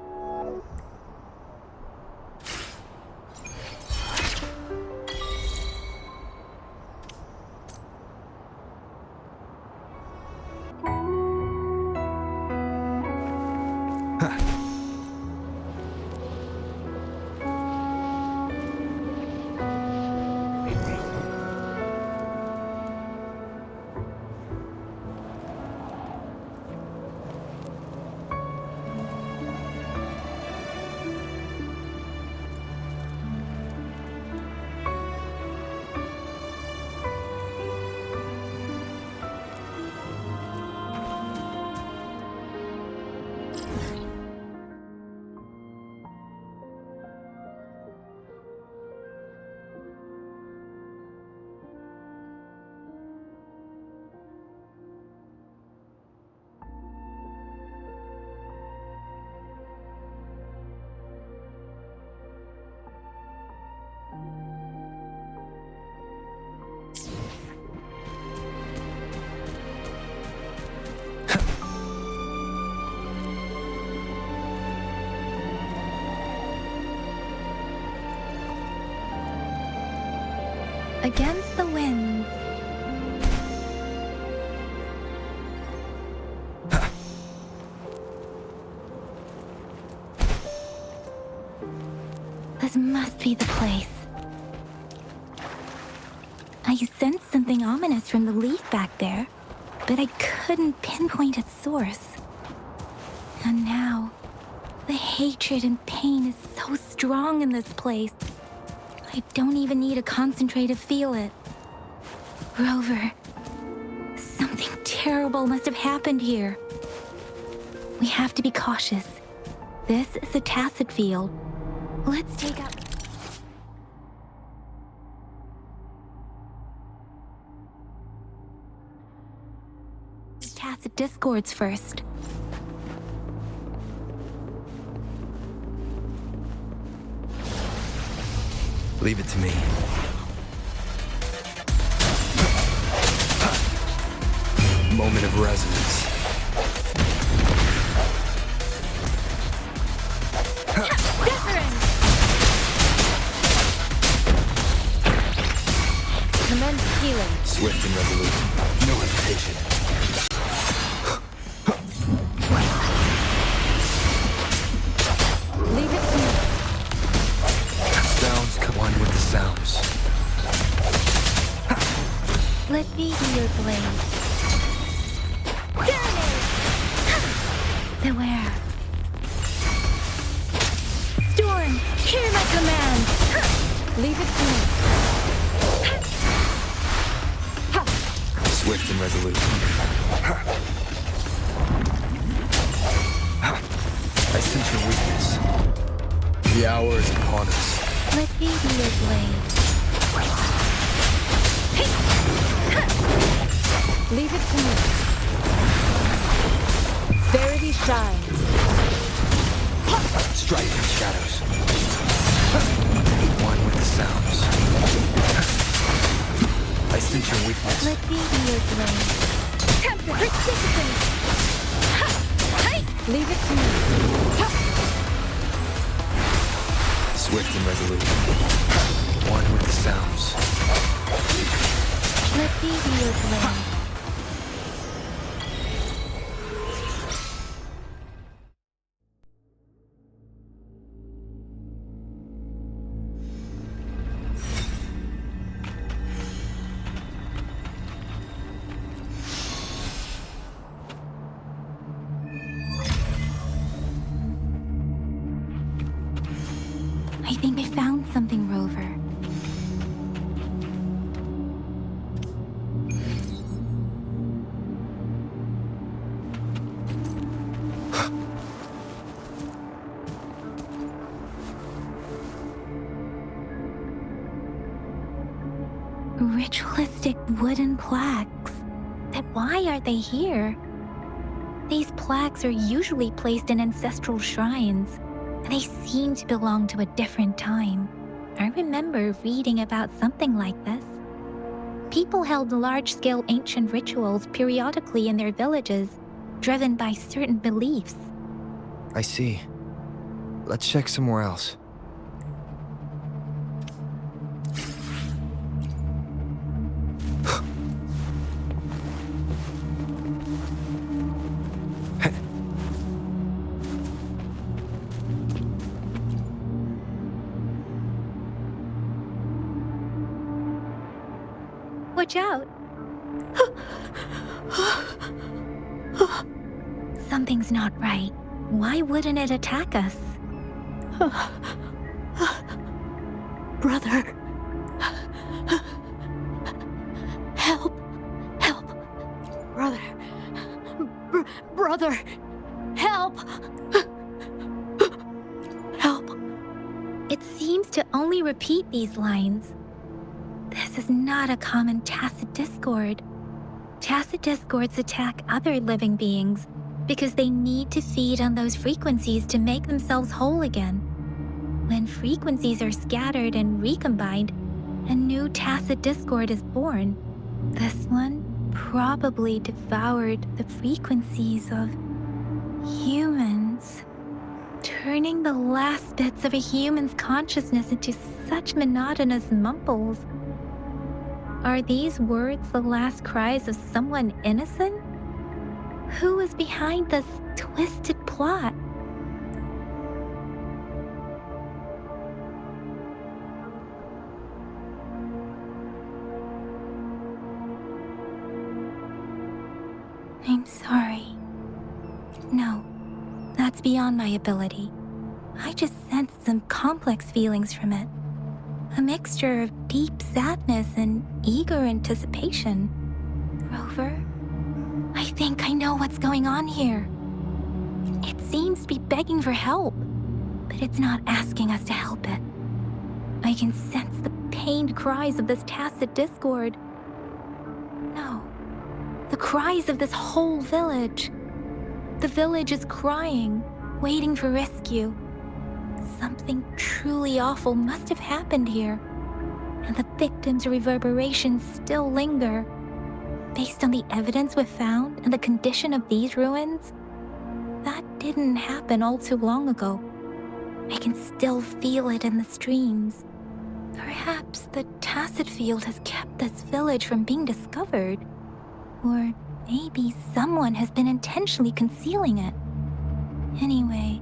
Against the winds. This must be the place. I sensed something ominous from the leaf back there, but I couldn't pinpoint its source. And now, the hatred and pain is so strong in this place. I don't even need a concentrate to feel it. Rover, something terrible must have happened here. We have to be cautious. This is a tacit field. Let's take out... tacit discords first. Leave it to me. Moment of resonance. Commence healing. Swift and resolute. No hesitation. Leave it to me. Sounds come on with the sounds. Let me be your blade. Beware. Storm, hear my command. Leave it to me. Swift and resolute. I sense your weakness. The hour is upon us. Let me be your blade. Leave it to me. Verity shines. Strike in shadows. One with the sounds. I sense your weakness. Let me be your blade. Temper dissipate. Leave it to me. Swift and resolute. One with the sounds. Let me be your blade. I think I found something, Rover. Ritualistic wooden plaques. Then why are they here? These plaques are usually placed in ancestral shrines. They seem to belong to a different time. I remember reading about something like this. People held large-scale ancient rituals periodically in their villages, driven by certain beliefs. I see. Let's check somewhere else. Watch out! Something's not right. Why wouldn't it attack us? Brother. Help. Help. Brother. Brother. Help. Help. It seems to only repeat these lines. This is not a common tacit discord. Tacit discords attack other living beings because they need to feed on those frequencies to make themselves whole again. When frequencies are scattered and recombined, a new tacit discord is born. This one probably devoured the frequencies of humans, turning the last bits of a human's consciousness into such monotonous mumbles. Are these words the last cries of someone innocent? Who is behind this twisted plot? That's beyond my ability. I just sensed some complex feelings from it. A mixture of deep sadness and eager anticipation. Rover, I think I know what's going on here. It seems to be begging for help, but it's not asking us to help it. I can sense the pained cries of this tacit discord. No, the cries of this whole village. The village is crying, waiting for rescue. Something truly awful must have happened here, and the victims' reverberations still linger. Based on the evidence we've found and the condition of these ruins, that didn't happen all too long ago. I can still feel it in the streams. Perhaps the tacit field has kept this village from being discovered. Or maybe someone has been intentionally concealing it. Anyway,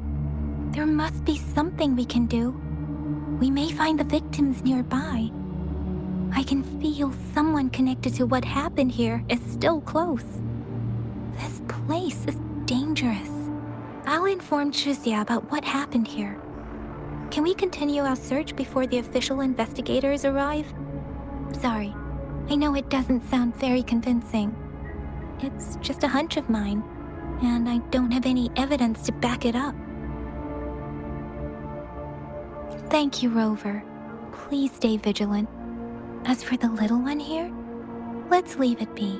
there must be something we can do. We may find the victims nearby. I can feel someone connected to what happened here is still close. This place is dangerous. I'll inform Chuzia about what happened here. Can we continue our search before the official investigators arrive? Sorry, I know it doesn't sound very convincing. It's just a hunch of mine, and I don't have any evidence to back it up. Thank you, Rover. Please stay vigilant. As for the little one here, let's leave it be.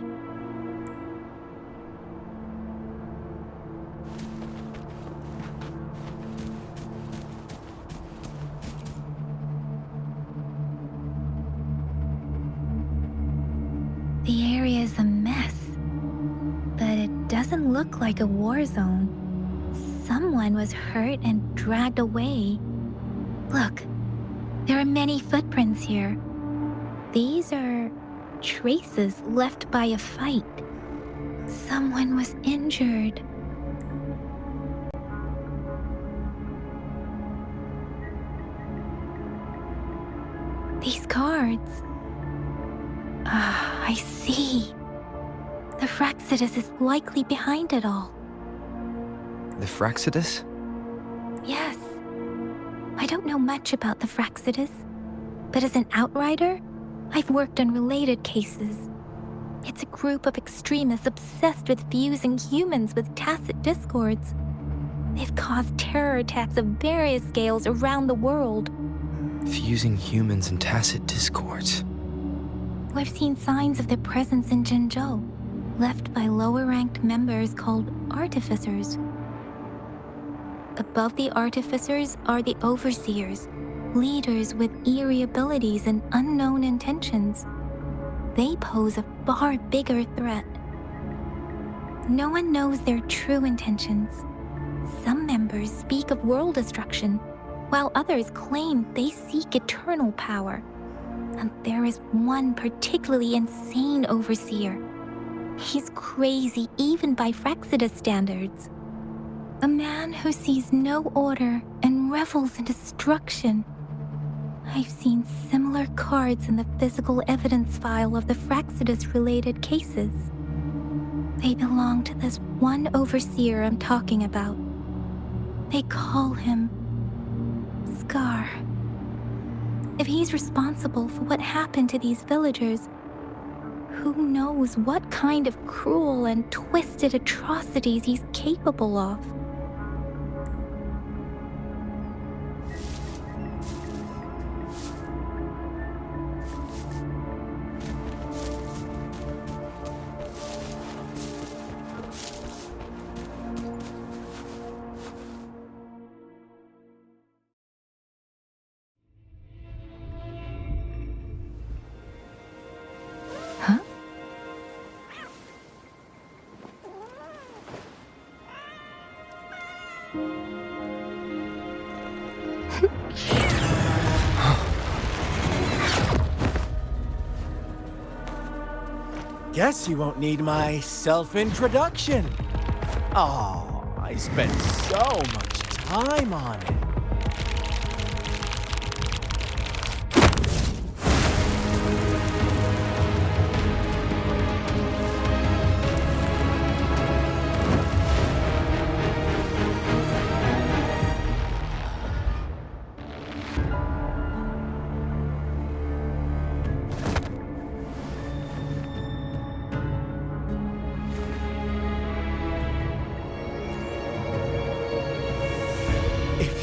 The area is a mess, but it doesn't look like a war zone. Someone was hurt and dragged away. Look, there are many footprints here. These are traces left by a fight. Someone was injured. These cards. I see. The Fraxidus is likely behind it all. The Fraxidus? Yes. I don't know much about the Fraxidus, but as an outrider, I've worked on related cases. It's a group of extremists obsessed with fusing humans with tacit discords. They've caused terror attacks of various scales around the world. Fusing humans and tacit discords. We've seen signs of their presence in Jinzhou, left by lower-ranked members called artificers. Above the artificers are the overseers, leaders with eerie abilities and unknown intentions. They pose a far bigger threat. No one knows their true intentions. Some members speak of world destruction, while others claim they seek eternal power. And there is one particularly insane overseer. He's crazy even by Fraxidus standards. A man who sees no order and revels in destruction. I've seen similar cards in the physical evidence file of the Fraxidus-related cases. They belong to this one overseer I'm talking about. They call him Scar. If he's responsible for what happened to these villagers, who knows what kind of cruel and twisted atrocities he's capable of? Guess you won't need my self-introduction. Oh, I spent so much time on it.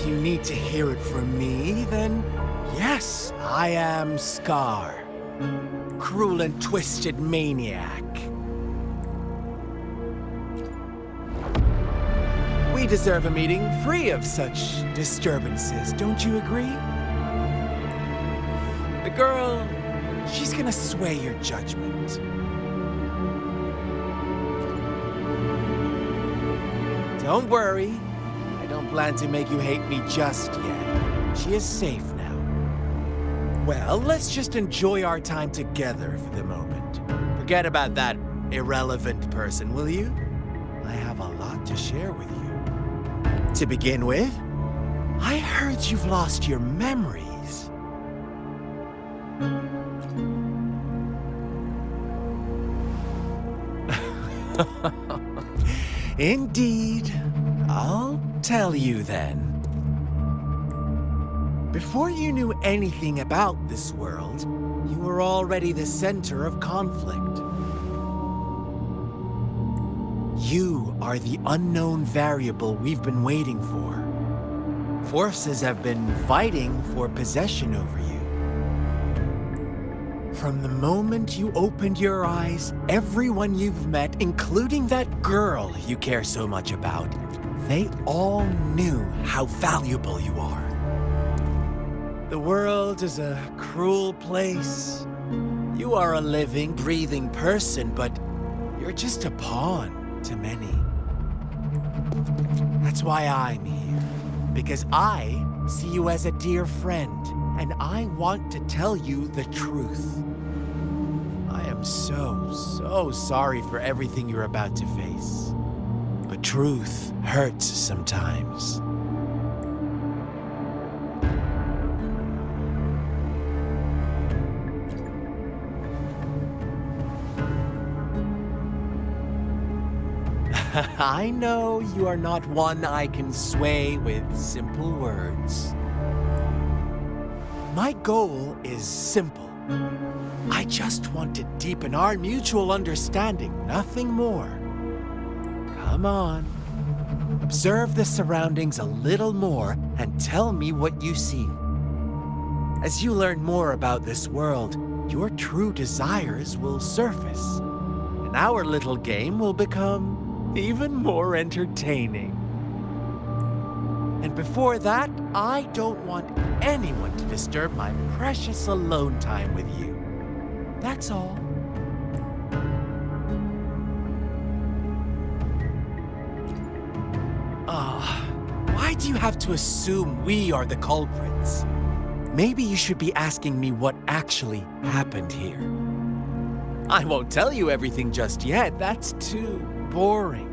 you need to hear it from me, then yes, I am Scar. Cruel and twisted maniac. We deserve a meeting free of such disturbances, don't you agree? The girl, she's gonna sway your judgment. Don't worry, I don't plan to make you hate me just yet. She is safe now. Well, let's just enjoy our time together for the moment. Forget about that irrelevant person, will you? I have a lot to share with you. To begin with, I heard you've lost your memories. Indeed. I'll tell you then. Before you knew anything about this world, you were already the center of conflict. You are the unknown variable we've been waiting for. Forces have been fighting for possession over you. From the moment you opened your eyes, everyone you've met, including that girl you care so much about, they all knew how valuable you are. The world is a cruel place. You are a living, breathing person, but you're just a pawn to many. That's why I'm here, because I see you as a dear friend, and I want to tell you the truth. I am so sorry for everything you're about to face, but truth hurts sometimes. I know you are not one I can sway with simple words. My goal is simple. I just want to deepen our mutual understanding, nothing more. Come on. Observe the surroundings a little more and tell me what you see. As you learn more about this world, your true desires will surface, and our little game will become even more entertaining. And before that, I don't want anyone to disturb my precious alone time with you. That's all. Why do you have to assume we are the culprits? Maybe you should be asking me what actually happened here. I won't tell you everything just yet, that's too boring.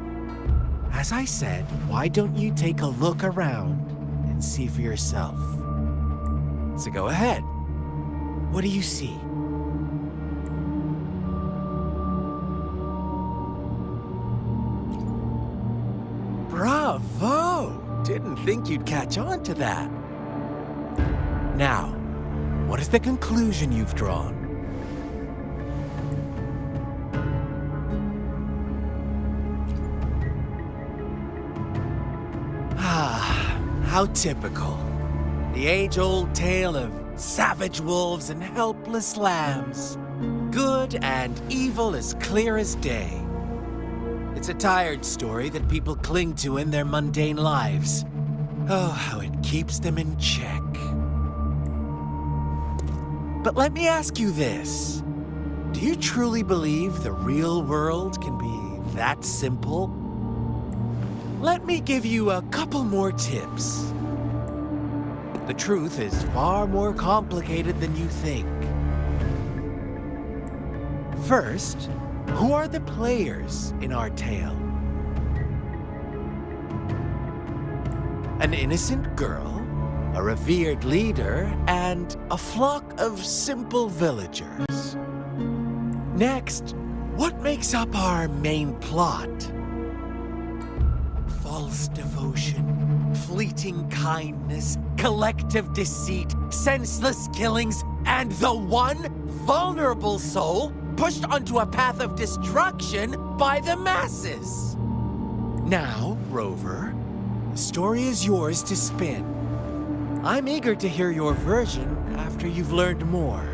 As I said, why don't you take a look around and see for yourself? So go ahead. What do you see? Bravo! Didn't think you'd catch on to that. Now, what is the conclusion you've drawn? How typical. The age-old tale of savage wolves and helpless lambs. Good and evil as clear as day. It's a tired story that people cling to in their mundane lives. Oh, how it keeps them in check. But let me ask you this. Do you truly believe the real world can be that simple? Let me give you a couple more tips. The truth is far more complicated than you think. First, who are the players in our tale? An innocent girl, a revered leader, and a flock of simple villagers. Next, what makes up our main plot? False devotion, fleeting kindness, collective deceit, senseless killings, and the one vulnerable soul pushed onto a path of destruction by the masses. Now, Rover, The story is yours to spin. I'm eager to hear your version after you've learned more.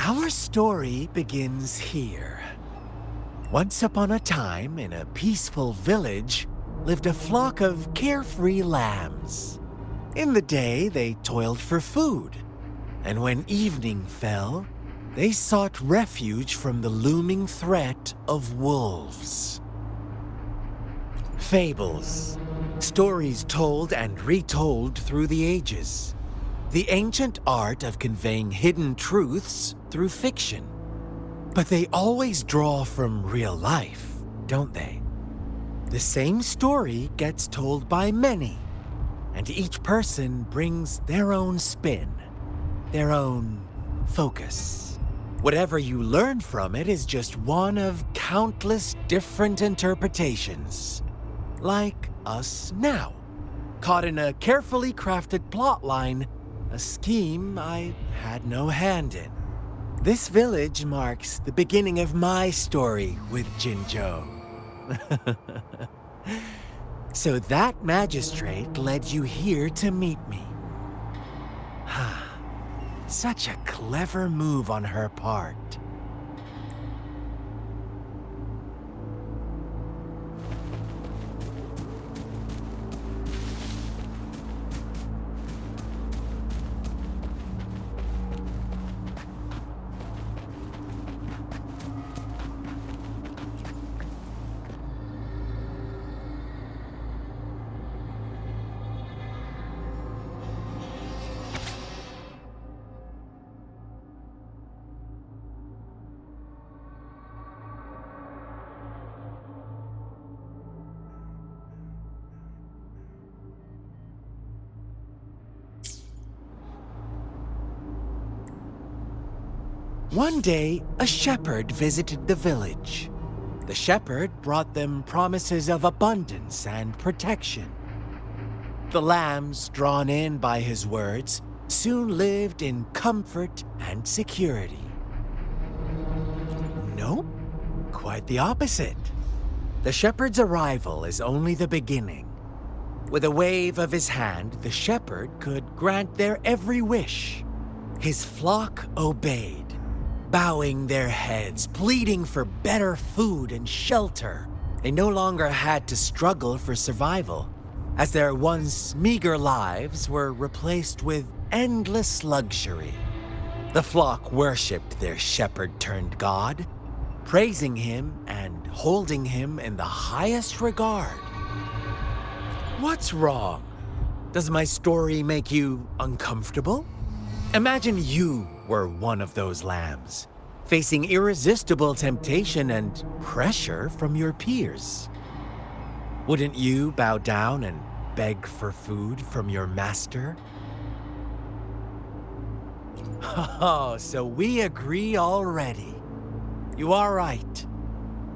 Our story begins here. Once upon a time, in a peaceful village, lived a flock of carefree lambs. In the day, they toiled for food, and when evening fell, they sought refuge from the looming threat of wolves. Fables, stories told and retold through the ages. The ancient art of conveying hidden truths through fiction. But they always draw from real life, don't they? The same story gets told by many, and each person brings their own spin, their own focus. Whatever you learn from it is just one of countless different interpretations. Like us now, caught in a carefully crafted plotline, a scheme I had no hand in. This village marks the beginning of my story with Jinzhou. So that magistrate led you here to meet me. Such a clever move on her part. One day, a shepherd visited the village. The shepherd brought them promises of abundance and protection. The lambs, drawn in by his words, soon lived in comfort and security. No, quite the opposite. The shepherd's arrival is only the beginning. With a wave of his hand, the shepherd could grant their every wish. His flock obeyed, bowing their heads, pleading for better food and shelter. They no longer had to struggle for survival, as their once meager lives were replaced with endless luxury. The flock worshipped their shepherd-turned-god, praising him and holding him in the highest regard. What's wrong? Does my story make you uncomfortable? Imagine you were one of those lambs, facing irresistible temptation and pressure from your peers. Wouldn't you bow down and beg for food from your master? Oh, so we agree already. You are right.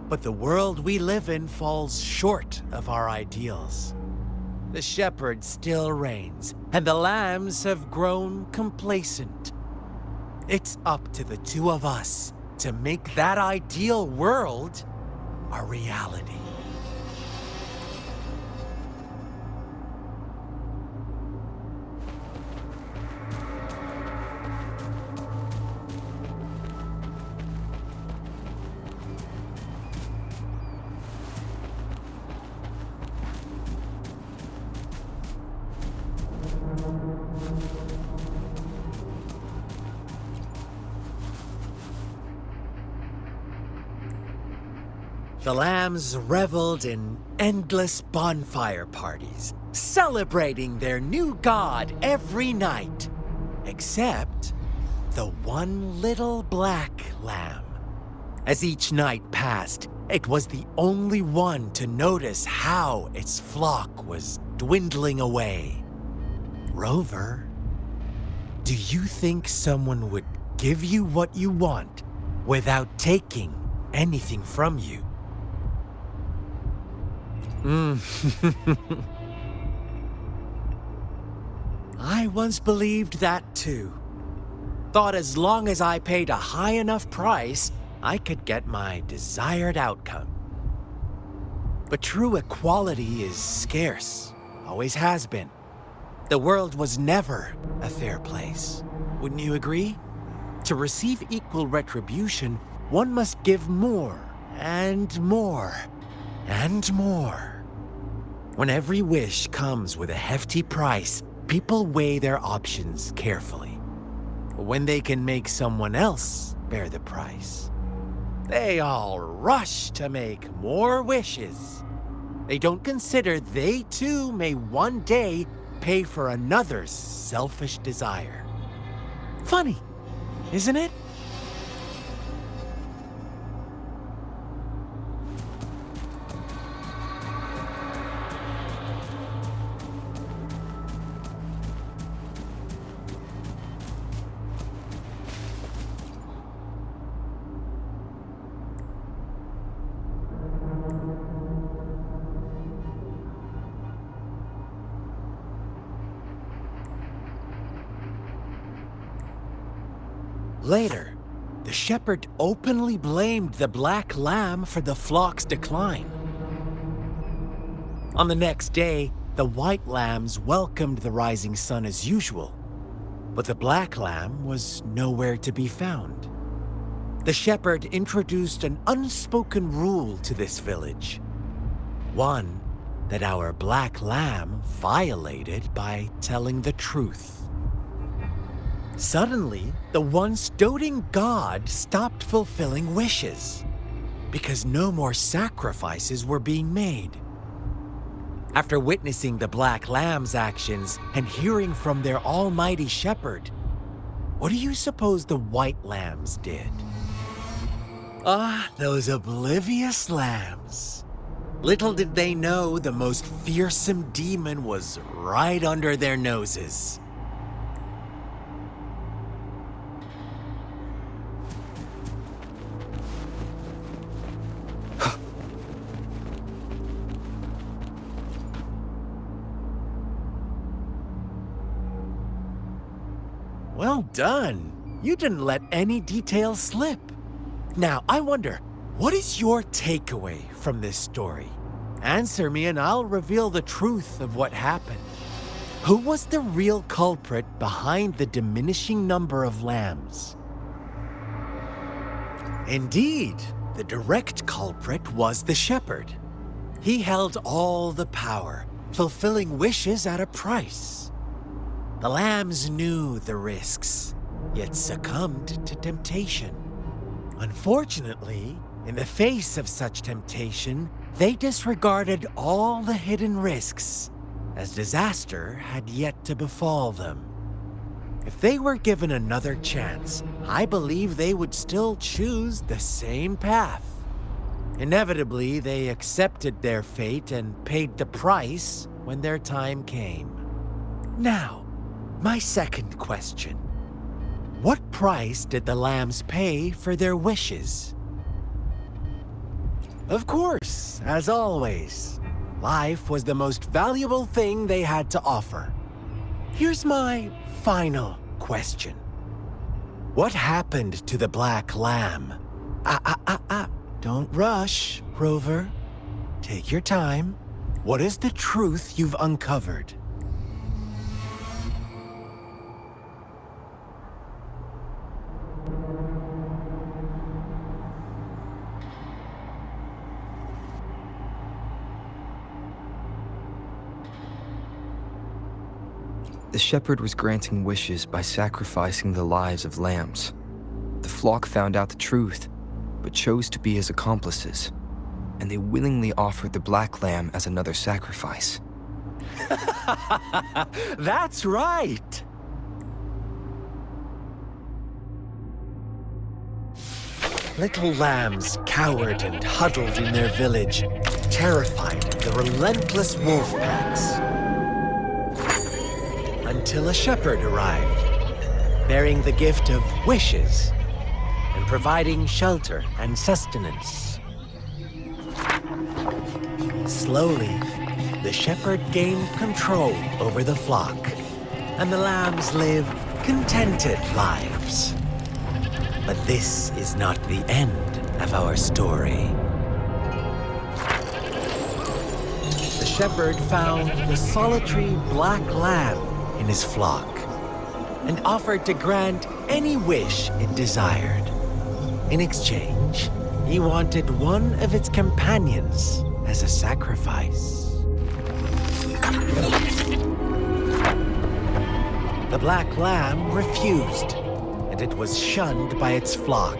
But the world we live in falls short of our ideals. The shepherd still reigns, and the lambs have grown complacent. It's up to the two of us to make that ideal world a reality. The lambs reveled in endless bonfire parties, celebrating their new god every night. Except the one little black lamb. As each night passed, it was the only one to notice how its flock was dwindling away. Rover, do you think someone would give you what you want without taking anything from you? I once believed that too. Thought as long as I paid a high enough price, I could get my desired outcome. But true equality is scarce, always has been. The world was never a fair place. Wouldn't you agree? To receive equal retribution, one must give more and more and more. When every wish comes with a hefty price, people weigh their options carefully. When they can make someone else bear the price, they all rush to make more wishes. They don't consider they too may one day pay for another's selfish desire. Funny, isn't it? Later, the shepherd openly blamed the black lamb for the flock's decline. On the next day, the white lambs welcomed the rising sun as usual, but the black lamb was nowhere to be found. The shepherd introduced an unspoken rule to this village, one that our black lamb violated by telling the truth. Suddenly, the once doting god stopped fulfilling wishes because no more sacrifices were being made. After witnessing the black lamb's actions and hearing from their almighty shepherd, what do you suppose the white lambs did? Ah, those oblivious lambs. Little did they know the most fearsome demon was right under their noses. Well done. You didn't let any details slip. Now, I wonder, what is your takeaway from this story? Answer me and I'll reveal the truth of what happened. Who was the real culprit behind the diminishing number of lambs? Indeed, the direct culprit was the shepherd. He held all the power, fulfilling wishes at a price. The lambs knew the risks, yet succumbed to temptation. Unfortunately, in the face of such temptation, they disregarded all the hidden risks, as disaster had yet to befall them. If they were given another chance, I believe they would still choose the same path. Inevitably, they accepted their fate and paid the price when their time came. Now, my second question. What price did the lambs pay for their wishes? Of course, as always, life was the most valuable thing they had to offer. Here's my final question. What happened to the black lamb? Don't rush, Rover. Take your time. What is the truth you've uncovered? The shepherd was granting wishes by sacrificing the lives of lambs. The flock found out the truth, but chose to be his accomplices. and they willingly offered the black lamb as another sacrifice. That's right! Little lambs cowered and huddled in their village, terrified of the relentless wolf packs. Until a shepherd arrived, bearing the gift of wishes and providing shelter and sustenance. Slowly, the shepherd gained control over the flock, and the lambs lived contented lives. But this is not the end of our story. The shepherd found the solitary black lamb in his flock and offered to grant any wish it desired. In exchange, he wanted one of its companions as a sacrifice. The black lamb refused, and it was shunned by its flock,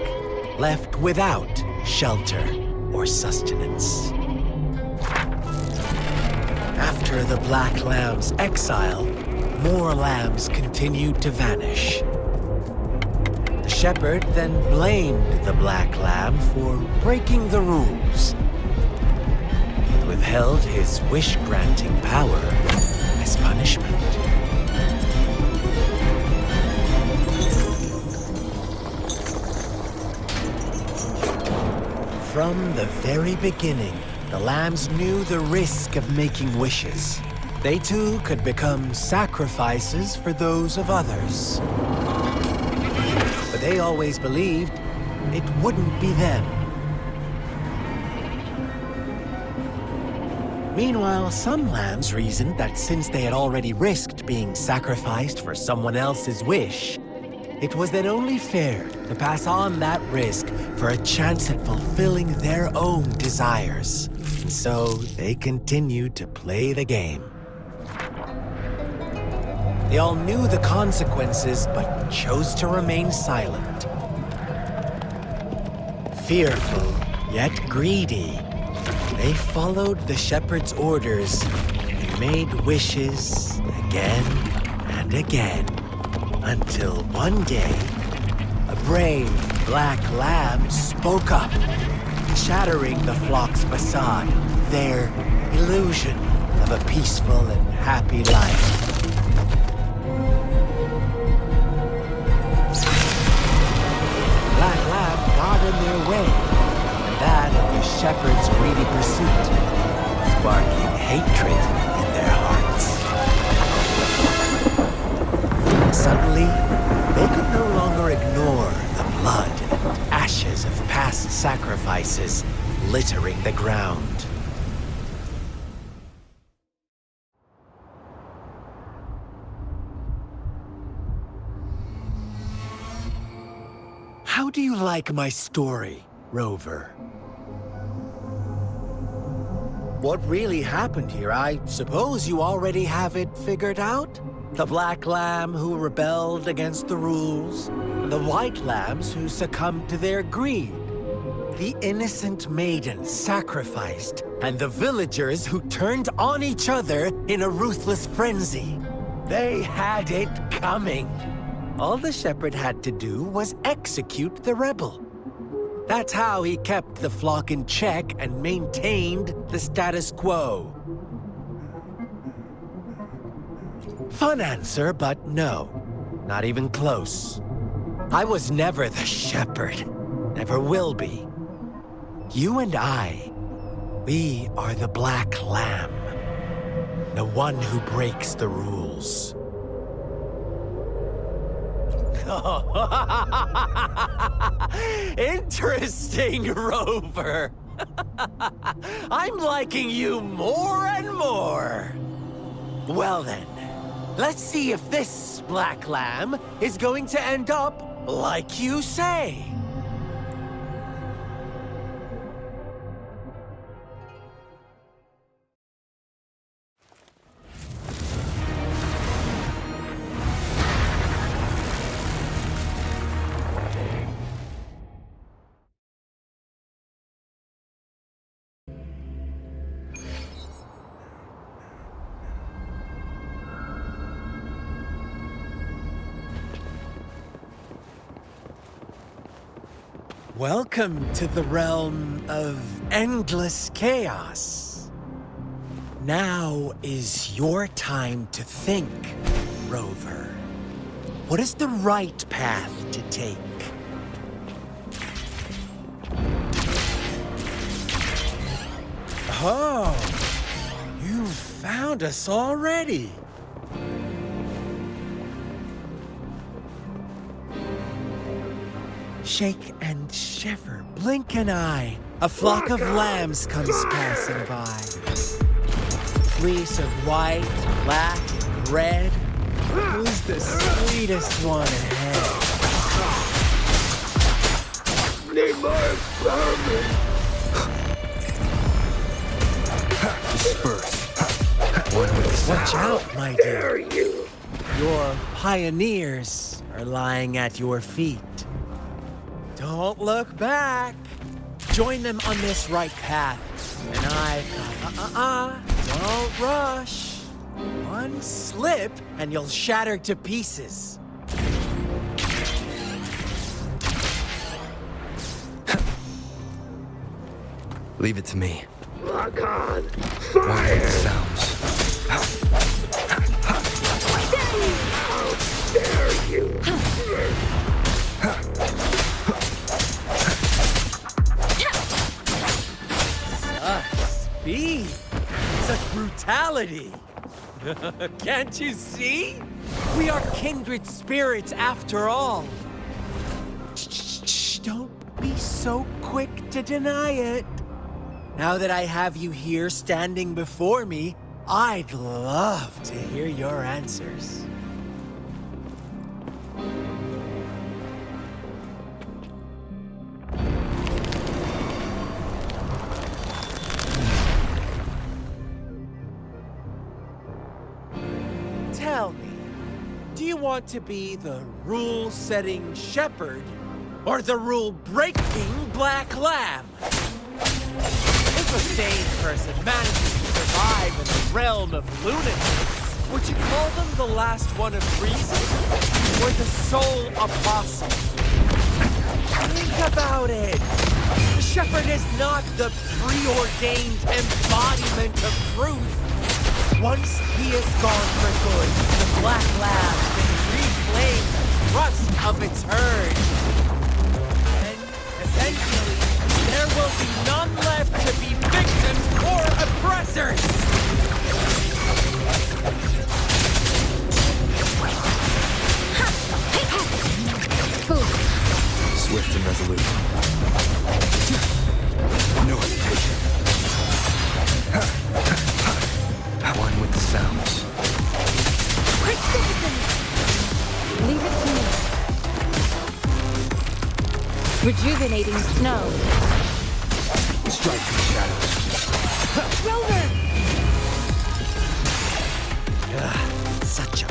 left without shelter or sustenance. After the black lamb's exile, more lambs continued to vanish. The shepherd then blamed the black lamb for breaking the rules, and withheld his wish-granting power as punishment. From the very beginning, the lambs knew the risk of making wishes. They too could become sacrifices for those of others. But they always believed it wouldn't be them. Meanwhile, some lambs reasoned that since they had already risked being sacrificed for someone else's wish, it was then only fair to pass on that risk for a chance at fulfilling their own desires. And so they continued to play the game. They all knew the consequences, but chose to remain silent. Fearful, yet greedy, they followed the shepherd's orders and made wishes again and again. Until one day, a brave black lamb spoke up, shattering the flock's facade, their illusion of a peaceful and happy life. Black lamb got in their way, and that of the shepherd's greedy pursuit, sparking hatred in their hearts. Suddenly, they could no longer ignore the blood and ashes of past sacrifices littering the ground. How do you like my story, Rover? What really happened here? I suppose you already have it figured out? The black lamb who rebelled against the rules, the white lambs who succumbed to their greed, the innocent maiden sacrificed, and the villagers who turned on each other in a ruthless frenzy. They had it coming. All the shepherd had to do was execute the rebel. That's how he kept the flock in check and maintained the status quo. Fun answer, but no. Not even close. I was never the shepherd. Never will be. You and I, we are the black lamb. The one who breaks the rules. Interesting, Rover. I'm liking you more and more. Well then, let's see if this black lamb is going to end up like you say. Welcome to the realm of endless chaos. Now is your time to think, Rover. What is the right path to take? Oh, you found us already. Shake and shiver, blink an eye. A flock of lambs comes passing by. Fleece of white, black, and red. Who's the sweetest one ahead? Need more experiments. Disperse. One with the sound. Watch out, my dear. Your pioneers are lying at your feet. Don't look back. Join them on this right path. And I've got don't rush. One slip and you'll shatter to pieces. Leave it to me. Lock on. One with the sounds. How dare you? Speed. Such brutality. Can't you see? We are kindred spirits after all. Shh, don't be so quick to deny it. Now that I have you here standing before me, I'd love to hear your answers. Tell me, do you want to be the rule-setting shepherd or the rule-breaking black lamb? If a sane person manages to survive in the realm of lunatics, would you call them the last one of reason or the sole apostle? Think about it. The shepherd is not the preordained embodiment of truth. Once he is gone for good, the black lamb can reclaim the trust of its herd. And eventually, there will be none left to be victims or oppressors. Swift and resolute. No hesitation. One with the sounds. Quick citizens! Leave it to me. Rejuvenating snow. Strike from the shadows. Rover! Such a...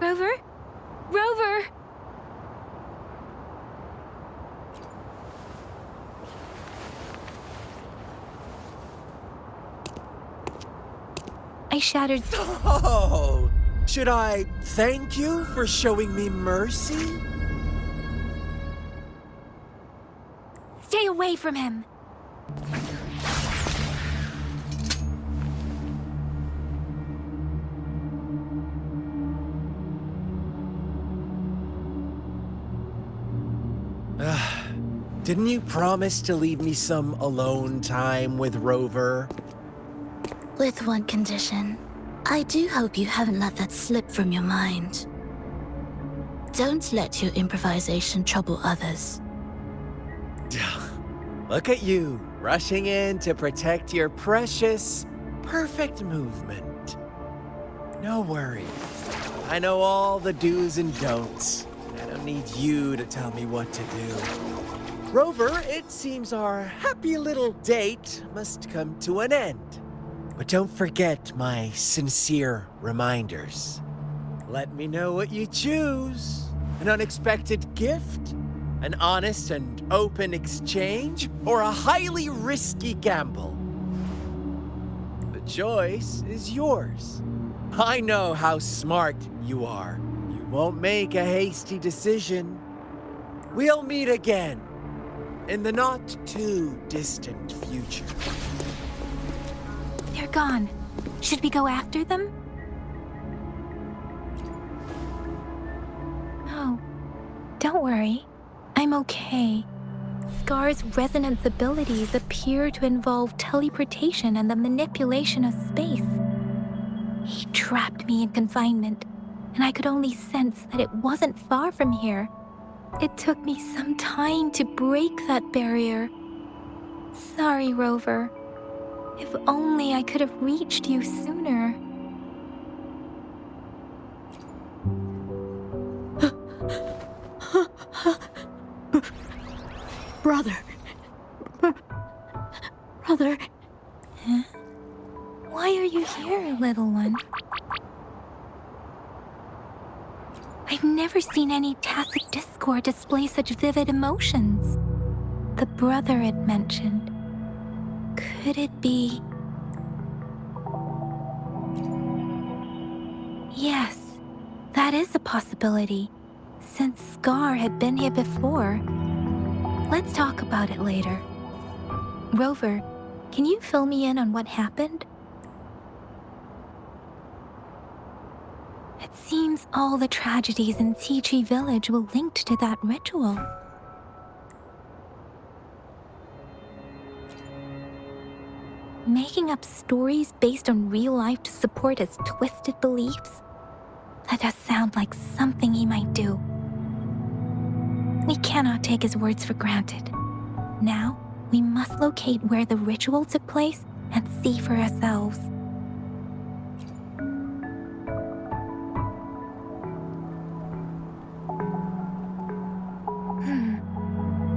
Rover? Rover! I shattered... Oh! Should I thank you for showing me mercy? Stay away from him! Didn't you promise to leave me some alone time with Rover? With one condition. I do hope you haven't let that slip from your mind. Don't let your improvisation trouble others. Look at you, rushing in to protect your precious, perfect movement. No worries. I know all the do's and don'ts. I don't need you to tell me what to do. Rover, it seems our happy little date must come to an end. But don't forget my sincere reminders. Let me know what you choose. An unexpected gift? An honest and open exchange? Or a highly risky gamble? choice is yours. I know how smart you are. You won't make a hasty decision. We'll meet again in the not-too-distant future. They're gone. Should we go after them? No. Don't worry. I'm okay. Scar's resonance abilities appear to involve teleportation and the manipulation of space. He trapped me in confinement, and I could only sense that it wasn't far from here. It took me some time to break that barrier. Sorry, Rover. If only I could have reached you sooner. Brother. Brother. Huh? Why are you here, little one? I've never seen any tacit discord display such vivid emotions. The brother it mentioned. Could it be... Yes, that is a possibility, since Scar had been here before. Let's talk about it later. Rover, can you fill me in on what happened? It seems all the tragedies in Tea Village were linked to that ritual. Making up stories based on real life to support his twisted beliefs? That does sound like something he might do. We cannot take his words for granted. Now, we must locate where the ritual took place and see for ourselves.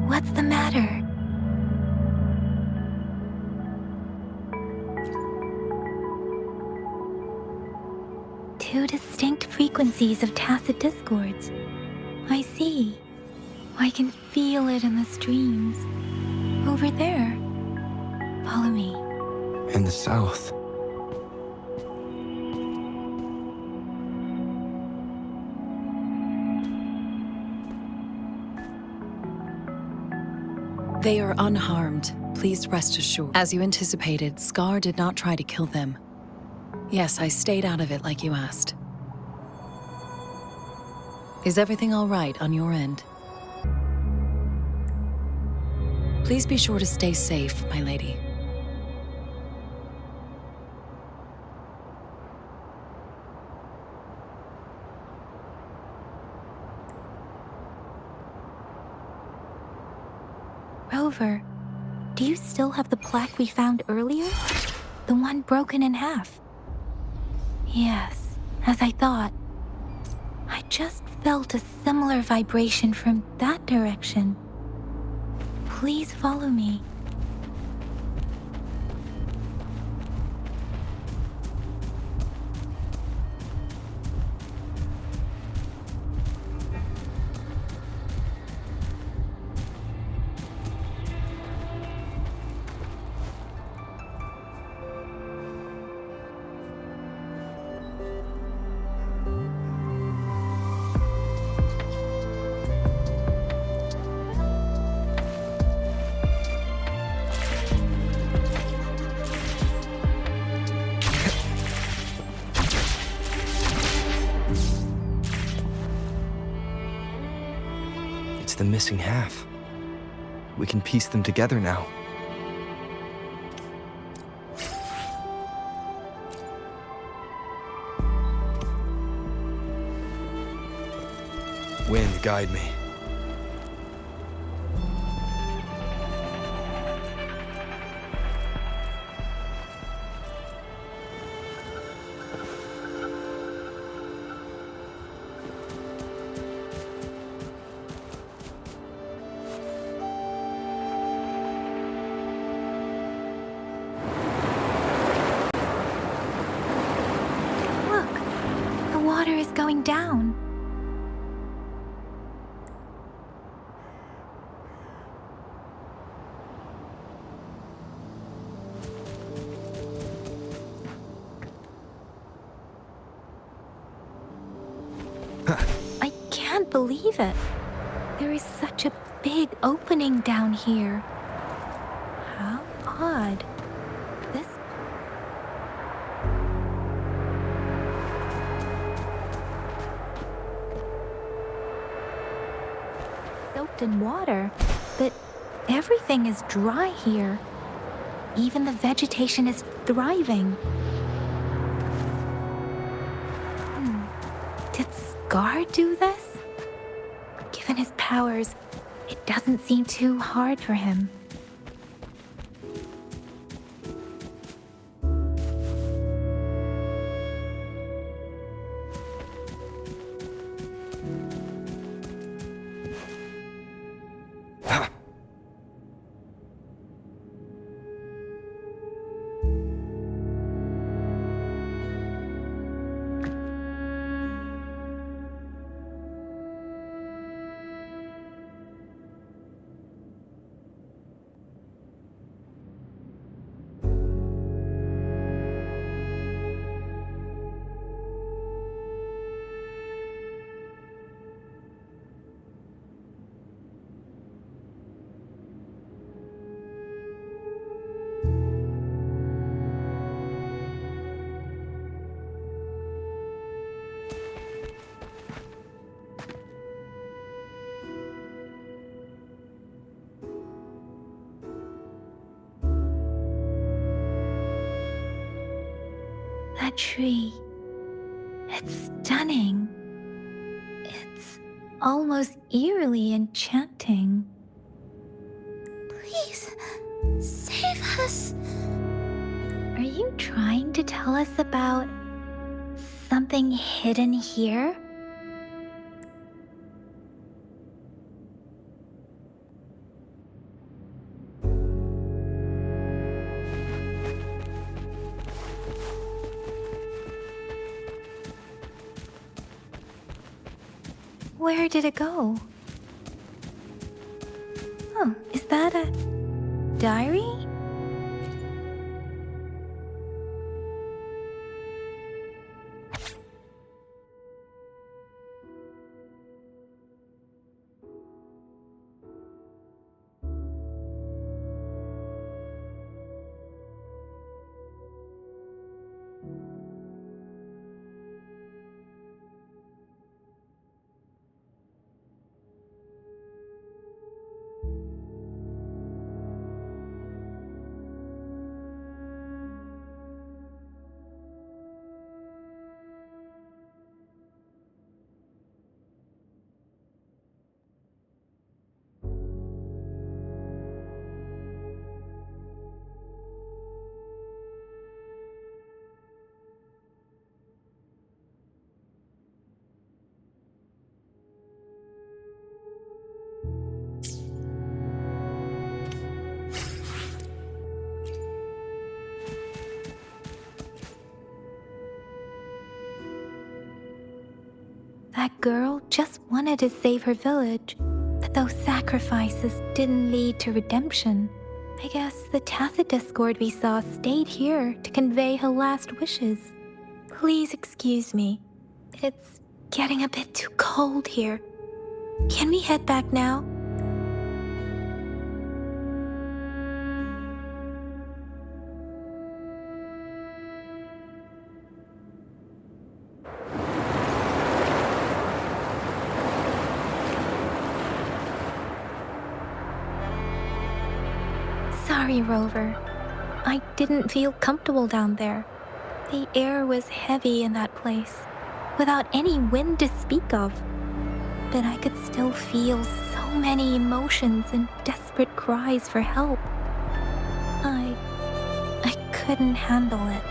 What's the matter? Two distinct frequencies of tacit discords. I see. I can feel it in the streams. Over there. Follow me. In the south. They are unharmed. Please rest assured. As you anticipated, Scar did not try to kill them. Yes, I stayed out of it like you asked. Is everything all right on your end? Please be sure to stay safe, my lady. Rover, do you still have the plaque we found earlier? The one broken in half? Yes, as I thought. I just felt a similar vibration from that direction. Please follow me. The missing half. We can piece them together now. Wind, guide me. Going down. believe it. There is such a big opening down here. How odd. This... soaked in water, but everything is dry here. Even the vegetation is thriving. Did Scar do this? Given his powers, it doesn't seem too hard for him. That tree. It's stunning. It's almost eerily enchanting. Please, save us. Are you trying to tell us about something hidden here? Where did it go? Oh, is that a diary? That girl just wanted to save her village, but those sacrifices didn't lead to redemption. I guess the tacit discord we saw stayed here to convey her last wishes. Please excuse me. It's getting a bit too cold here. Can we head back now? Sorry, Rover. I didn't feel comfortable down there. The air was heavy in that place, without any wind to speak of. But I could still feel so many emotions and desperate cries for help. I couldn't handle it.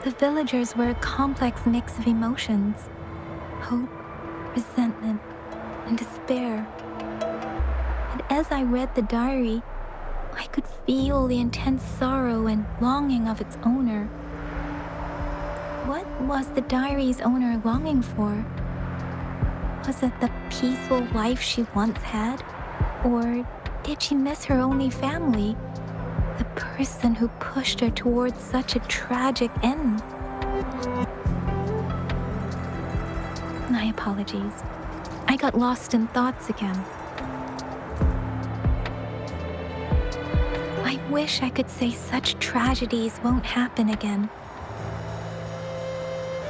The villagers were a complex mix of emotions: hope, resentment, and despair. And as I read the diary, I could feel the intense sorrow and longing of its owner. What was the diary's owner longing for? Was it the peaceful life she once had? Or did she miss her only family? The person who pushed her towards such a tragic end? My apologies. I got lost in thoughts again. I wish I could say such tragedies won't happen again.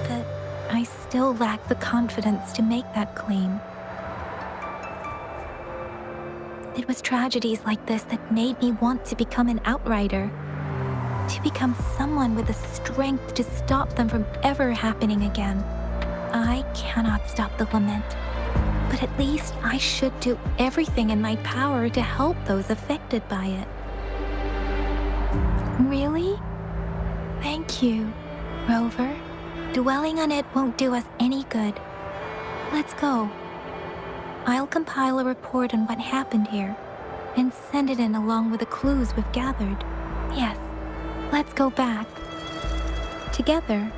But I still lack the confidence to make that claim. It was tragedies like this that made me want to become an outrider. To become someone with the strength to stop them from ever happening again. I cannot stop the lament, but at least I should do everything in my power to help those affected by it. Really? Thank you, Rover. Dwelling on it won't do us any good. Let's go. I'll compile a report on what happened here and send it in along with the clues we've gathered. Yes, let's go back. Together.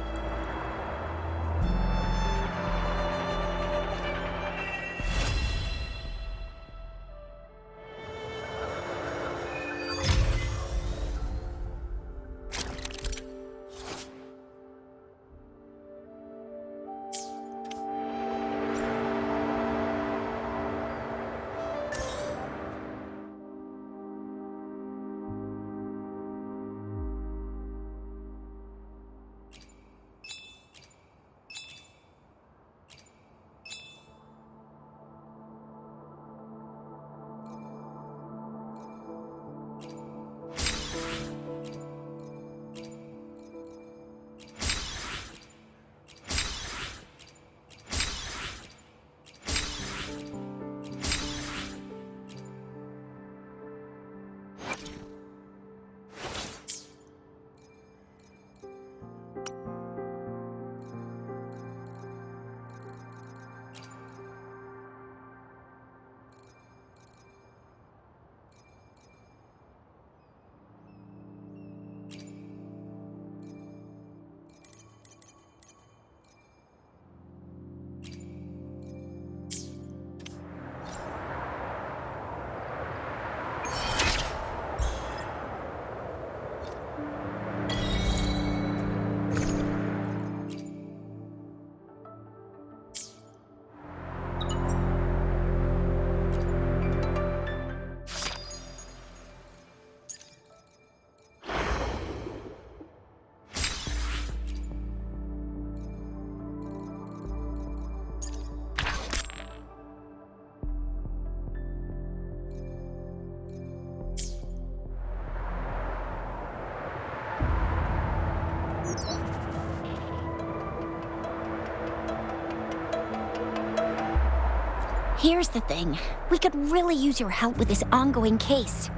Here's the thing. We could really use your help with this ongoing case.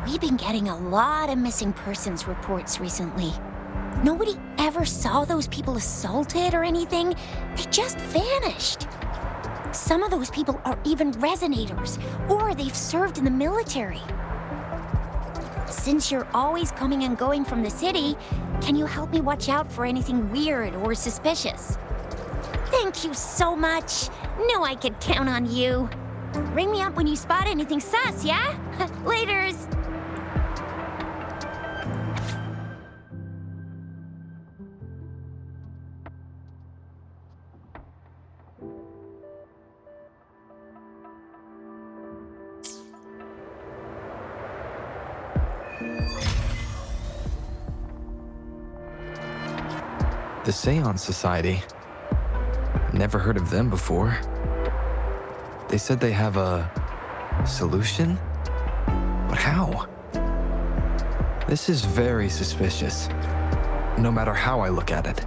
We've been getting a lot of missing persons reports recently. Nobody ever saw those people assaulted or anything. They just vanished. Some of those people are even resonators, or they've served in the military. Since you're always coming and going from the city, can you help me watch out for anything weird or suspicious? Thank you so much. Knew I could count on you. Ring me up when you spot anything sus, yeah? Laters. The Seance Society. Never heard of them before. They said they have a solution? But how? This is very suspicious, no matter how I look at it.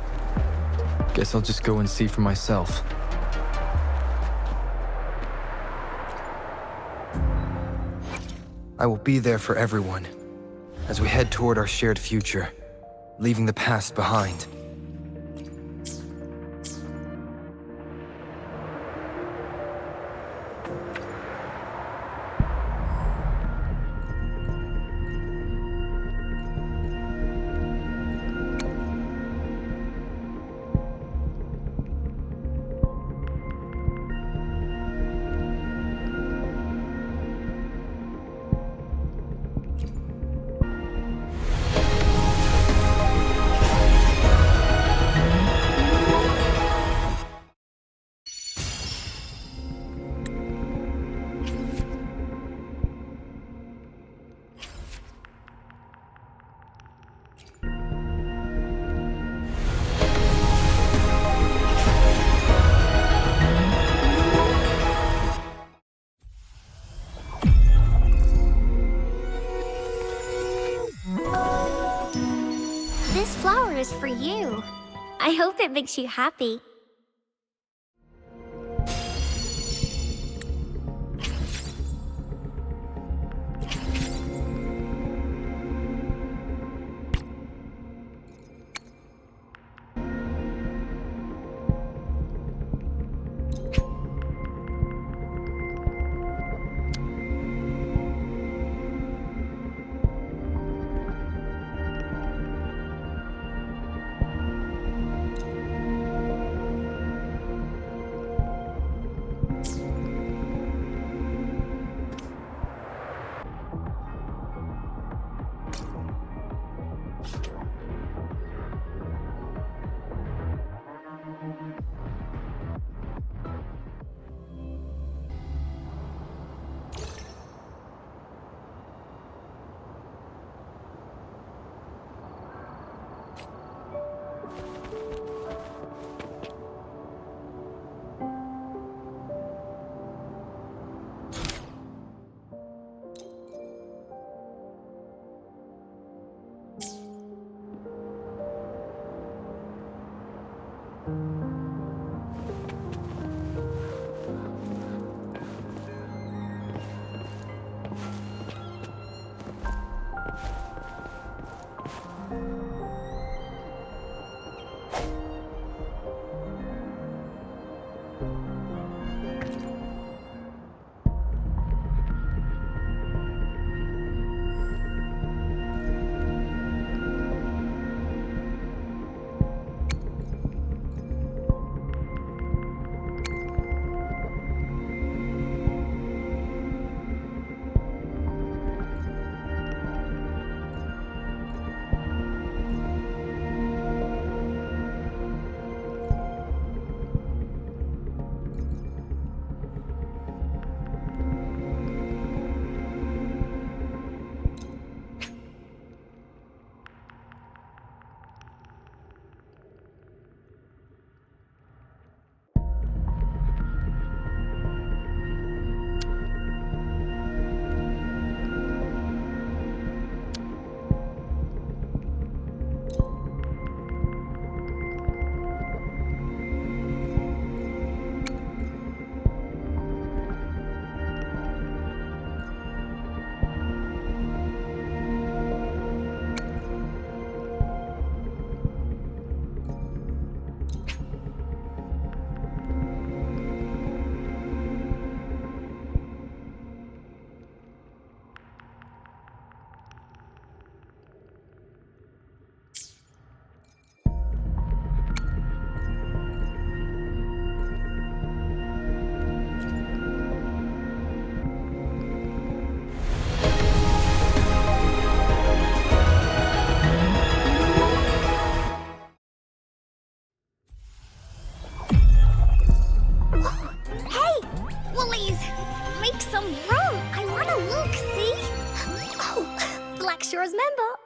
Guess I'll just go and see for myself. I will be there for everyone as we head toward our shared future, leaving the past behind. this for you. I hope it makes you happy.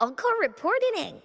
Encore reporting in.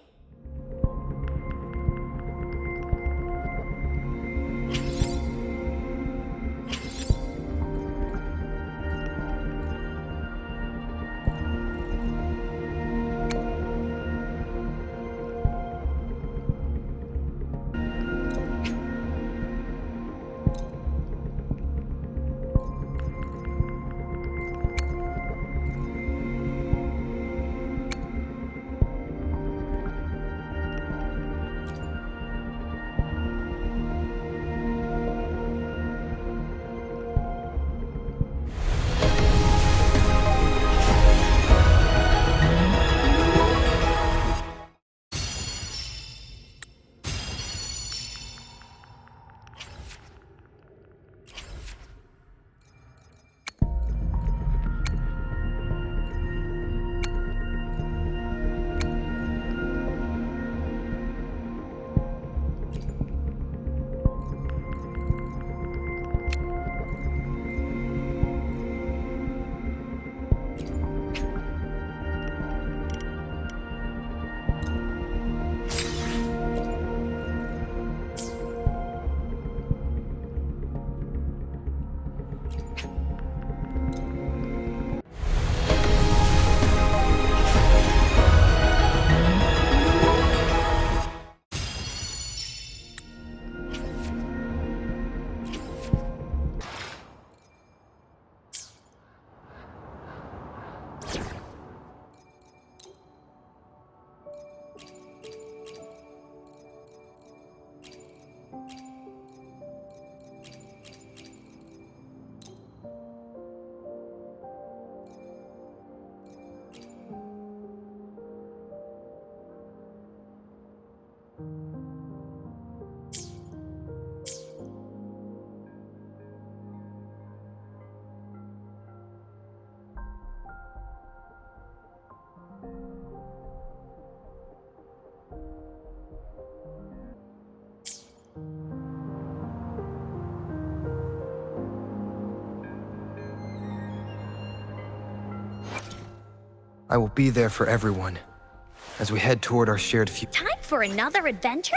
I will be there for everyone as we head toward our shared future. Time for another adventure?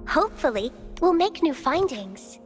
Hopefully, we'll make new findings.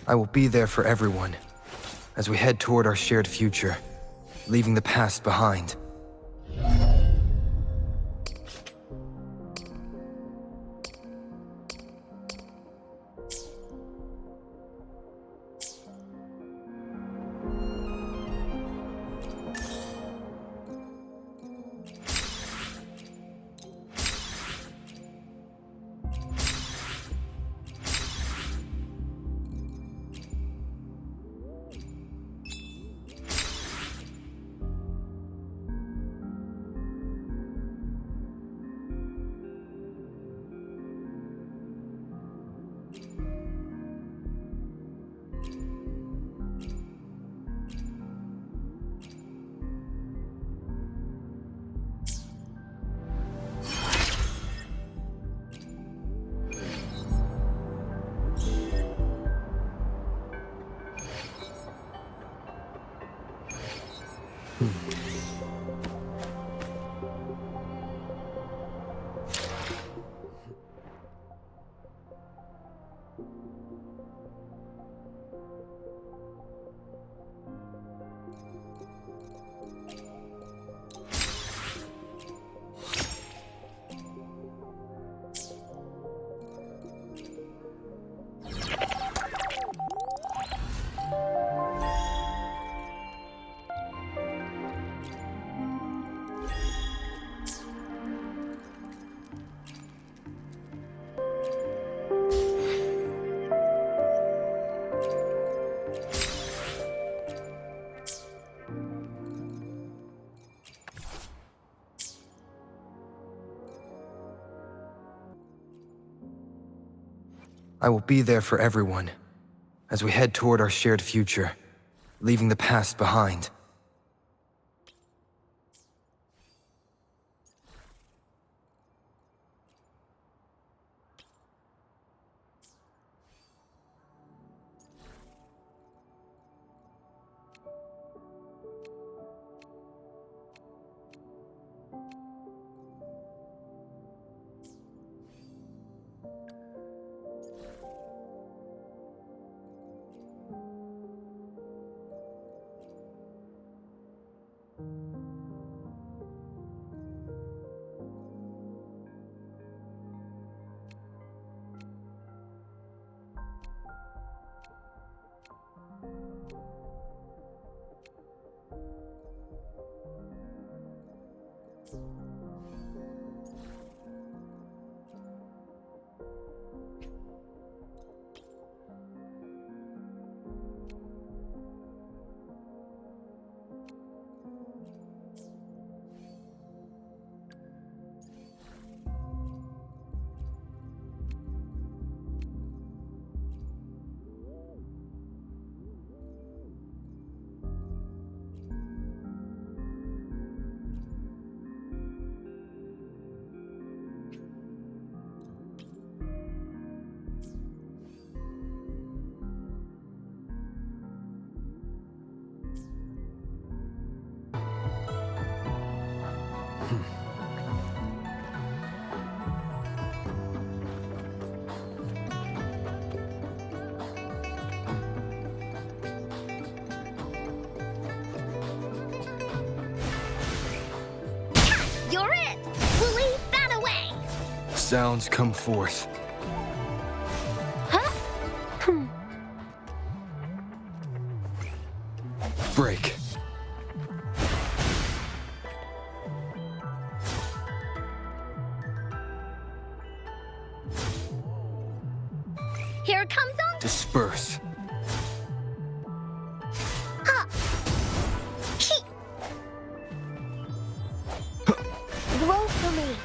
I will be there for everyone as we head toward our shared future, leaving the past behind. I will be there for everyone as we head toward our shared future, leaving the past behind. You're it! We'll leave that away! Sounds come forth. Break. Here it comes on! Disperse. Roll for me.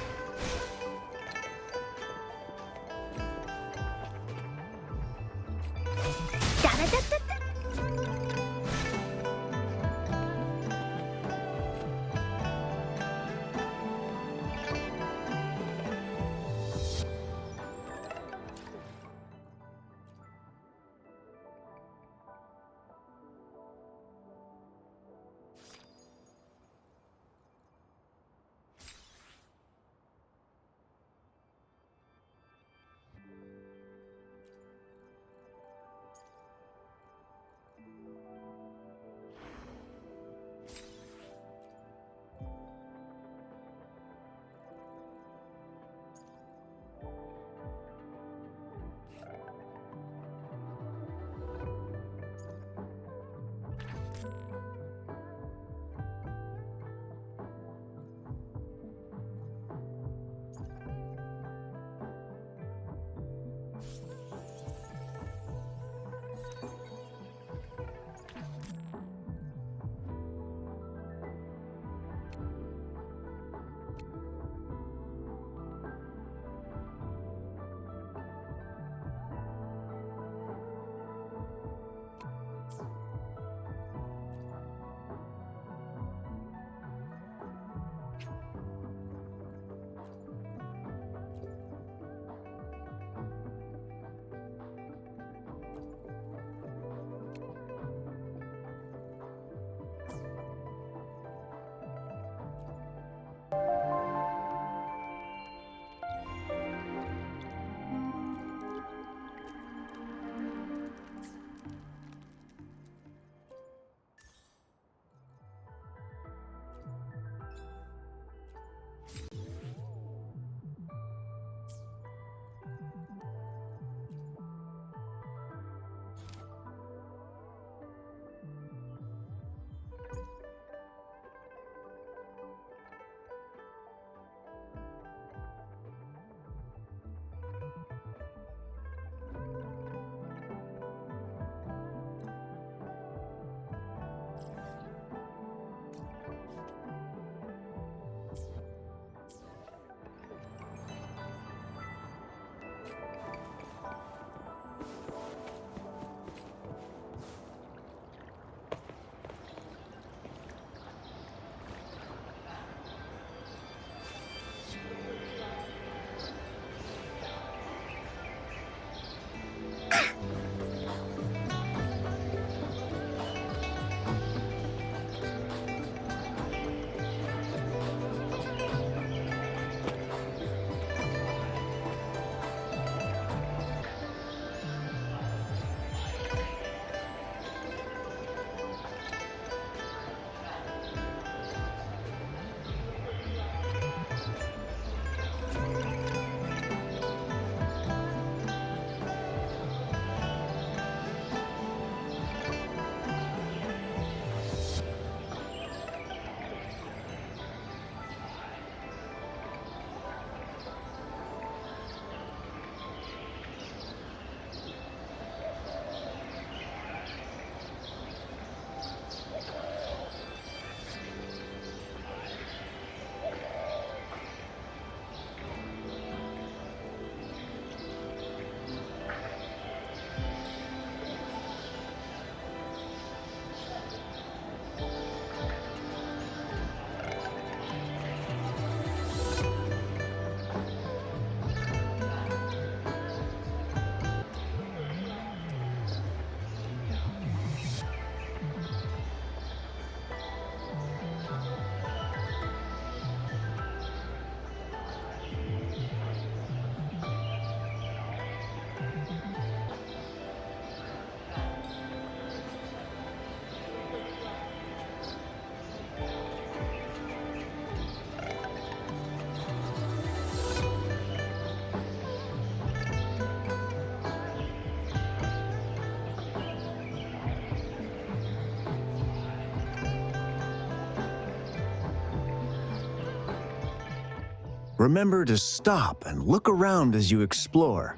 Remember to stop and look around as you explore.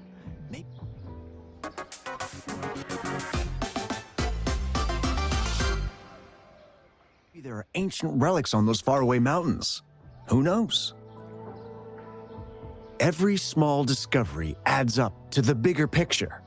Maybe there are ancient relics on those faraway mountains. Who knows? Every small discovery adds up to the bigger picture.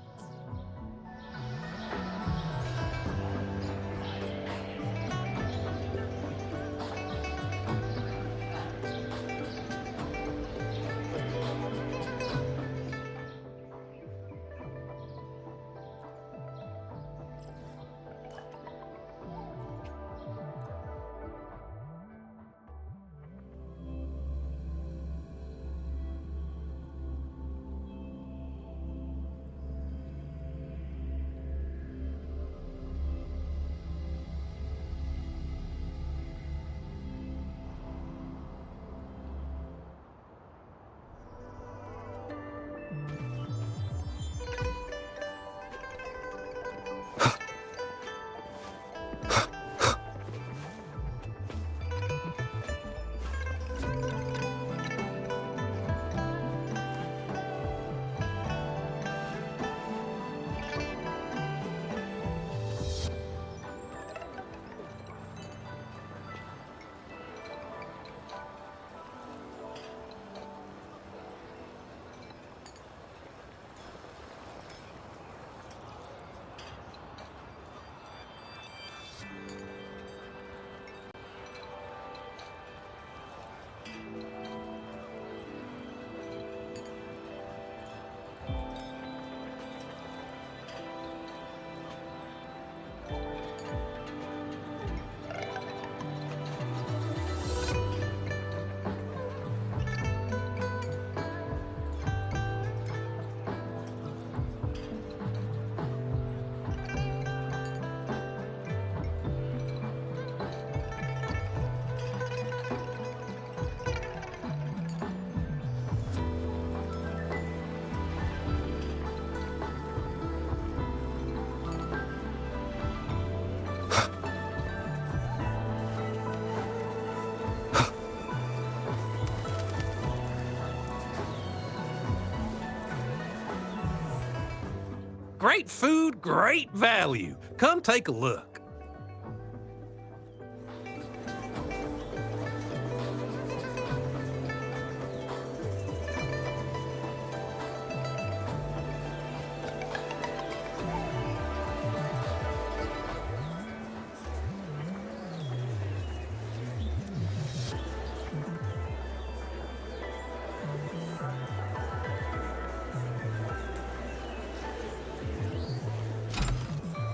Great food, great value. Come take a look.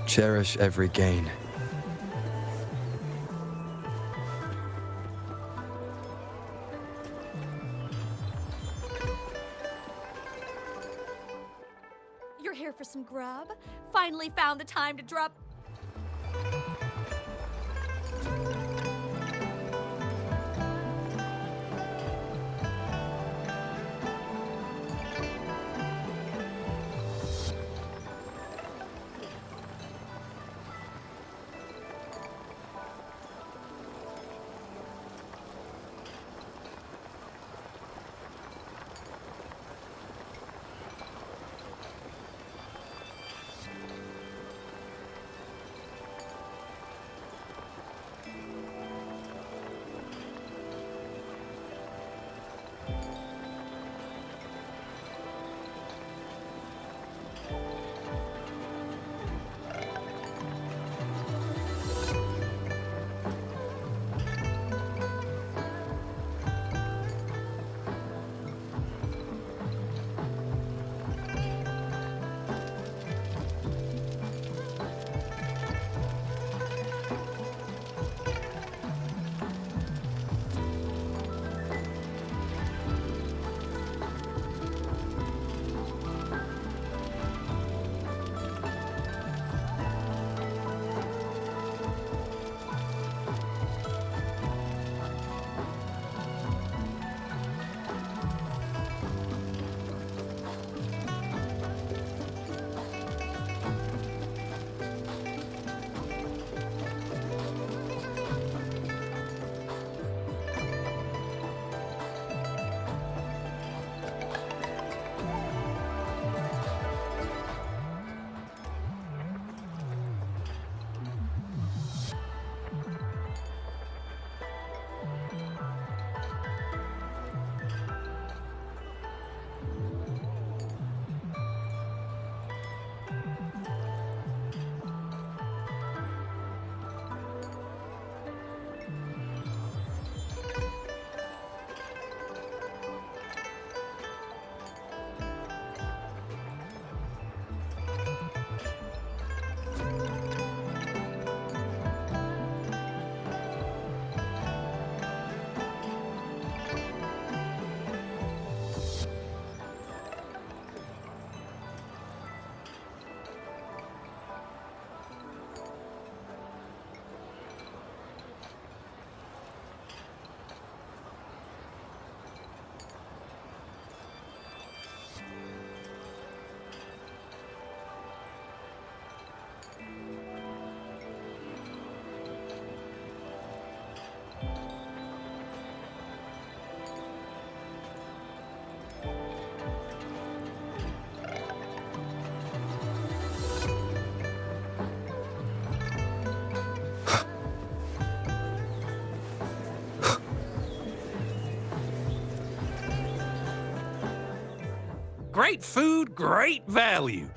Cherish every gain. You're here for some grub? Finally found the time to drop... Great food, great value.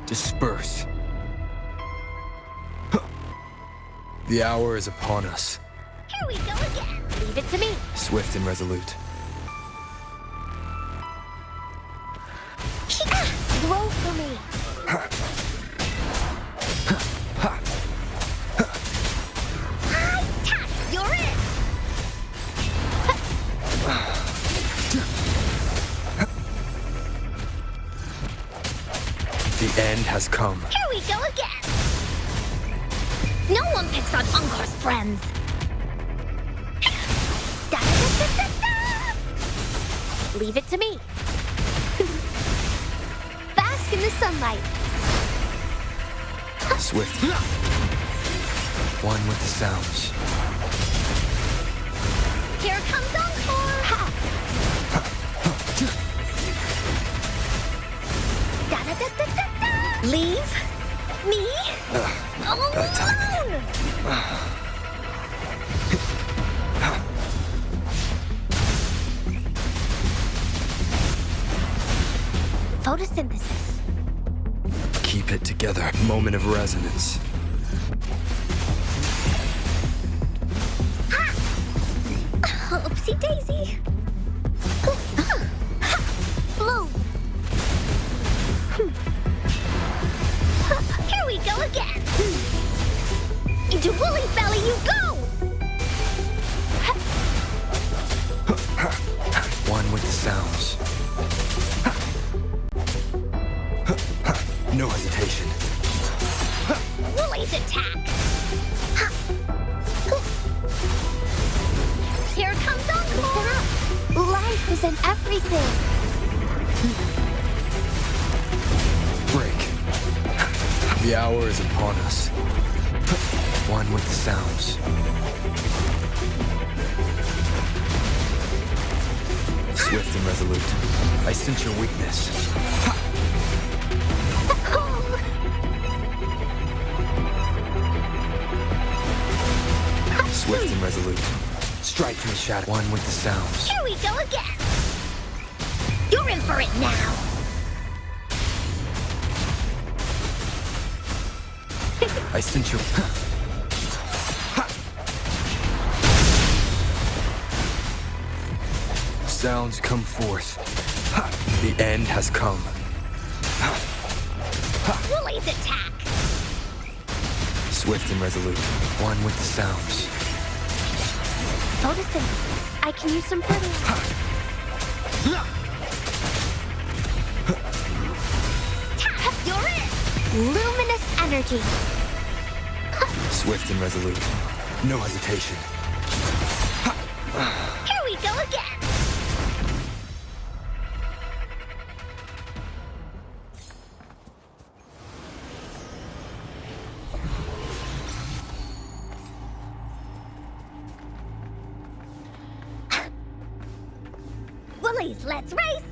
Disperse. The hour is upon us. Here we go again. Leave it to me. Swift and resolute. Grow for me. You're in. The end has come. Here we go again. No one picks on Ungar's friends. Leave it to me. Bask in the sunlight. Swift. One with the sounds. Here comes Encore. Da-da-da-da-da-da. Leave me Bad timing. alone! Photosynthesis. Keep it together. Moment of resonance. Oopsie daisy. Blue. Here we go again. Into Wooly's belly you go! One with the sounds. No hesitation. Wooly's attack. Here comes Uncle. Listen up. Life is in everything. Break. The hour is upon us. One with the sounds. Swift and resolute. I sense your weakness. Swift and resolute. Strike from the shadow. One with the sounds. Here we go again. You're in for it now. I sense your... Sounds come forth. The end has come. Wooly's attack. Swift and resolute. One with the sounds. Photosynthesis. I can use some fertilizer. You're in. Luminous energy. Swift and resolute. No hesitation. Here we go again. Woolies, let's race!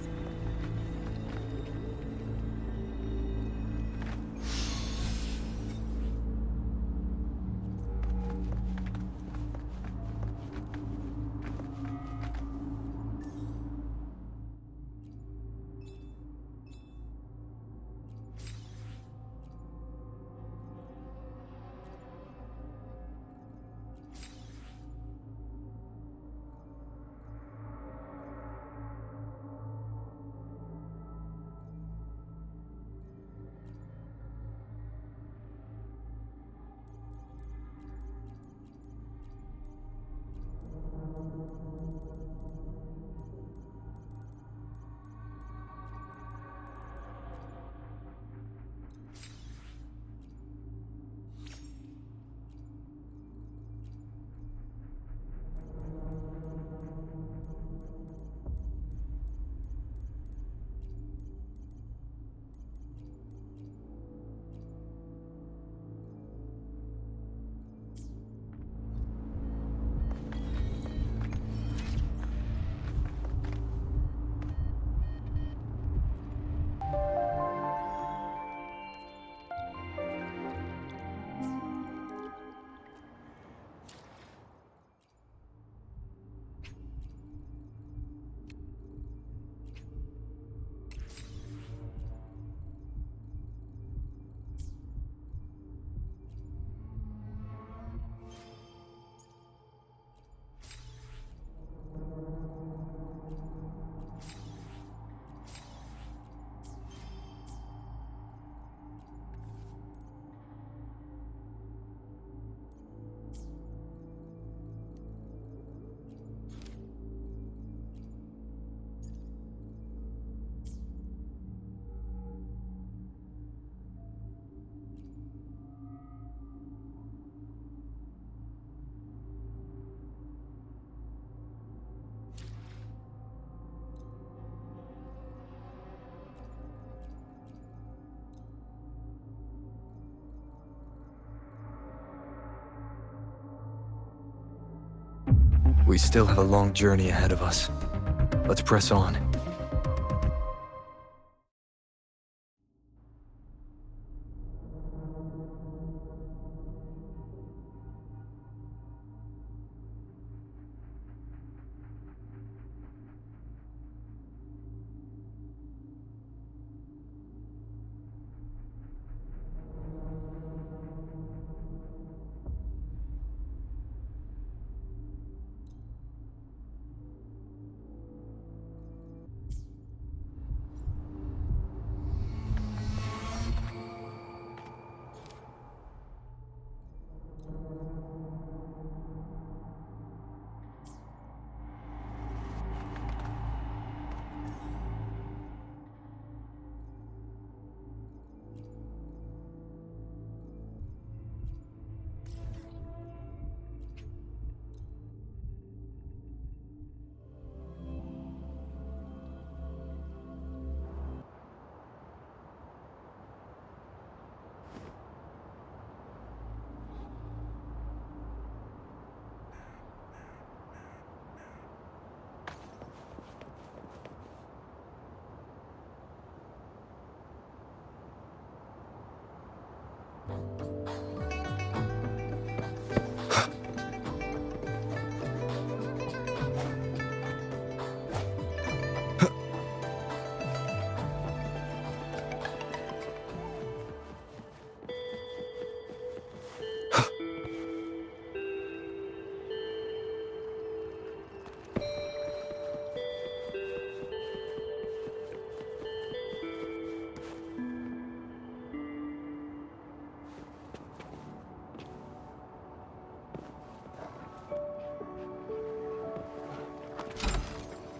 We still have a long journey ahead of us. Let's press on.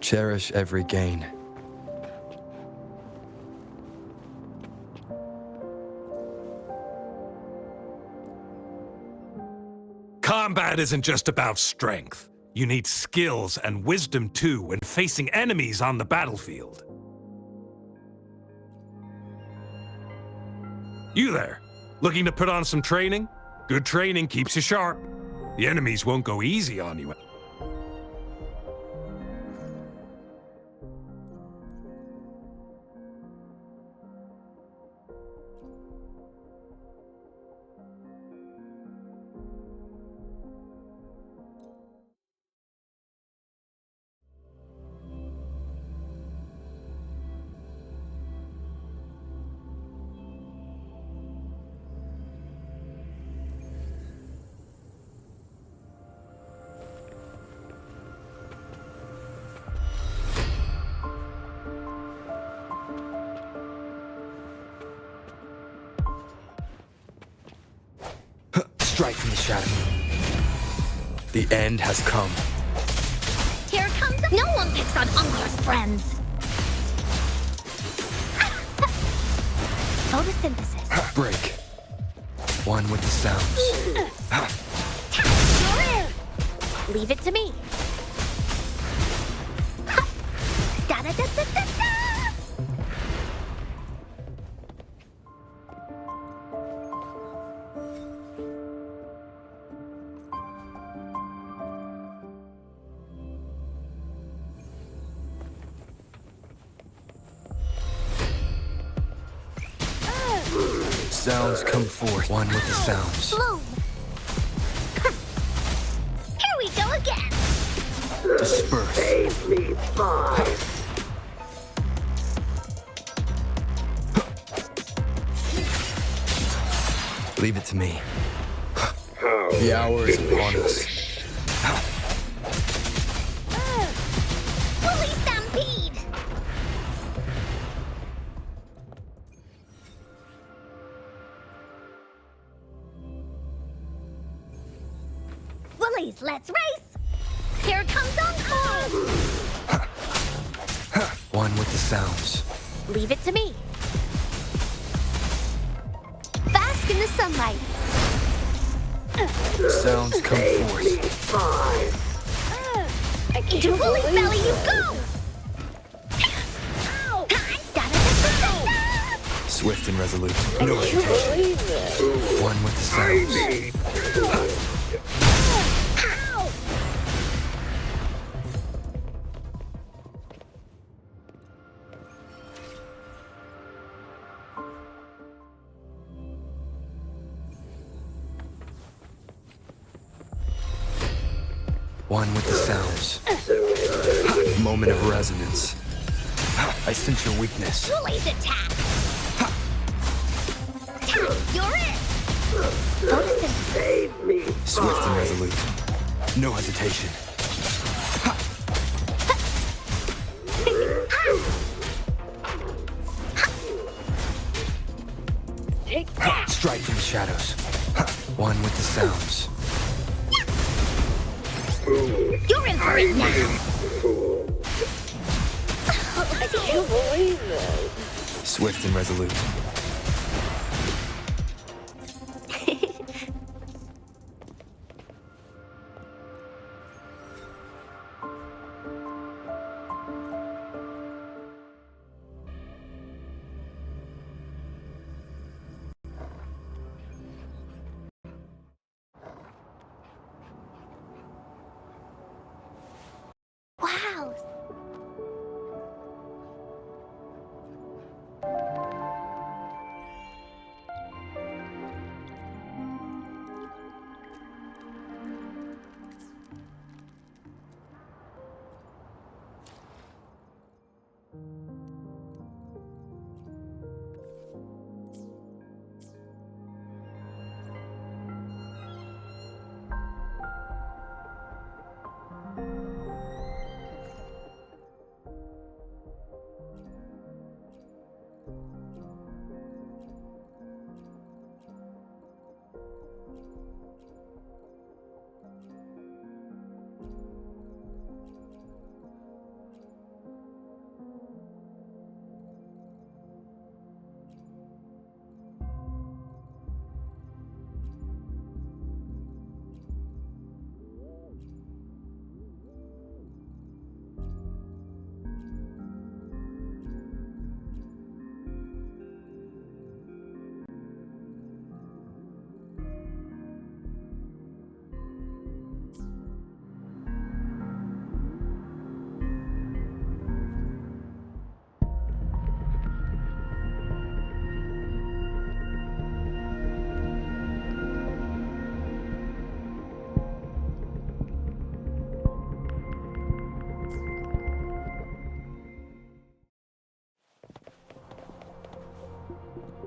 Cherish every gain. Combat isn't just about strength. You need skills and wisdom too when facing enemies on the battlefield. You there, looking to put on some training? Good training keeps you sharp. The enemies won't go easy on you. Strike from the shadow. The end has come. Here comes. No one picks on Uncle's friends. Photosynthesis. Break. One with the sounds. Leave it to me. Da-da-da-da-da-da. Sounds come forth. One with the sounds. Bloom. Here we go again. Disperse. Save me, five. Leave it to me. The hour is upon us. Woolly Stampede. Woolies, let's race. Here comes Uncle. One with the sounds. Leave it to me. Bask in the sunlight. Sounds come forth. Into Woolly's belly you go! Swift and resolute. No hesitation. One with the sounds. One with the sounds. Moment of resonance. I sense your weakness. Woolly's attack! You're it! Save me, Swift and resolute. No hesitation. Take that! Strike from the shadows. One with the sounds. You're in for it now! I can't believe this. Swift and resolute.